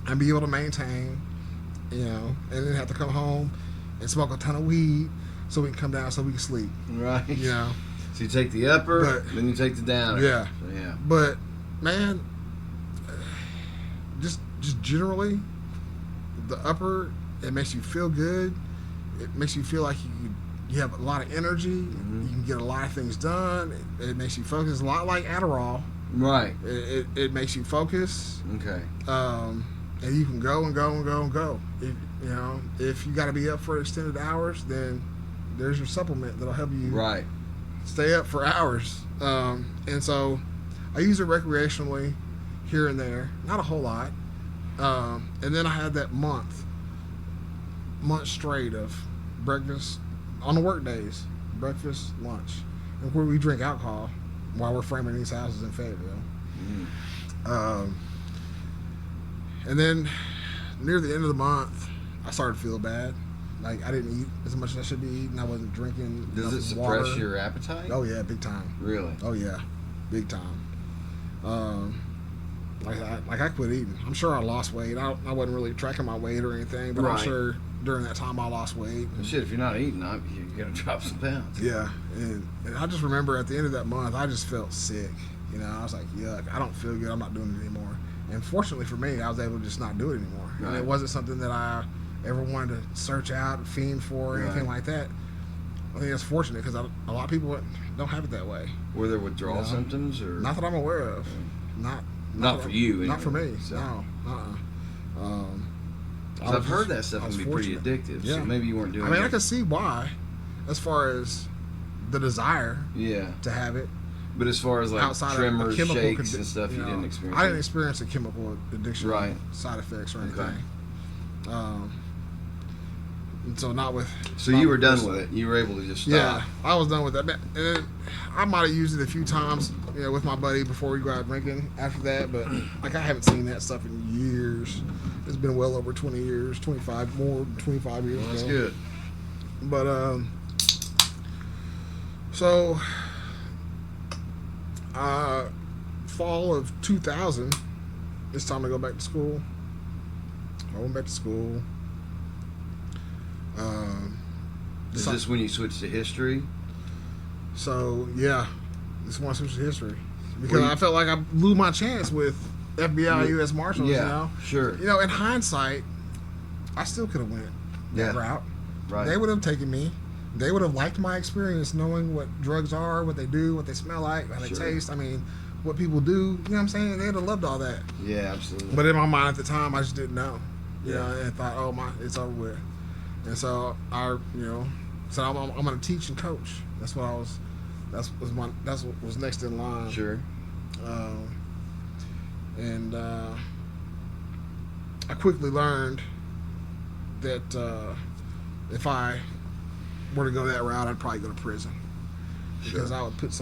and be able to maintain, you know, and then have to come home and smoke a ton of weed so we can come down so we can sleep. Right. You know. So you take the upper, then you take the downer. Yeah. So, yeah. But man, just generally, the upper, it makes you feel good. It makes you feel like you have a lot of energy. Mm-hmm. You can get a lot of things done. It makes you focus. A lot like Adderall. Right. It makes you focus. Okay. And you can go and go and go and go. If you got to be up for extended hours, then there's your supplement that'll help you stay up for hours. And so I use it recreationally here and there, not a whole lot. And then I had that month straight of breakfast on the work days, breakfast, lunch, and where we drink alcohol while we're framing these houses in Fayetteville. And then near the end of the month, I started to feel bad. Like I didn't eat as much as I should be eating. I wasn't drinking. Does it suppress your appetite? Oh yeah, big time. Really? Oh yeah, big time. Like I quit eating. I'm sure I lost weight. I wasn't really tracking my weight or anything, but I'm sure during that time I lost weight. Well, shit, if you're not eating, you're gonna drop some pounds. Yeah, and I just remember at the end of that month, I just felt sick. You know, I was like, yuck, I don't feel good. I'm not doing it anymore. And fortunately for me, I was able to just not do it anymore. Right. And it wasn't something that I ever wanted to search out, fiend for, or anything like that. I think that's fortunate because a lot of people don't have it that way. Were there withdrawal symptoms or not that I'm aware of? Not for you. Not anyway, for me. So. No. I've heard that stuff can be pretty addictive. Yeah. So maybe you weren't doing it. I mean, I can see why, as far as the desire to have it. But as far as like outside tremors, of shakes, and stuff, you didn't experience. I didn't experience a chemical addiction side effects or anything. Okay. And so not with. So you were done with it. You were able to just stop. Yeah, I was done with that. And I might have used it a few times, with my buddy before we go out drinking. After that, but like I haven't seen that stuff in years. It's been well over 20 years, 25 more than 25 years. Well, that's ago. good. But so. Fall of 2000, it's time to go back to school. I went back to school. Is this when you switched to history? So yeah, this is when I switched to history because I felt like I blew my chance with FBI, U.S. Marshals. Yeah, sure. In hindsight, I still could have went that route. Right. They would have taken me. They would have liked my experience, knowing what drugs are, what they do, what they smell like, how they taste. I mean, what people do. You know what I'm saying? They'd have loved all that. Yeah, absolutely. But in my mind at the time, I just didn't know. And I thought, oh my, it's over with. And so so I'm gonna teach and coach. That's what I was. That's what was next in line. Sure. And I quickly learned that if I were to go that route, I'd probably go to prison because I would put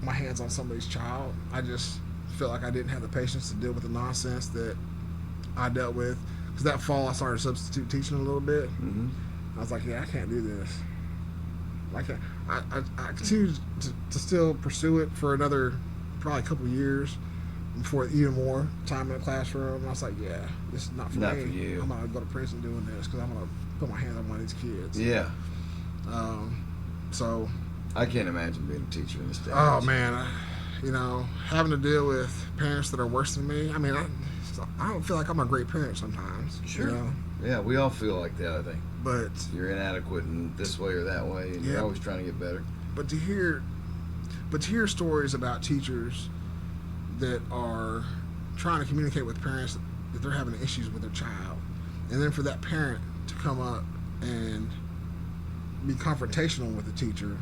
my hands on somebody's child. I just felt like I didn't have the patience to deal with the nonsense that I dealt with. Because that fall, I started substitute teaching a little bit. Mm-hmm. I was like, I can't do this. I continued to still pursue it for another probably a couple of years before even more time in the classroom. And I was like, this is not for me. For you. I'm gonna go to prison doing this because I'm gonna put my hands on one of these kids. Yeah. So I can't imagine being a teacher in this day. Oh man, having to deal with parents that are worse than me. I mean, I don't feel like I'm a great parent sometimes. Sure. Yeah, we all feel like that, I think. But you're inadequate in this way or that way, and you're always trying to get better. But to hear stories about teachers that are trying to communicate with parents that they're having issues with their child, and then for that parent to come up and be confrontational with the teacher.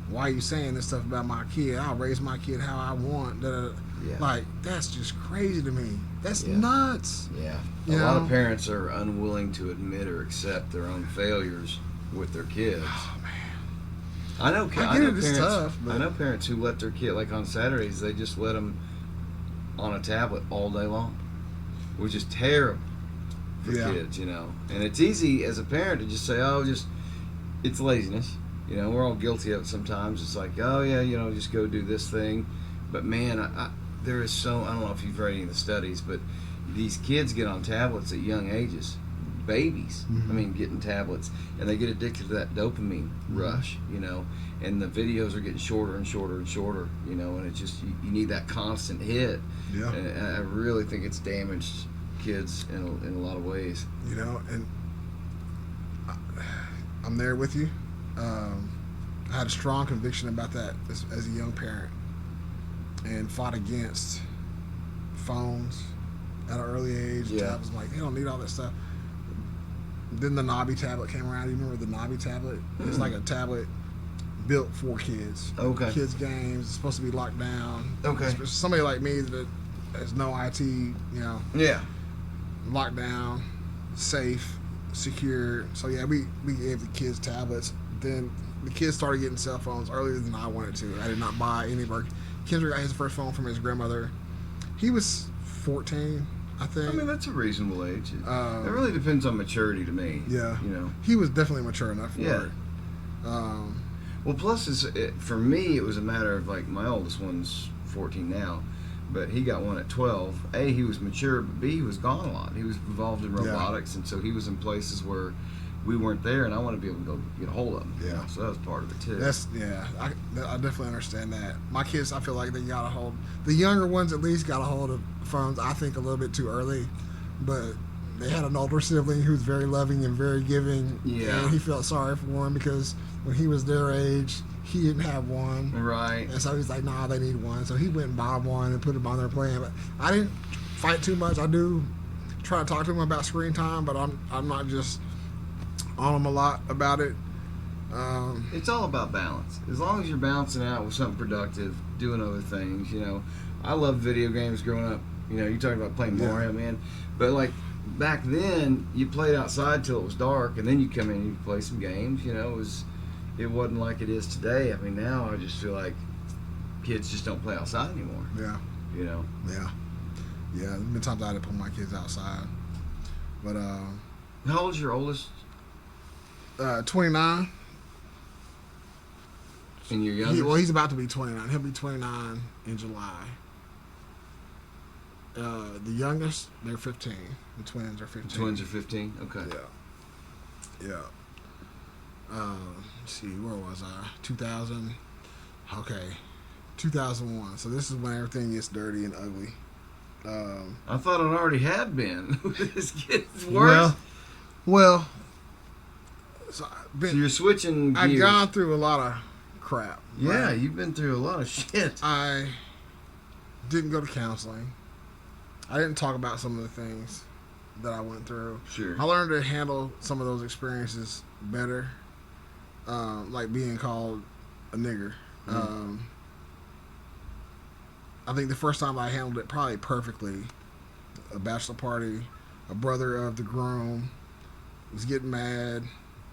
Why are you saying this stuff about my kid? I'll raise my kid how I want. Like, that's just crazy to me. That's nuts. Yeah. A lot of parents are unwilling to admit or accept their own failures with their kids. Oh, man. I know I get it, it's parents. tough, but- I know parents who let their kid, like on Saturdays, they just let them on a tablet all day long, which is terrible for kids, you know. And it's easy as a parent to just say, "Oh, just it's laziness." You know, we're all guilty of it sometimes. It's like, "Oh yeah, you know, just go do this thing." But man, there is so, I don't know if you've read any of the studies, but these kids get on tablets at young ages. Babies, Mm-hmm. I mean, getting tablets, and they get addicted to that dopamine rush, you know, and the videos are getting shorter and shorter and shorter, you know, and it's just, you need that constant hit. Yeah. And I really think it's damaged kids in a lot of ways. You know, and I'm there with you. I had a strong conviction about that as a young parent, and fought against phones at an early age. Yeah. I was like, they don't need all that stuff. Then the Nobby tablet came around. You remember the Nobby tablet? It's like a tablet built for kids. Okay. Kids games. It's supposed to be locked down. Okay. It's somebody like me that has no IT, you know, Yeah. locked down, safe, secure. So yeah, we gave the kids tablets. Then the kids started getting cell phones earlier than I wanted to. I did not buy any of our. Kendrick got his first phone from his grandmother. He was 14, I think. I mean, that's a reasonable age. Um, It really depends on maturity to me. Yeah. You know. He was definitely mature enough for Yeah. it. Well, plus, for me, it was a matter of, like, my oldest one's 14 now, but he got one at 12. A, he was mature, but B, he was gone a lot. He was involved in robotics, and so he was in places where we weren't there, and I wanted to be able to go get a hold of him. Yeah. You know? So that was part of it, too. I definitely understand that. My kids, I feel like they got a hold. The younger ones at least got a hold of phones. I think a little bit too early, but they had an older sibling who's very loving and very giving. Yeah. And he felt sorry for him because when he was their age, he didn't have one. Right. And so he's like, nah, they need one. So he went and bought one and put them on their plan. But I didn't fight too much. I do try to talk to him about screen time, but I'm not just on him a lot about it. It's all about balance. As long as you're balancing out with something productive, doing other things, you know. I loved video games growing up. You know, you talking about playing Mario, man. But, like, back then, you played outside till it was dark, and then you come in and you play some games. You know, it wasn't like it is today. I mean, now I just feel like kids just don't play outside anymore. Yeah. You know? Yeah. Yeah, there's been times I had to pull my kids outside. But, How old's your oldest 29. and your youngest? He's about to be 29. He'll be 29 in July. The youngest, they're 15. The twins are 15. The twins are 15? Okay. Yeah. Yeah. Let's see, where was I? 2000. Okay. 2001. So this is when everything gets dirty and ugly. I thought it already had been. This gets worse. Well. So, So you're switching I've gears. gone through a lot of crap. Yeah, right? you've been through a lot of shit. I didn't go to counseling. I didn't talk about some of the things that I went through. Sure. I learned to handle some of those experiences better, like being called a nigger. I think the first time I handled it probably perfectly, a bachelor party, a brother of the groom was getting mad.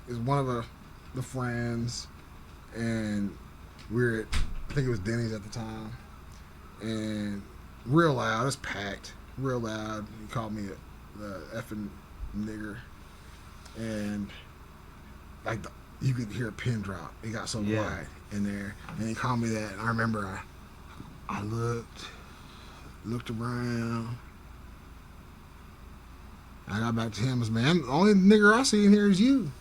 It was one of the friends, and we were at, I think it was Denny's at the time, and real loud, it's packed, real loud. He called me the effing nigger, and like you could hear a pin drop. It got so quiet in there, and he called me that. And I remember I looked around. I got back to him as, man, the only nigger I see in here is you.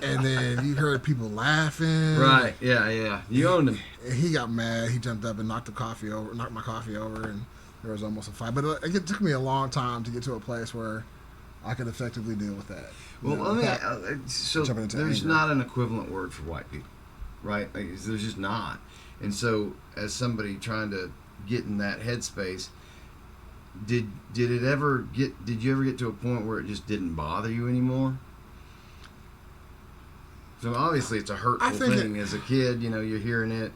And then you heard people laughing. Right, yeah. You owned him. And he got mad. He jumped up and knocked my coffee over, and there was almost a fight. But it took me a long time to get to a place where I could effectively deal with that. Well, so jumping into there's anger. not an equivalent word for white people, right? Like, there's just not. And so, as somebody trying to get in that headspace, did you ever get to a point where it just didn't bother you anymore? So obviously it's a hurtful thing as a kid. You know, you're hearing it.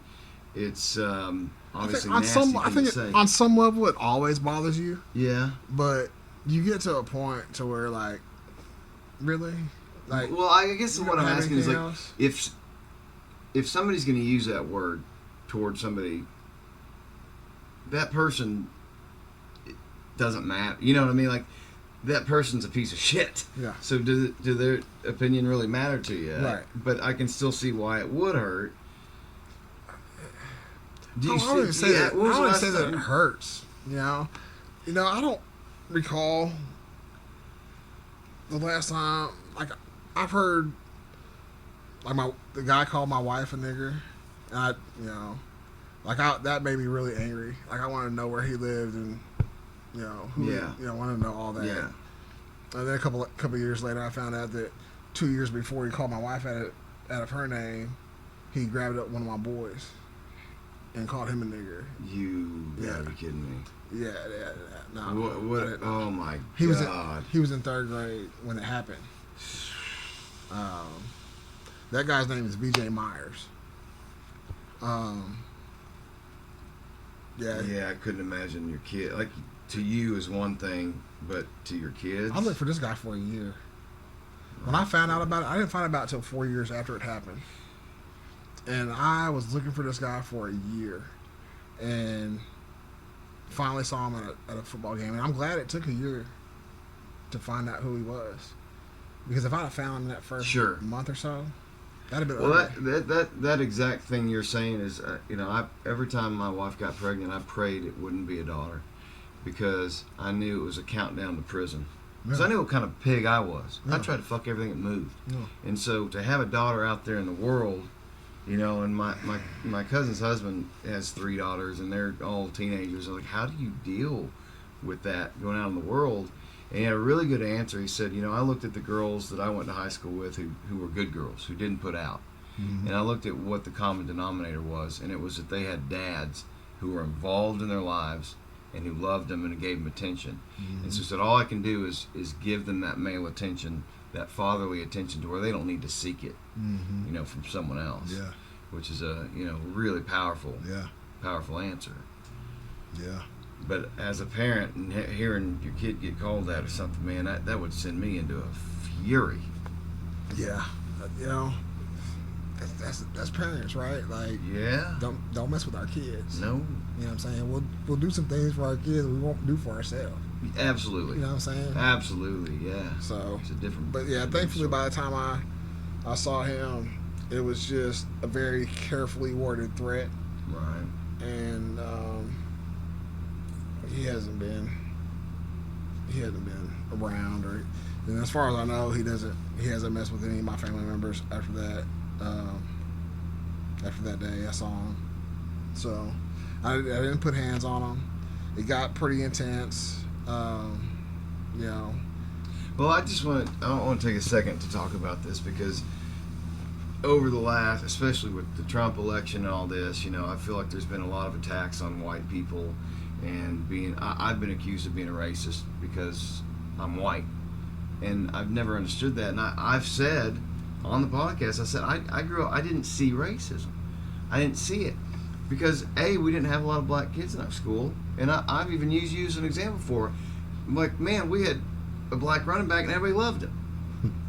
It's obviously nasty thing to say. On some level it always bothers you. Yeah. But you get to a point to where, like, really, like. Well, I guess what I'm asking is, like, else? if somebody's going to use that word towards somebody, that person doesn't matter. You know what I mean? Like, that person's a piece of shit. Yeah. So do their opinion really matter to you? Right. But I can still see why it would hurt. I wouldn't say that. I wouldn't say that it hurts. You know, I don't recall the last time. Like, I've heard, like, the guy called my wife a nigger, and that made me really angry. Like, I wanted to know where he lived and wanted to know all that. Yeah. And then a couple of years later, I found out that 2 years before he called my wife out of her name, he grabbed up one of my boys and called him a nigger. You gotta be kidding me. Yeah. No. What? Oh my God. He was in 3rd grade when it happened. That guy's name is VJ Myers. Yeah, I couldn't imagine your kid. Like, to you is one thing, but to your kids? I looked for this guy for a year. When I found out about it, I didn't find out about it until 4 years after it happened. And I was looking for this guy for a year. And finally saw him at a football game. And I'm glad it took a year to find out who he was. Because if I'd have found him in that first month or so, that'd have been well. That exact thing you're saying is, every time my wife got pregnant, I prayed it wouldn't be a daughter, because I knew it was a countdown to prison. Because I knew what kind of pig I was. I tried to fuck everything that moved, and so to have a daughter out there in the world, and my cousin's husband has 3 daughters, and they're all teenagers. I was like, how do you deal with that going out in the world? And he had a really good answer. He said, I looked at the girls that I went to high school with who were good girls, who didn't put out. Mm-hmm. And I looked at what the common denominator was, and it was that they had dads who were involved in their lives and who loved them and gave them attention. Mm-hmm. And so he said, all I can do is give them that male attention, that fatherly attention, to where they don't need to seek it, from someone else. Yeah. Which is a, really powerful answer. Yeah. But as a parent, and hearing your kid get called that or something, man, that would send me into a fury. Yeah, that's parents, right? Like, don't mess with our kids. No. You know what I'm saying? We'll do some things for our kids we won't do for ourselves. Absolutely. You know what I'm saying? Absolutely, yeah. So it's a different. But yeah, thankfully by the time I saw him, it was just a very carefully worded threat. Right. And he hasn't been around, and as far as I know, he hasn't messed with any of my family members after that day I saw him. So I didn't put hands on him. It got pretty intense. Well, I want to take a second to talk about this, because over the last, especially with the Trump election and all this, I feel like there's been a lot of attacks on white people, and I've been accused of being a racist because I'm white, and I've never understood that. And I've said on the podcast, I said I grew up, I didn't see racism. I didn't see it because we didn't have a lot of black kids in our school, and I've even used you as an example for, like, man, we had a black running back and everybody loved him.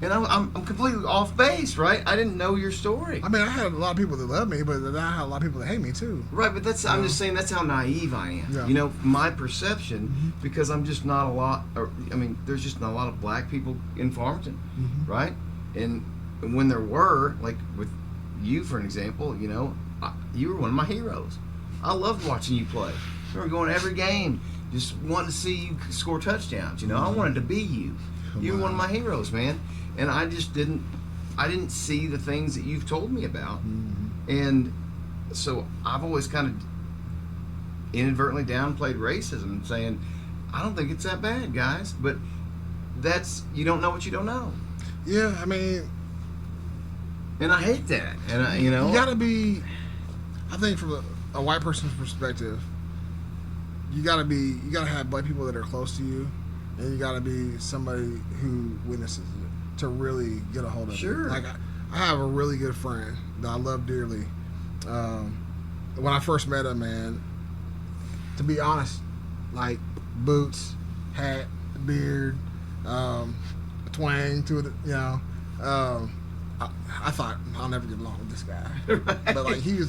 And I'm completely off base, right? I didn't know your story. I mean, I had a lot of people that loved me, but then I had a lot of people that hate me too. Right, but I'm just saying that's how naive I am. Yeah. My perception, because I'm just not a lot. There's just not a lot of black people in Farmington, right? And when there were, like with you, for an example, you were one of my heroes. I loved watching you play. I remember going to every game, just wanting to see you score touchdowns. I wanted to be you. You were one of my heroes, man. And I just didn't see the things that you've told me about. And so I've always kind of inadvertently downplayed racism, saying, I don't think it's that bad, guys. But you don't know what you don't know. Yeah, I mean. And I hate that. And you gotta be, I think from a white person's perspective, you gotta have black people that are close to you. And you gotta be somebody who witnesses it to really get a hold of it. Like I have a really good friend that I love dearly. When I first met him, man, to be honest, like boots, hat, beard, a twang to it, I thought I'll never get along with this guy, Right. but like he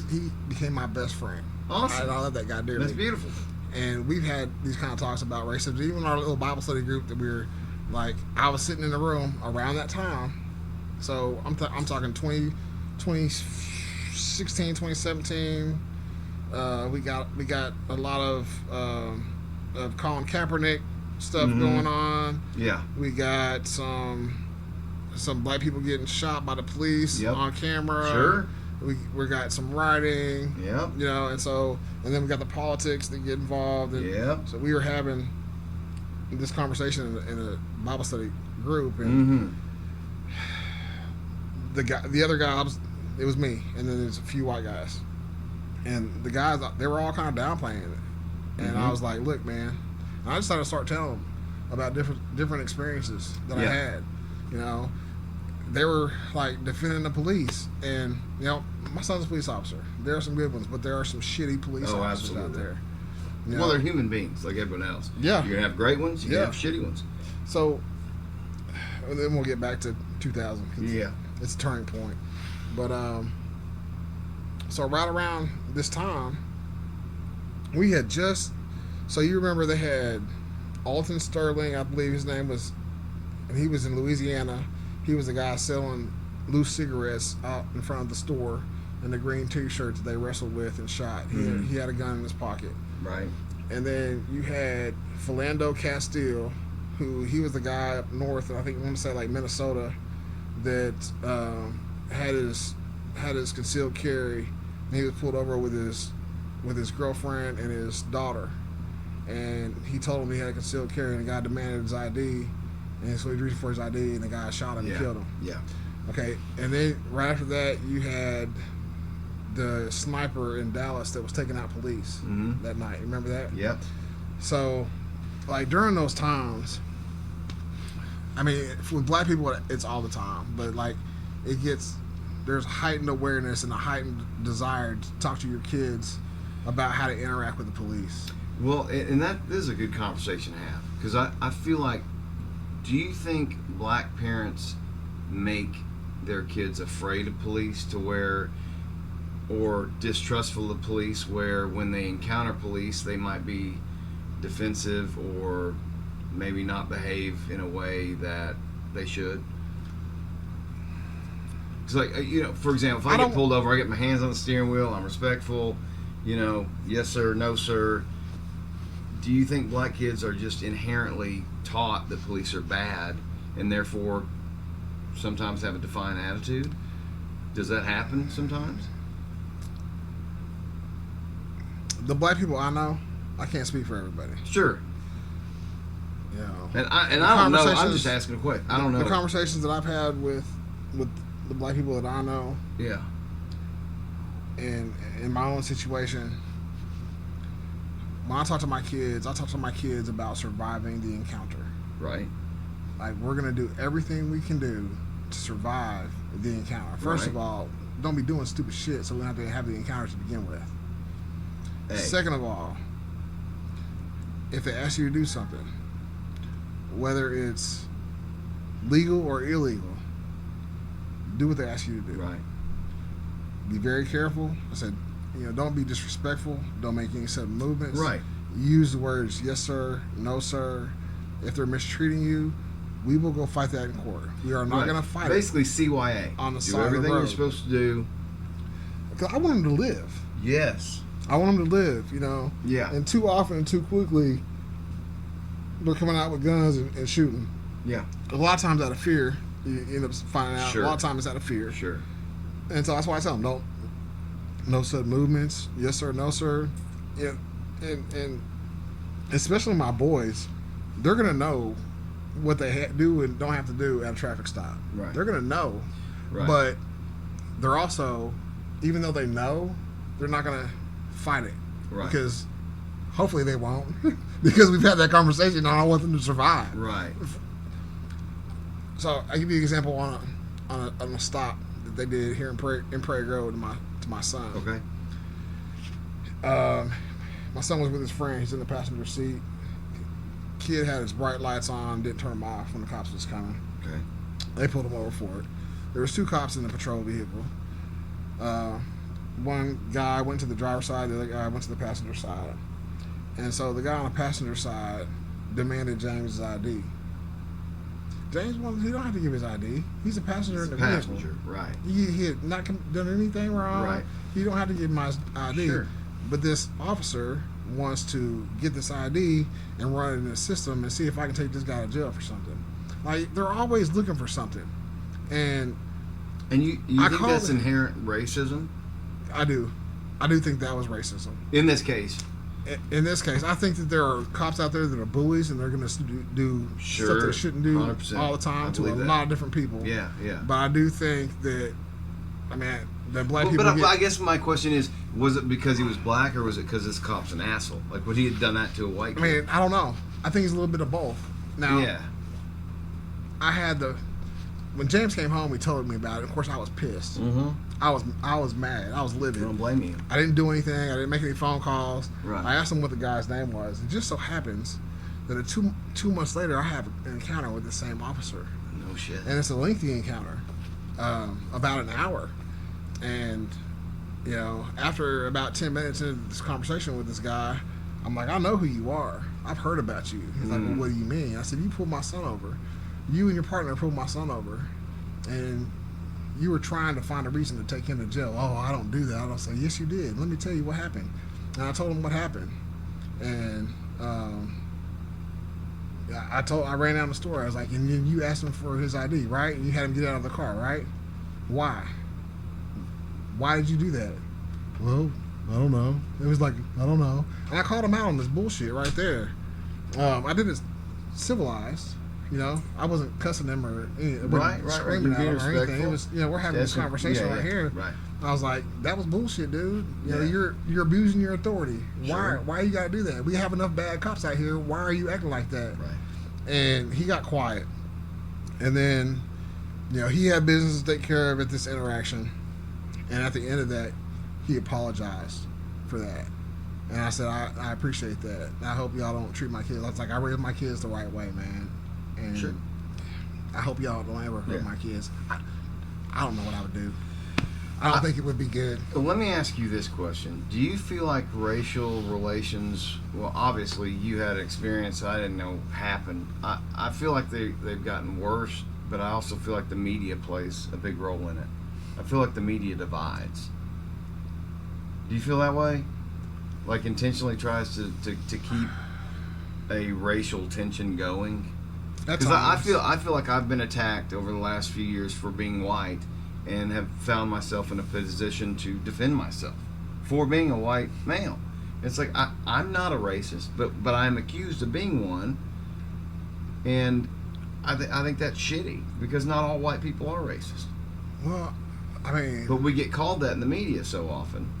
became my best friend. Awesome. I love that guy dearly. That's beautiful. And we've had these kind of talks about racism. Even our little Bible study group that we were like, I was sitting in the room around that time. So I'm talking 2016, 2017. We got a lot of Colin Kaepernick stuff going on. Yeah. We got some black people getting shot by the police on camera. Sure. We got some rioting. Yep. You know, and then we got the politics that get involved. And so we were having this conversation in a Bible study group, and the other guy, it was me, and then there's a few white guys, and the guys, they were all kind of downplaying it, and I was like, look, man, and I just started to start telling them about different experiences that I had. You know, they were like defending the police, and you know, my son's a police officer. There are some good ones, but there are some shitty police officers out there. You know? Well, they're human beings like everyone else. Yeah. You're gonna have great ones. You're gonna have shitty ones. So, and then we'll get back to 2000. Yeah. It's a turning point. But so right around this time, we had so you remember they had Alton Sterling, I believe his name was, and he was in Louisiana. He was the guy selling loose cigarettes out in front of the store in the green T-shirt that they wrestled with and shot. He had a gun in his pocket. Right. And then you had Philando Castile, who he was the guy up north, and I think I want to say like Minnesota, that had his concealed carry, and he was pulled over with his girlfriend and his daughter, and he told him he had a concealed carry, and the guy demanded his ID, and so he reached for his ID, and the guy shot him and killed him. Yeah. Okay, and then right after that, you had the sniper in Dallas that was taking out police that night. Remember that? Yep. So, like during those times, I mean, with black people, it's all the time, but like there's heightened awareness and a heightened desire to talk to your kids about how to interact with the police. Well, and that is a good conversation to have, because I feel like, do you think black parents make their kids afraid of police or distrustful of police, where when they encounter police they might be defensive or maybe not behave in a way that they should? It's like, you know, for example, if I get pulled over, I get my hands on the steering wheel, I'm respectful, you know, yes sir, no sir. Do you think black kids are just inherently taught that police are bad and therefore sometimes have a defiant attitude? Does that happen sometimes? The black people I know, I can't speak for everybody. Sure. You know, and I don't know. I'm just asking a question. I don't know. The conversations that I've had with the black people that I know. Yeah. And in my own situation, when I talk to my kids about surviving the encounter. Right. Like, we're gonna do everything we can do to survive the encounter. First of all, don't be doing stupid shit so we don't have to have the encounter to begin with. Hey. Second of all, if they ask you to do something, whether it's legal or illegal, do what they ask you to do. Right. Be very careful. I said, you know, don't be disrespectful. Don't make any sudden movements. Right. Use the words yes sir, no sir. If they're mistreating you, we will go fight that in court. We are not going to fight Basically, it. CYA. On the do side of the road. everything you're supposed to do. Because I want them to live. Yes. I want them to live, you know. Yeah. And too often and too quickly, they're coming out with guns and shooting. Yeah. A lot of times out of fear, you end up finding out. Sure. A lot of times it's out of fear. Sure. And so that's why I tell them, no sudden movements. Yes sir, no sir. Yeah. And especially my boys, they're gonna know what they do and don't have to do at a traffic stop. Right. They're gonna know. Right. But they're also, even though they know, they're not gonna fight it. Right. Because hopefully they won't. Because we've had that conversation and I want them to survive. Right. So I give you an example on a stop that they did here in Prairie Grove to my son. Okay. My son was with his friend. He's in the passenger seat. Kid had his bright lights on, didn't turn them off when the cops was coming. Okay. They pulled him over for it. there was 2 cops in the patrol vehicle. One guy went to the driver's side, the other guy went to the passenger side. And so the guy on the passenger side demanded James's ID. James, he don't have to give his ID. He's a passenger in the vehicle. Right. He had not done anything wrong. Right. He don't have to give my ID. Sure. But this officer wants to get this ID and run it in the system and see if I can take this guy to jail for something. Like, they're always looking for something. And you think that's inherent racism? I do. I do think that was racism. In this case? In this case, I think that there are cops out there that are bullies and they're going to do stuff they shouldn't do 100%. all the time to a lot of different people. Yeah. But I do think that, I mean, that black people. But I guess my question is, was it because he was black or was it because this cop's an asshole? Like, would he have done that to a white kid? I mean, I don't know. I think it's a little bit of both. Now, yeah. When James came home, he told me about it. Of course, I was pissed. Mm-hmm. I was mad. I was livid. I don't blame you. I didn't do anything. I didn't make any phone calls. Right. I asked him what the guy's name was. It just so happens that two months later, I have an encounter with the same officer. No shit. And it's a lengthy encounter, about an hour. And, you know, after about 10 minutes into this conversation with this guy, I'm like, I know who you are. I've heard about you. He's like, well, what do you mean? I said, you pulled my son over. You and your partner pulled my son over. And you were trying to find a reason to take him to jail. Oh, I don't do that. I don't say, yes, you did. Let me tell you what happened. And I told him what happened. And I ran down the store. I was like, and then you asked him for his ID, right? And you had him get out of the car, right? Why? Why did you do that? Well, I don't know. It was like, I don't know. And I called him out on this bullshit right there. I did it civilized. You know, I wasn't cussing him or screaming at him or anything. It was, you know, we're having this conversation right here. Right. I was like, that was bullshit, dude. You know, you're abusing your authority. Why you gotta do that? We have enough bad cops out here. Why are you acting like that? Right. And he got quiet. And then, you know, he had business to take care of at this interaction. And at the end of that, he apologized for that. And I said, I appreciate that. I hope y'all don't treat my kids. I was like, I raised my kids the right way, man. And sure. I hope y'all don't ever hurt my kids. I don't know what I would do. I don't think it would be good. Let me ask you this question. Do you feel like racial relations, well, obviously you had an experience I didn't know happened. I feel like they've gotten worse, but I also feel like the media plays a big role in it. I feel like the media divides. Do you feel that way? Like intentionally tries to keep a racial tension going? Because I feel like I've been attacked over the last few years for being white and have found myself in a position to defend myself for being a white male. It's like I'm not a racist, but I'm accused of being one, and I think that's shitty because not all white people are racist. Well, I mean, but we get called that in the media so often.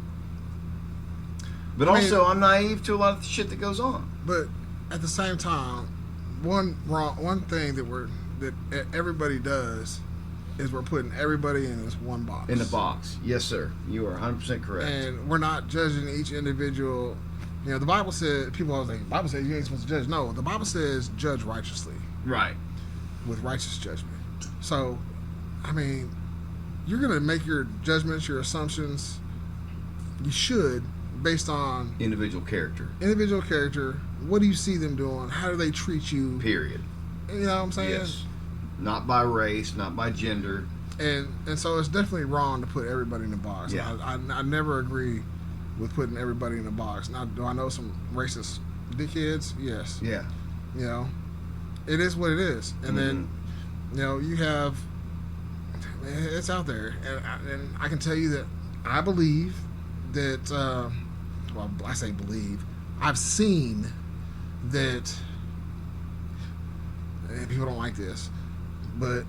But also, I'm naive to a lot of the shit that goes on. But at the same time, one thing that everybody does is we're putting everybody in this one box. In a box, yes, sir. You are 100% correct. And we're not judging each individual. You know, the Bible says, people always think, the Bible says you ain't supposed to judge. No, the Bible says judge righteously. Right. With righteous judgment. So, I mean, you're going to make your judgments, your assumptions, you should, based on individual character. Individual character. What do you see them doing? How do they treat you? Period. You know what I'm saying? Yes. Not by race, not by gender. And so it's definitely wrong to put everybody in a box. Yeah. I never agree with putting everybody in a box. Now, do I know some racist dickheads? Yes. Yeah. You know, it is what it is. And then, you know, you have, it's out there. And I can tell you that I believe that, well, I say believe, I've seen that, and people don't like this, but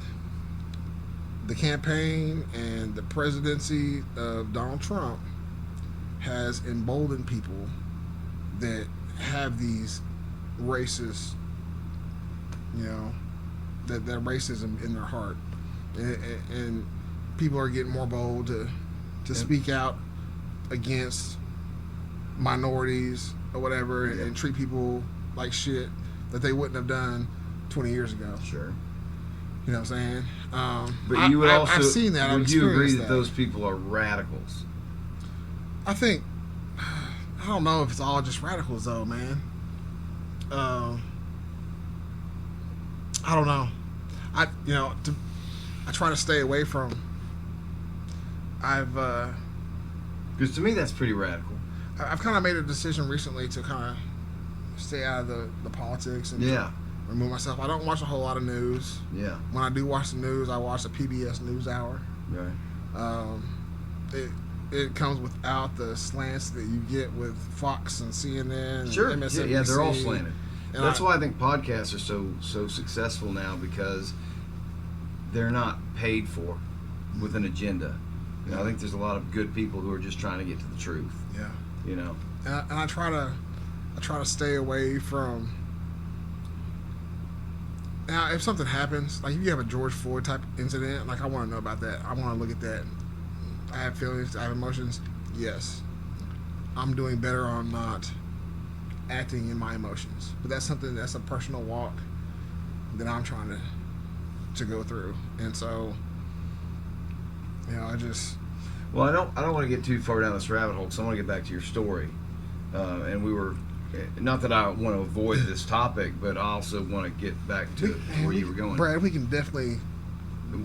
the campaign and the presidency of Donald Trump has emboldened people that have these racist, you know, that racism in their heart, and people are getting more bold to speak out against minorities or whatever, and treat people like shit that they wouldn't have done 20 years ago. Sure. You know what I'm saying? But you would also. I've seen that. Would I've you agree experienced that those people are radicals? I think. I don't know if it's all just radicals though, man. I don't know. I try to stay away from. Because to me that's pretty radical. I've kind of made a decision recently to kind of stay out of the politics and remove myself. I don't watch a whole lot of news. Yeah. When I do watch the news, I watch the PBS NewsHour. Right. It comes without the slants that you get with Fox and CNN. Sure. And MSNBC. Yeah, they're all slanted. And That's why I think podcasts are so successful now, because they're not paid for with an agenda. You know, I think there's a lot of good people who are just trying to get to the truth. Yeah. You know. And I try to stay away from. Now, if something happens, like if you have a George Floyd type incident, like I want to know about that. I want to look at that. I have feelings. I have emotions. Yes, I'm doing better on not acting in my emotions. But that's a personal walk that I'm trying to go through. And so, I just. Well, I don't want to get too far down this rabbit hole, because I want to get back to your story. And we were, not that I want to avoid this topic, but I also want to get back to where you were going. Brad, we can definitely.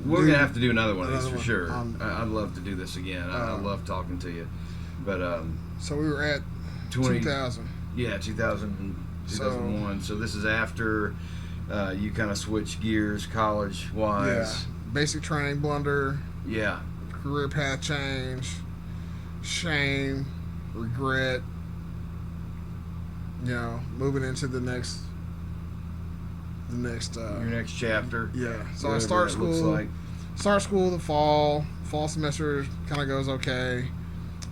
We're going to have to do another one of these for one. sure. I'd love to do this again. I love talking to you. But so we were at 2000. Yeah, 2001. So this is after you kind of switched gears college-wise. Yeah. Basic training blunder. Yeah. Career path change. Shame. Regret. Moving into the next. Your next chapter. Yeah. So I start school. Start school the fall. Fall semester kind of goes okay.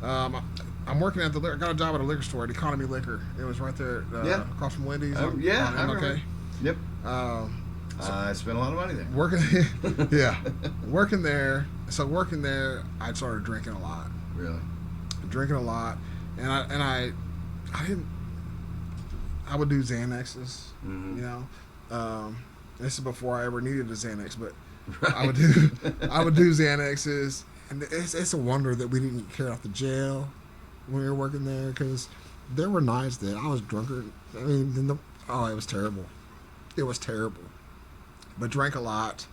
I'm working at I got a job at a liquor store at Economy Liquor. It was right there across from Wendy's. I remember. Yep. I spent a lot of money there. Working there. So working there, I started drinking a lot. Really? Drinking a lot, and I didn't. I would do Xanaxes. Mm-hmm. This is before I ever needed a Xanax, but right. I would do Xanaxes, and it's a wonder that we didn't get carried off to jail when we were working there, because there were nights that I was drunker. I mean, it was terrible. It was terrible, but drank a lot.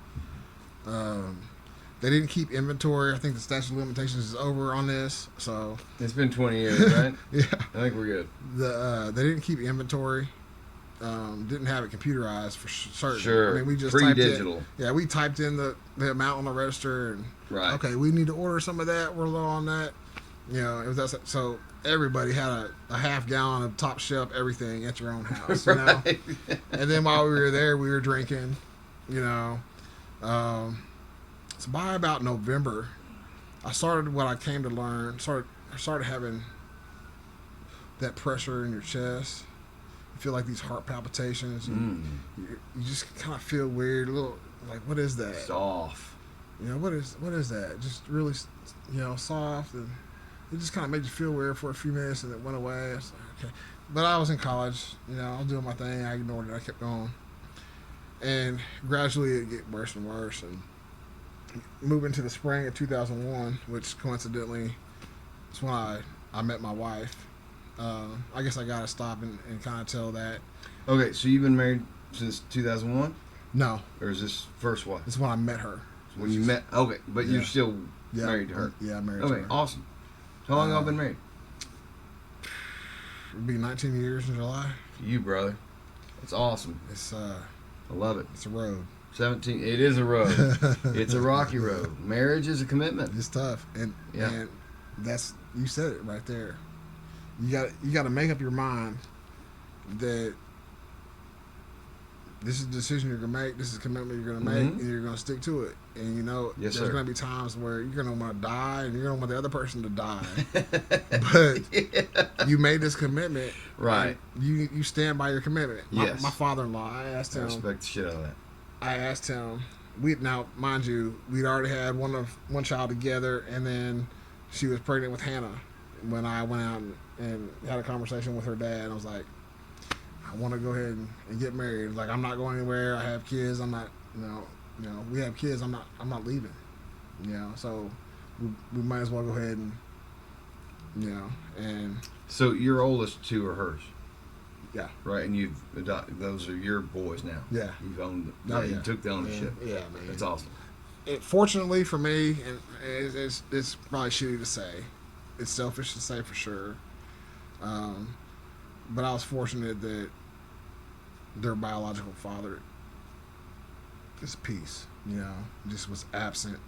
They didn't keep inventory. I think the statute of limitations is over on this. So it's been 20 years, right? Yeah, I think we're good. They didn't keep inventory. Didn't have it computerized for certain. Sure. I mean, we just pre-digital. We typed in the amount on the register, and right. Okay, we need to order some of that. We're low on that. It was that. So everybody had a half gallon of top shelf everything at your own house. Right. And then while we were there, we were drinking. So by about November, I started what I came to learn. I started having that pressure in your chest. You feel like these heart palpitations. And you just kind of feel weird, a little like, what is that? It's off. What is that? Just really, soft, and it just kind of made you feel weird for a few minutes, and it went away. It's like, okay. But I was in college. I was doing my thing. I ignored it. I kept going, and gradually it get worse and worse, and moving to the spring of 2001, which coincidentally is when I met my wife. I guess I gotta stop and kind of tell that. Okay, so you've been married since 2001? No. Or is this first wife? This is when I met her. When you met? Okay, but you're still married to her? Yeah, I'm married to her. Okay, awesome. How long have y'all been married? It'll be 19 years in July. You, brother. That's awesome. It's I love it. It's a road. 17. It is a road. It's a rocky road. Marriage is a commitment. It's tough, and that's, you said it right there. You got to make up your mind that this is a decision you're gonna make. This is a commitment you're gonna make, and you're gonna stick to it. And yes, there's sir. gonna be times where you're gonna want to die, and you're gonna want the other person to die. But you made this commitment, right? You stand by your commitment. Yes. My father-in-law, I asked him. I respect the shit out of that. I asked him. Now, mind you, we'd already had one child together, and then she was pregnant with Hannah when I went out and had a conversation with her dad. I was like, I want to go ahead and get married. Like, I'm not going anywhere. I have kids. I'm not, we have kids. I'm not leaving. So we might as well go ahead and and So your oldest two are hers. Yeah. Right, and you've adopted, those are your boys now. Yeah. You've owned. Oh, You yeah. took the ownership. Yeah, man. That's awesome. Fortunately for me, and it's probably shitty to say, it's selfish to say for sure, but I was fortunate that their biological father is peace. Just was absent,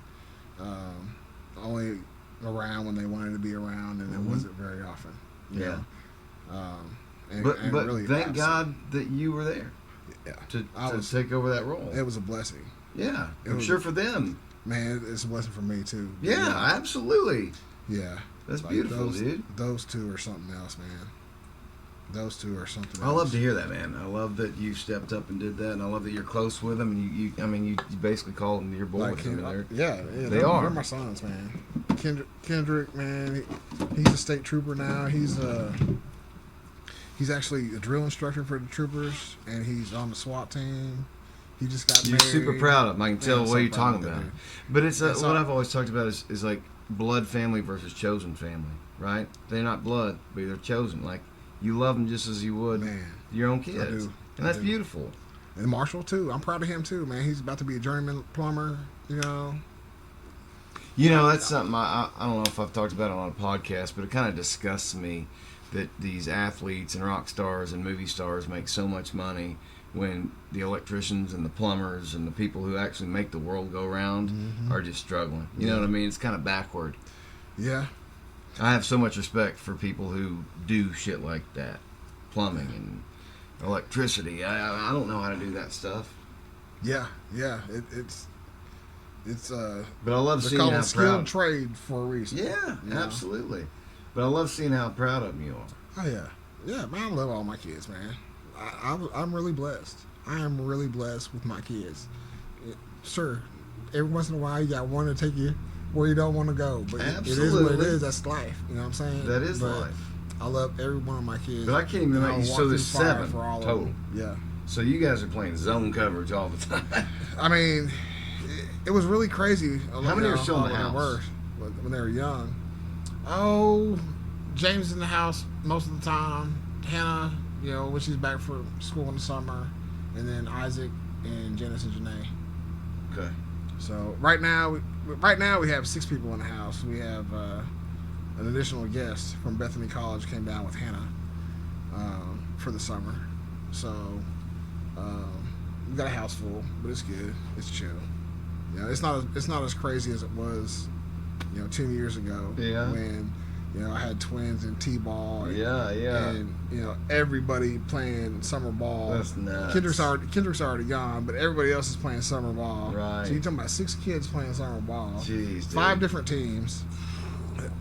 only around when they wanted to be around, and it wasn't very often. Yeah. But really thank absent. God that you were there. Yeah. To take over that role. It was a blessing. Yeah, I'm was sure for them. Man, it's a blessing for me too. Yeah, absolutely. Yeah. That's beautiful, dude. Those two are something else, man. Those two are something I else. love to hear that, man. I love that you stepped up and did that, and I love that you're close with them. And you basically call them your boys. Like, They're they're my sons, man. Kendrick, man, he's a state trooper now. He's actually a drill instructor for the troopers, and he's on the SWAT team. He just got You're married. super proud of him. I can tell I'm what so you're proud talking of that, about. dude. But it's It's what all- I've always talked about is like blood family versus chosen family, right? They're not blood, but they're chosen. Like you love them just as you would Man, your own I kids, do. and that's I do. beautiful. And Marshall too. I'm proud of him too, man. He's about to be a journeyman plumber. That's something I don't know if I've talked about it on a podcast, but it kind of disgusts me that these athletes and rock stars and movie stars make so much money when the electricians and the plumbers and the people who actually make the world go round are just struggling. You know what I mean? It's kind of backward. Yeah. I have so much respect for people who do shit like that, plumbing and electricity. I don't know how to do that stuff. Yeah. It's But I love they're seeing called how a skilled proud. trade for a reason. Yeah, you know? absolutely. But I love seeing how proud of them you are. Oh yeah, man. I love all my kids, man. I'm really blessed. I am really blessed with my kids. Sure, every once in a while you got one to take you where you don't want to go, but it is what it Absolutely. is. That's life. You know what I'm saying? That is But life. I love every one of my kids. But I can't even And make I'll you. walk So there's through fire 7 for all of total. them. Yeah. So you guys are playing zone coverage all the time. I mean, it was really crazy. How many are still in the house? When they were young? Oh, James is in the house most of the time. Hannah, when she's back for school in the summer, and then Isaac and Janice and Janae. Okay. So right now we have 6 people in the house. We have an additional guest from Bethany College came down with Hannah for the summer. So we got a house full, but it's good. It's chill. It's not as crazy as it was, 10 years ago. Yeah. When I had twins in T-ball. Yeah. And everybody playing summer ball. That's nuts. Kendrick's already gone, but everybody else is playing summer ball. Right. So you're talking about 6 kids playing summer ball. Jeez, dude. 5 different teams.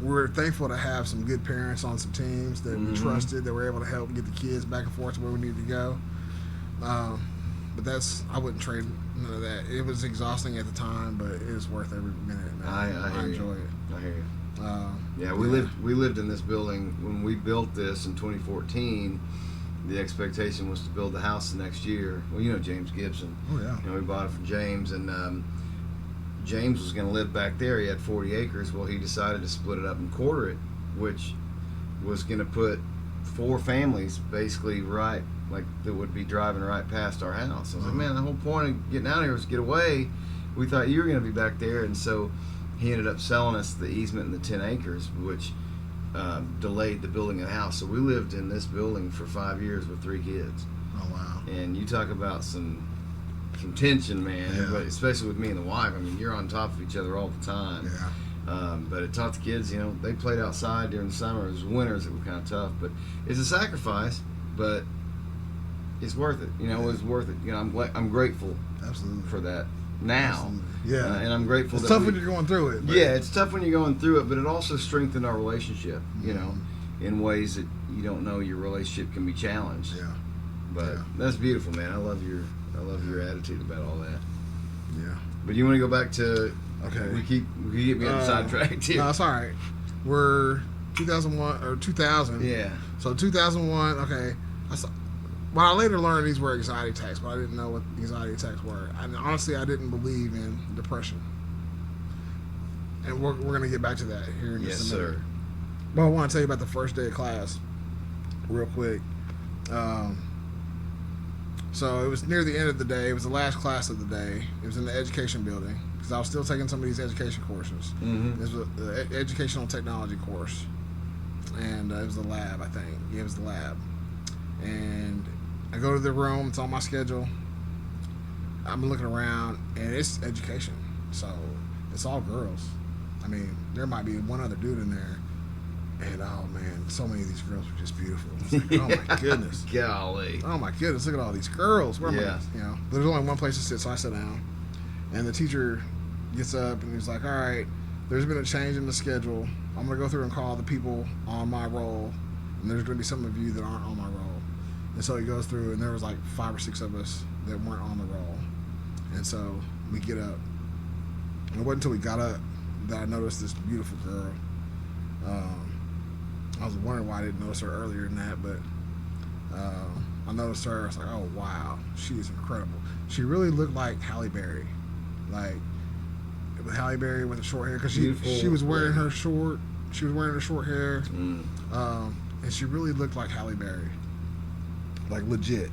We're thankful to have some good parents on some teams that we trusted, that were able to help get the kids back and forth to where we needed to go. But I wouldn't trade none of that. It was exhausting at the time, but it was worth every minute. Man. I enjoy it. I hear you. Yeah, we lived in this building when we built this in 2014. The expectation was to build the house the next year. Well, James Gibson. Oh yeah. We bought it from James, and James was going to live back there. He had 40 acres. Well, he decided to split it up and quarter it, which was going to put 4 families basically right, like that would be driving right past our house. I was like, man, the whole point of getting out of here was to get away. We thought you were going to be back there, and so he ended up selling us the easement and the 10 acres, which delayed the building of the house. So we lived in this building for 5 years with 3 kids. Oh wow. And you talk about some tension, man. Yeah. But especially with me and the wife. I mean, you're on top of each other all the time. Yeah. But it taught the kids, they played outside during the summer. It was winters that were kind of tough. But it's a sacrifice, but it's worth it. It was worth it. I'm grateful Absolutely. for that now. Absolutely. Yeah. And I'm grateful It's that tough when you're going through it. But yeah, it's tough when you're going through it, but it also strengthened our relationship, in ways that you don't know your relationship can be challenged. Yeah. But that's beautiful, man. I love your attitude about all that. Yeah. But you want to go back to Okay. we keep me on sidetracked here. No, it's all right. We're 2001 or 2000. Yeah. So 2001. Okay. Well, I later learned these were anxiety attacks, but I didn't know what anxiety attacks were. And honestly, I didn't believe in depression. And we're going to get back to that here in just a minute. Yes, sir. But I want to tell you about the first day of class real quick. So it was near the end of the day. It was the last class of the day. It was in the education building because I was still taking some of these education courses. Mm-hmm. This was an educational technology course. And it was the lab, I think. Yeah, it was the lab. And I go to the room. It's on my schedule. I'm looking around, and it's education. So it's all girls. I mean, there might be one other dude in there. And, oh, man, so many of these girls were just beautiful. It's like, oh, my goodness. Golly. Oh, my goodness. Look at all these girls. Where am I? Yeah. You know, there's only one place to sit, so I sit down. And the teacher gets up, and he's like, all right, there's been a change in the schedule. I'm going to go through and call the people on my roll. And there's going to be some of you that aren't on my roll. And so he goes through, and there was like 5 or 6 of us that weren't on the roll. And so we get up. And it wasn't until we got up that I noticed this beautiful girl. I was wondering why I didn't notice her earlier than that, but I noticed her. I was like, oh, wow, she is incredible. She really looked like Halle Berry. Like, with Halle Berry with the short hair. Because she was wearing her short hair. Mm. And she really looked like Halle Berry. Like, legit.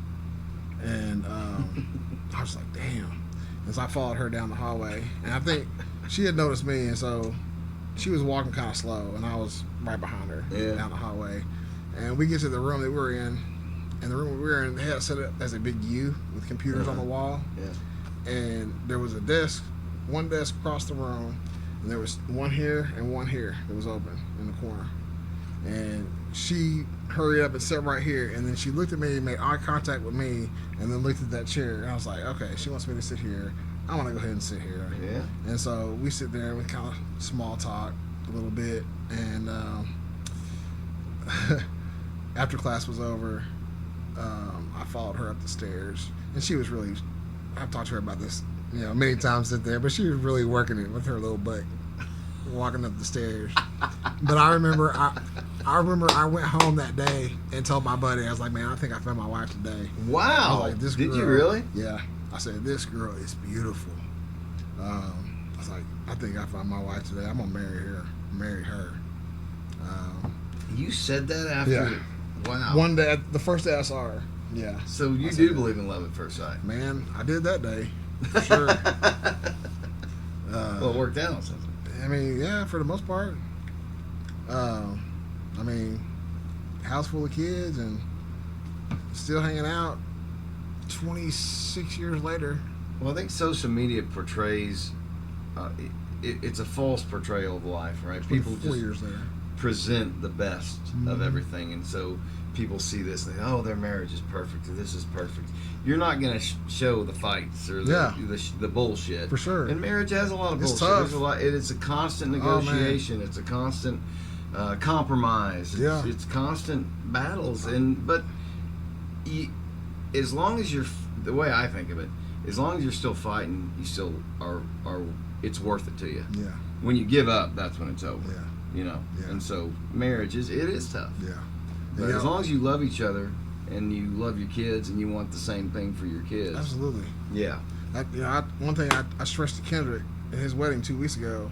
And I was like, damn. And so I followed her down the hallway. And I think she had noticed me, and so she was walking kind of slow, and I was right behind her down the hallway. And we get to the room that we were in, and the room we were in, they had it set up as a big U with computers on the wall. Yeah. And there was a desk, one desk across the room, and there was one here and one here that was open in the corner. And she hurried up and sat right here, and then she looked at me, made eye contact with me, and then looked at that chair. And I was like, okay, she wants me to sit here. I want to go ahead and sit here. Yeah. And so we sit there and we kind of small talk a little bit. And after class was over, I followed her up the stairs. And she was really, I've talked to her about this, many times sit there, but she was really working it with her little butt, walking up the stairs. But I remember I went home that day and told my buddy, I was like, man, I think I found my wife today. Wow. Like, this Did girl, you really? Yeah. I said, this girl is beautiful. I was like, I think I found my wife today. I'm going to marry her. You said that after? Yeah. Wow. One day, the first day I saw her. Yeah. So you do believe in love at first sight? Man, I did that day. For sure. Well, it worked out. I mean, yeah, for the most part. I mean, house full of kids and still hanging out 26 years later. Well, I think social media portrays, it's a false portrayal of life, right? People 4 just years later. present the best of everything, and so people see this and they, oh, their marriage is perfect, or this is perfect. You're not going to show the fights or the bullshit. For sure. And marriage has a lot of bullshit. It's tough. There's a lot. It's a constant negotiation. It's a constant compromise. It's constant battles. But as long as you're, the way I think of it, as long as you're still fighting, you still are it's worth it to you. Yeah. When you give up, that's when it's over. Yeah. Yeah. Yeah. And so marriage it is tough. Yeah. But as long as you love each other and you love your kids and you want the same thing for your kids. Absolutely. Yeah. One thing I stressed to Kendrick at his wedding 2 weeks ago,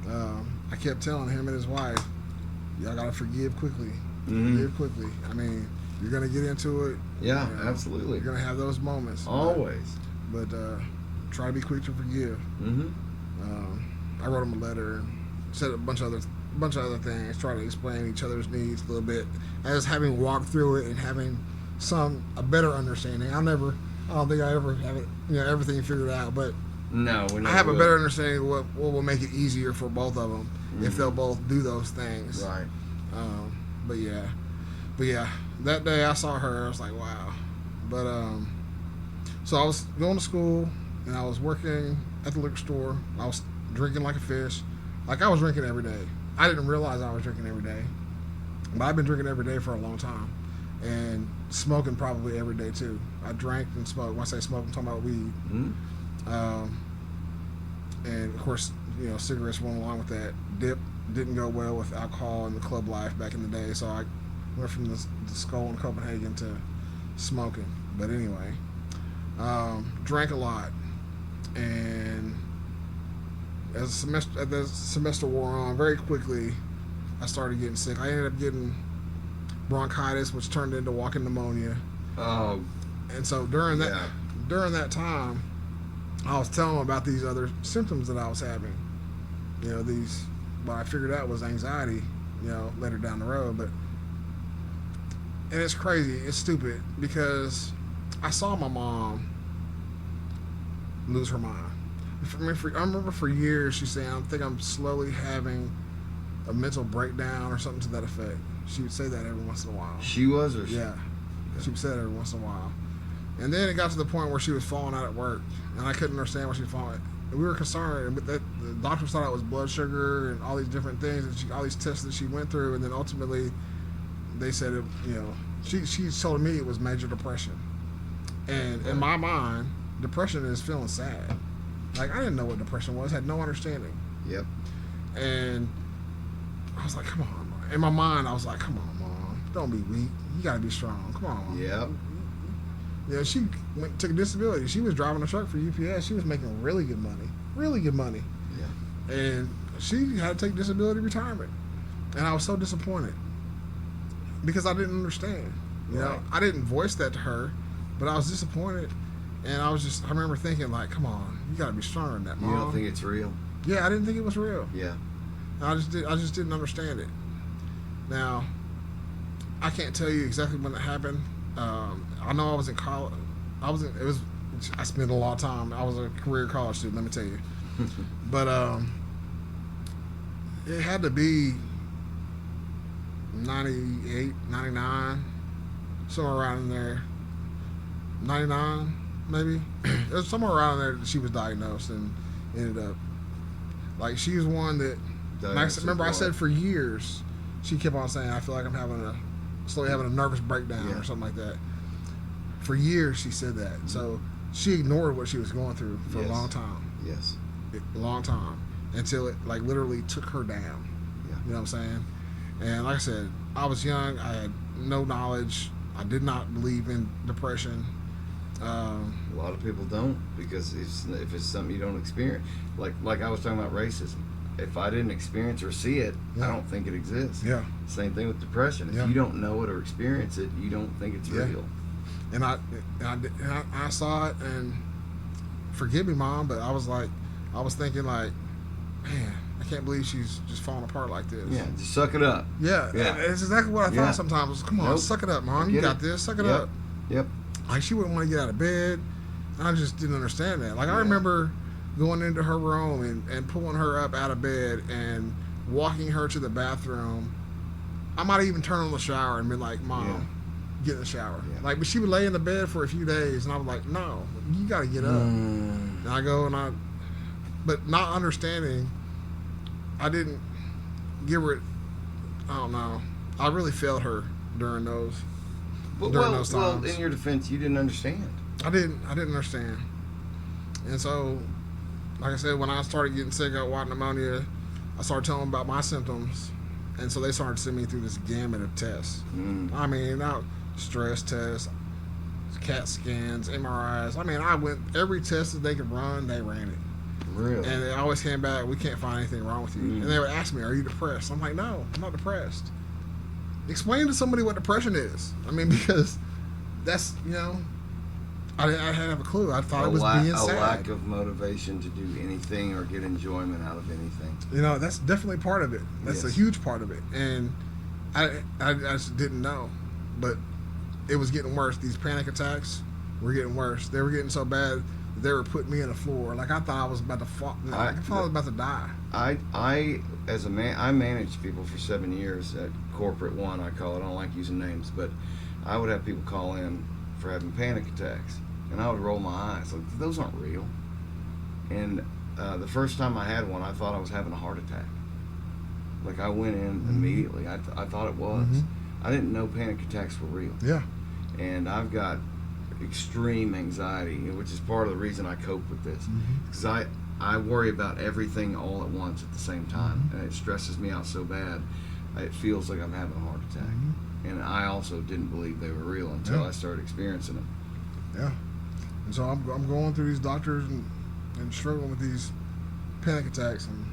I kept telling him and his wife, y'all gotta forgive quickly. Forgive quickly. I mean, you're gonna get into it. Yeah, absolutely. You're gonna have those moments. Always. But try to be quick to forgive. I wrote him a letter and said a bunch of other things, try to explain each other's needs a little bit, as having walked through it and having a better understanding. I don't think I ever have it, everything figured out, but no, I have a better understanding of what will make it easier for both of them if they'll both do those things. Right. But yeah, that day I saw her, I was like, wow. But so I was going to school and I was working at the liquor store. I was drinking like a fish, like I was drinking every day. I didn't realize I was drinking every day, but I've been drinking every day for a long time, and smoking probably every day too. I drank and smoked. When I say smoke, I'm talking about weed. And of course, cigarettes went along with that. Dip didn't go well with alcohol and the club life back in the day, so I went from the Skull in Copenhagen to smoking. But anyway, drank a lot, and as the semester wore on, very quickly, I started getting sick. I ended up getting bronchitis, which turned into walking pneumonia. Oh, and so during that time, I was telling them about these other symptoms that I was having. You know, what I figured out was anxiety. You know, later down the road, and it's crazy, it's stupid, because I saw my mom lose her mind. I remember for years she saying, "I think I'm slowly having a mental breakdown," or something to that effect. She would say that every once in a while. She was, or yeah, she would say that every once in a while. And then it got to the point where she was falling out at work, and I couldn't understand why she was falling. And we were concerned, but the doctors thought it was blood sugar and all these different things, and all these tests that she went through, and then ultimately they said, she told me it was major depression. And in my mind, depression is feeling sad. Like, I didn't know what depression was, had no understanding. Yep. And I was like, come on, Mom. In my mind, I was like, come on, Mom, don't be weak. You gotta be strong. Come on, Mom. Yep. Yeah, she took a disability. She was driving a truck for UPS. She was making really good money. Really good money. Yeah. And she had to take disability retirement. And I was so disappointed because I didn't understand. You know, I didn't voice that to her, but I was disappointed. And I remember thinking, like, come on, you got to be stronger than that, Mom. You don't think it's real? Yeah, I didn't think it was real. Yeah. I just didn't understand it. Now, I can't tell you exactly when it happened. I know I was in college. I spent a lot of time. I was a career college student, let me tell you. But it had to be 98, 99, somewhere around in there. 99, maybe. It was somewhere around there that she was diagnosed and ended up. Like, she was one that, remember I said for years, she kept on saying, I feel like I'm slowly having a nervous breakdown or something like that. For years she said that. So she ignored what she was going through for a long time. Yes. A long time. Until it, like, literally took her down. Yeah. You know what I'm saying? And like I said, I was young. I had no knowledge. I did not believe in depression. A lot of people don't, because if it's something you don't experience, like I was talking about racism. If I didn't experience or see it, I don't think it exists. Yeah. Same thing with depression. If you don't know it or experience it, you don't think it's real. And I saw it, and forgive me, Mom, but I was thinking, like, man, I can't believe she's just falling apart like this. Yeah, just suck it up. Yeah, it's exactly what I thought sometimes. Come on, suck it up, Mom. You got this. Suck it up. Yep. Like, she wouldn't want to get out of bed. I just didn't understand that. Like, I remember going into her room and pulling her up out of bed and walking her to the bathroom. I might have even turned on the shower and been like, Mom, get in the shower. Yeah. Like, but she would lay in the bed for a few days, and I was like, no, you got to get up. And I go, but not understanding, I didn't give her, I don't know. I really failed her during those times. Well, in your defense, you didn't understand. I didn't understand. And so, like I said, when I started getting sick, I got white pneumonia, I started telling them about my symptoms. And so they started sending me through this gamut of tests. I mean, stress tests, CAT scans, MRIs. I mean, I went, every test that they could run, they ran it. Really? And they always came back, we can't find anything wrong with you. And they would ask me, are you depressed? I'm like, no, I'm not depressed. Explain to somebody what depression is. I mean, because that's, I didn't have a clue. I thought it was being sad. A lack of motivation to do anything or get enjoyment out of anything. That's definitely part of it. That's a huge part of it. And I just didn't know. But it was getting worse. These panic attacks were getting worse. They were getting so bad that they were putting me on the floor. Like, I thought I was about to fall. I thought I was about to die. I as a man, I managed people for 7 years at Corporate One, I call it. I don't like using names, but I would have people call in for having panic attacks. And I would roll my eyes, like, those aren't real. And the first time I had one, I thought I was having a heart attack. Like, I went in immediately. I thought it was. I didn't know panic attacks were real. Yeah. And I've got extreme anxiety, which is part of the reason I cope with this. Because I worry about everything all at once at the same time. And it stresses me out so bad, it feels like I'm having a heart attack. And I also didn't believe they were real until Yeah. I started experiencing them. Yeah. And so I'm going through these doctors and struggling with these panic attacks. And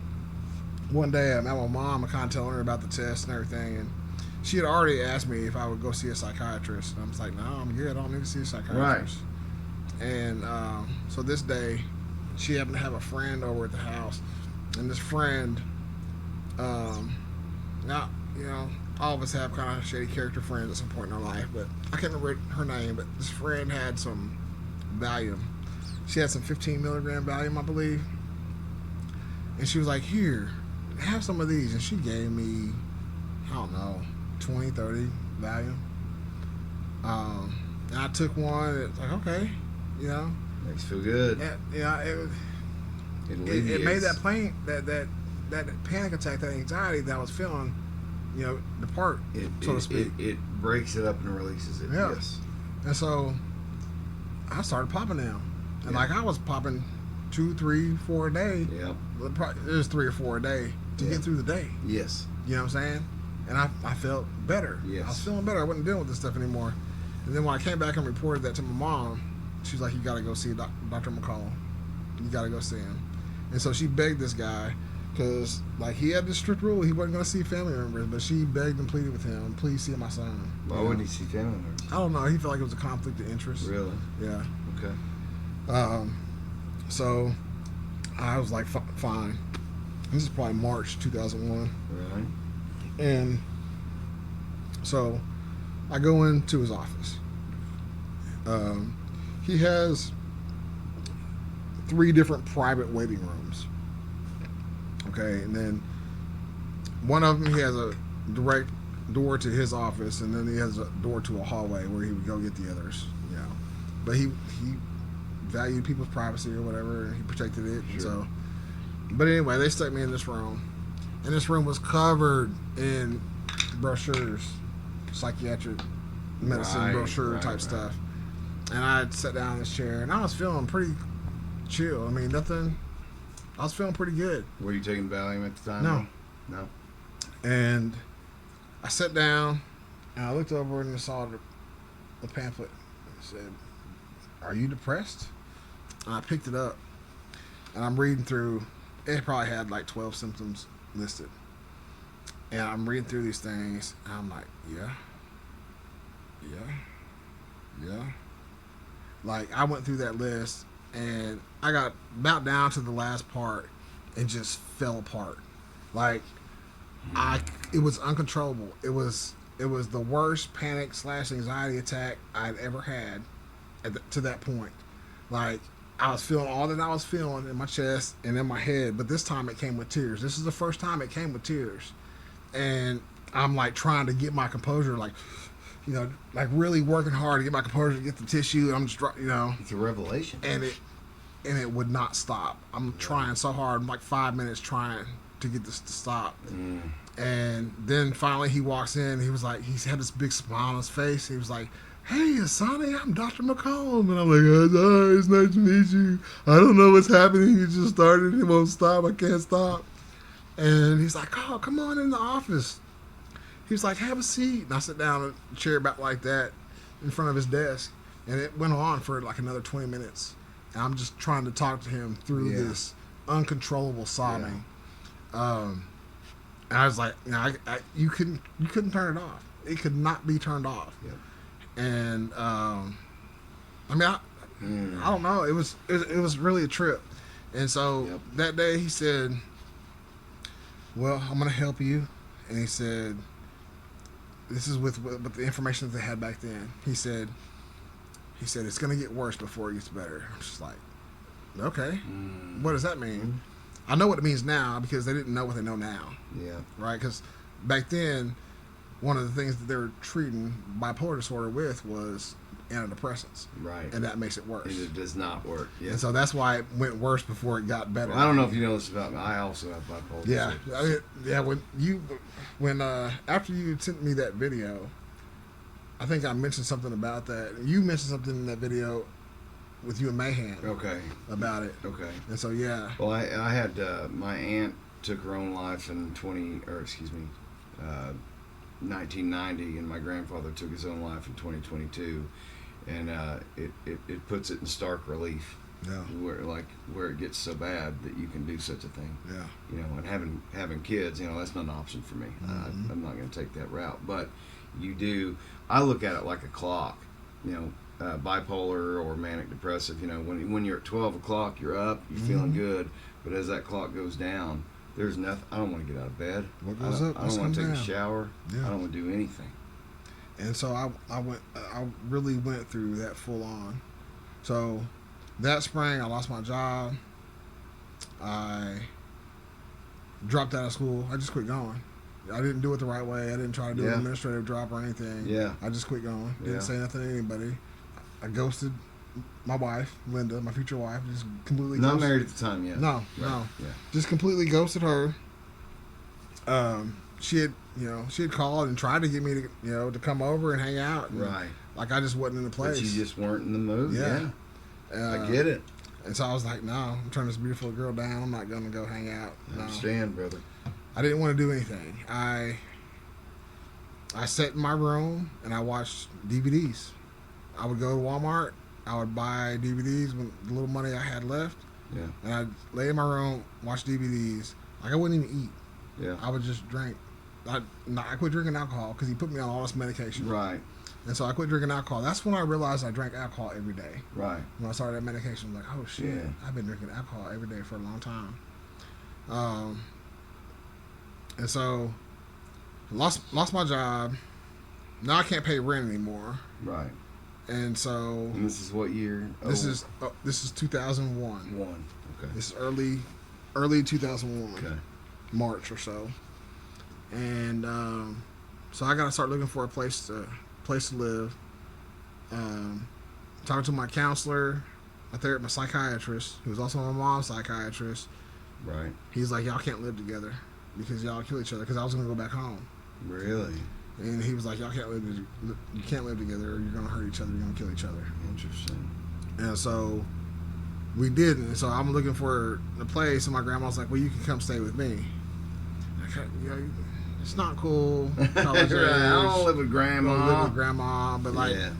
one day I'm at my mom, I kind of telling her about the test and everything. And she had already asked me if I would go see a psychiatrist. And I was like, no, I'm good. I don't need to see a psychiatrist. Right. And so this day, she happened to have a friend over at the house. And this friend, now, you know, all of us have kind of shady character friends at some point in our life, but I can't remember her name, but this friend had some Valium. She had some 15 milligram Valium, I believe. And she was like, here, have some of these. And she gave me, I don't know, 20, 30 Valium. And I took one. It's like, okay, you know. Makes you feel good. Yeah, it made that pain, that panic attack, that anxiety that I was feeling, you know, depart, so to speak. It breaks it up and releases it. Yeah. Yes. And so I started popping them. And like I was popping 2, 3, 4 a day. Yeah. It was 3 or 4 a day to get through the day. Yes. You know what I'm saying? And I felt better. Yes. I was feeling better. I wasn't dealing with this stuff anymore. And then when I came back and reported that to my mom, she was like, you got to go see Dr. McCall. You got to go see him. And so she begged this guy, because like he had this strict rule, he wasn't going to see family members, but she begged and pleaded with him, please see my son. Why wouldn't he see family members? I don't know. He felt like it was a conflict of interest. Really? Yeah. Okay. So I was like, fine. This is probably March 2001. Right. And so I go into his office. He has 3 different private waiting rooms. Okay, and then one of them, he has a direct door to his office, and then he has a door to a hallway where he would go get the others, you know. But he valued people's privacy or whatever, and he protected it. Sure. So, but anyway, they stuck me in this room, and this room was covered in brochures, psychiatric medicine brochure type stuff. And I sat down in this chair, and I was feeling pretty chill. I mean, nothing. I was feeling pretty good. Were you taking Valium at the time? No. No. And I sat down, and I looked over and I saw the pamphlet. It said, "Are you depressed?" And I picked it up, and I'm reading through. It probably had like 12 symptoms listed. And I'm reading through these things, and I'm like, yeah. Like, I went through that list, and I got about down to the last part and just fell apart. Like, it was uncontrollable. It was the worst panic / anxiety attack I'd ever had to that point. Like, I was feeling all that I was feeling in my chest and in my head, but this time it came with tears. This is the first time it came with tears. And I'm like trying to get my composure, like, you know, like really working hard to get my composure, to get the tissue. I'm just, you know. It's a revelation. And it would not stop. I'm trying so hard. I'm like 5 minutes trying to get this to stop. And then finally he walks in. He was like, he had this big smile on his face. He was like, "Hey, Hasani, I'm Dr. McCollum." And I'm like, "Hi, it's nice to meet you. I don't know what's happening. It just started. It won't stop. I can't stop." And he's like, "Oh, come on in the office." He was like, "Have a seat." And I sat down in a chair back like that in front of his desk. And it went on for like another 20 minutes. And I'm just trying to talk to him through this uncontrollable sobbing. And I was like, you know, you couldn't turn it off. It could not be turned off. Yep. And I mean, I don't know. It was really a trip. And so that day he said, "Well, I'm going to help you." And he said, this is with the information that they had back then. He said it's going to get worse before it gets better. I'm just like, okay. What does that mean? I know what it means now because they didn't know what they know now. Yeah. Right? Because back then, one of the things that they were treating bipolar disorder with was antidepressants. Right. And that makes it worse. And it does not work. Yeah. And so that's why it went worse before it got better. Well, I don't know if you know this about me. I also have bipolar disorder. Yeah. I mean, when after you sent me that video, I think I mentioned something about that. You mentioned something in that video with you and Mayhem. Okay. About it. Okay. And so Well, I had my aunt took her own life in 1990, and my grandfather took his own life in 2022, and it puts it in stark relief. Yeah. Where it gets so bad that you can do such a thing. Yeah. You know, and having kids, you know, that's not an option for me. I'm not going to take that route. But you do. I look at it like a clock. You know, bipolar or manic depressive. You know, when you're at 12 o'clock, you're up, you're feeling good. But as that clock goes down, there's nothing. I don't want to get out of bed. What goes up? I don't want to take down. a shower. Yeah. I don't want to do anything. And so I really went through that full on. So that spring, I lost my job. I dropped out of school. I just quit going. I didn't do it the right way. I didn't try to do an administrative drop or anything. Yeah. I just quit going. Didn't Yeah. say nothing to anybody. I ghosted my wife, Linda, my future wife. Just completely Not ghosted. married at the time yet. No, Right. no. Yeah. Just completely ghosted her. She had called and tried to get me to come over and hang out. And, Right. like I just wasn't in the place. But you just weren't in the mood. Yeah. I get it. And so I was like, no, I'm turning this beautiful girl down. I'm not going to go hang out. I No. understand, brother. I didn't want to do anything. I sat in my room and I watched DVDs. I would go to Walmart. I would buy DVDs with the little money I had left. Yeah. And I'd lay in my room, watch DVDs. Like I wouldn't even eat. Yeah. I would just drink. I quit drinking alcohol because he put me on all this medication. Right. And so I quit drinking alcohol. That's when I realized I drank alcohol every day. Right. When I started that medication, I was like, oh shit, Yeah. I've been drinking alcohol every day for a long time. And so lost my job. Now I can't pay rent anymore. Right. And so And this is what year? this is 2001. One. Okay. This is early 2001. Okay. March or so. And so I got to start looking for a place to live. Talking to my counselor, my psychiatrist, who's also my mom's psychiatrist. Right. He's like, y'all can't live together because y'all kill each other. Because I was gonna go back home, Really? and he was like, you can't live together. Or you're gonna hurt each other. You're gonna kill each other. Interesting. And so we didn't. And so I'm looking for a place, and my grandma's like, well, you can come stay with me. It's not cool. College age. I don't live with grandma. I don't live with grandma, but like Yeah.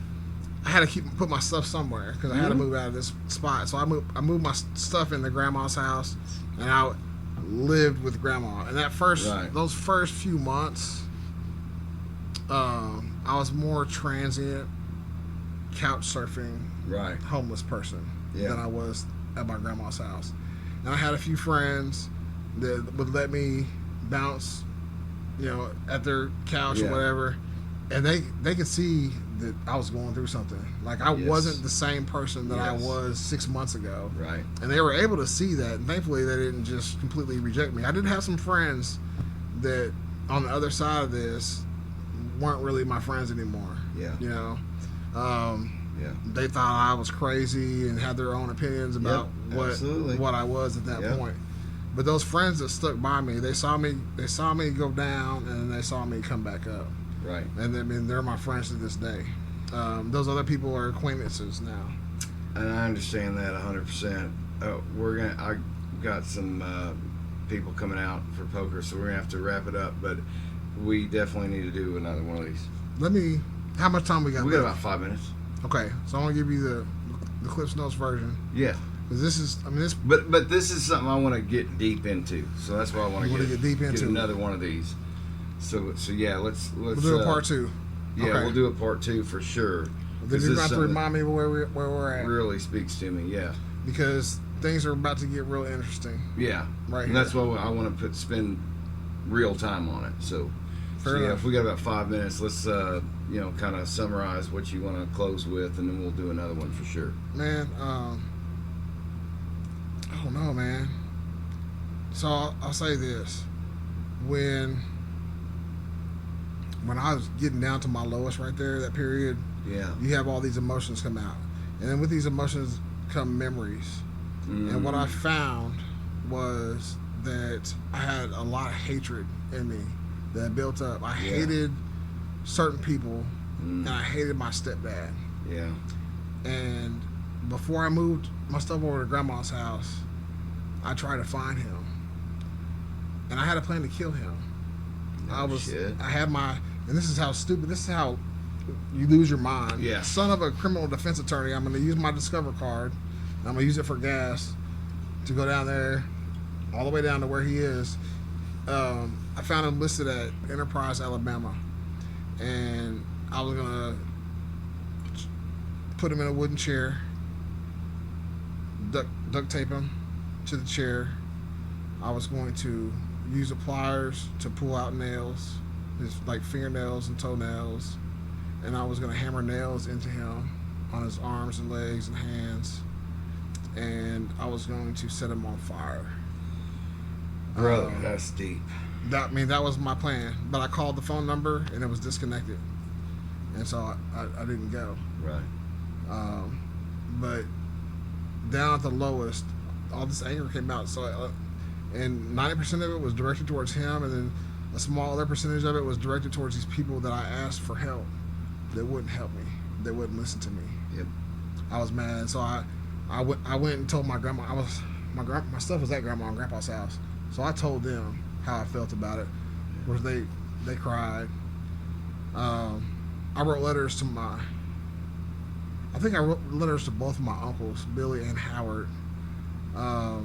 I had to put my stuff somewhere because I had to move out of this spot. So I moved my stuff into grandma's house, and I lived with grandma. And those first few months, I was more transient, couch surfing, Right. homeless person Yeah. than I was at my grandma's house. And I had a few friends that would let me bounce, at their couch or Yeah. whatever, and they could see that I was going through something. Like I Yes. wasn't the same person that I Yes. was 6 months ago. Right. And they were able to see that, and thankfully they didn't just completely reject me. I did have some friends that on the other side of this weren't really my friends anymore. Yeah. Yeah. They thought I was crazy and had their own opinions about absolutely. what I was at that point. But those friends that stuck by me, they saw me go down, and they saw me come back up. Right. And they're my friends to this day. Those other people are acquaintances now. And I understand that 100%. I got some people coming out for poker, so we're gonna have to wrap it up. But we definitely need to do another one of these. How much time we got? We got left? about 5 minutes. Okay, so I'm gonna give you the Cliff's Notes version. Yeah. Because this is, But this is something I want to get deep into, so that's why I want to get deep into get another one of these. So yeah, let's we'll do a part two. Yeah, Okay. we'll do a part two for sure. Then you're about to remind me where we're at, really speaks to me. Yeah. because things are about to get real interesting. Yeah. Right. And that's why I want to spend real time on it. So Fair enough. if we got about 5 minutes, let's kind of summarize what you want to close with, and then we'll do another one for sure. Man, I don't know, man. So I'll say this: when I was getting down to my lowest right there, that period, Yeah. you have all these emotions come out, and then with these emotions come memories. And what I found was that I had a lot of hatred in me that built up. I hated certain people, and I hated my stepdad. Yeah. And before I moved my stuff over to grandma's house, I tried to find him, and I had a plan to kill him. No shit. I had and this is how stupid. This is how you lose your mind. Yeah. Son of a criminal defense attorney, I'm going to use my Discover card. I'm going to use it for gas to go down there, all the way down to where he is. I found him listed at Enterprise, Alabama, and I was going to put him in a wooden chair, duct tape him to the chair. I was going to use the pliers to pull out nails, his like fingernails and toenails, and I was going to hammer nails into him on his arms and legs and hands, and I was going to set him on fire. Bro, that's deep. That was my plan, but I called the phone number and it was disconnected, and so I didn't go. Right. But down at the lowest, all this anger came out. So, and 90% of it was directed towards him, and then a small other percentage of it was directed towards these people that I asked for help that wouldn't help me, that wouldn't listen to me. Yep. I was mad, and so I went and told my grandma. My stuff was at Grandma and Grandpa's house, so I told them how I felt about it. Where they cried. I wrote letters to I think I wrote letters to both of my uncles, Billy and Howard. I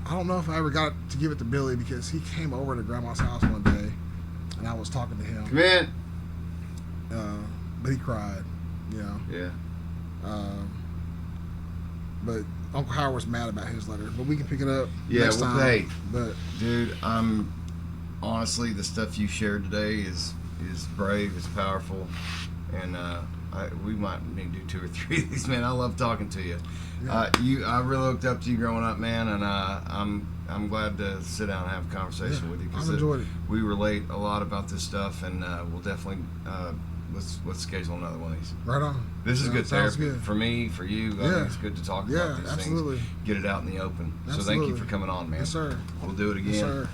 don't know if I ever got to give it to Billy because he came over to Grandma's house one day, and I was talking to him. Come in. But he cried, Yeah. But Uncle Howard was mad about his letter. But we can pick it up next time. Hey, but dude, honestly, the stuff you shared today is brave, it's powerful, and we might need to do 2 or 3 of these, man. I love talking to you. Yeah. I really looked up to you growing up, man, and I'm glad to sit down and have a conversation with you I've enjoyed it. we relate a lot about this stuff, and we'll definitely let's schedule another one of these. Right on. This is good sounds therapy good. for me, for you. I think it's good to talk about these absolutely. things, get it out in the open. So thank Absolutely. you for coming on, man. Yes, sir. We'll do it again. Yes, sir.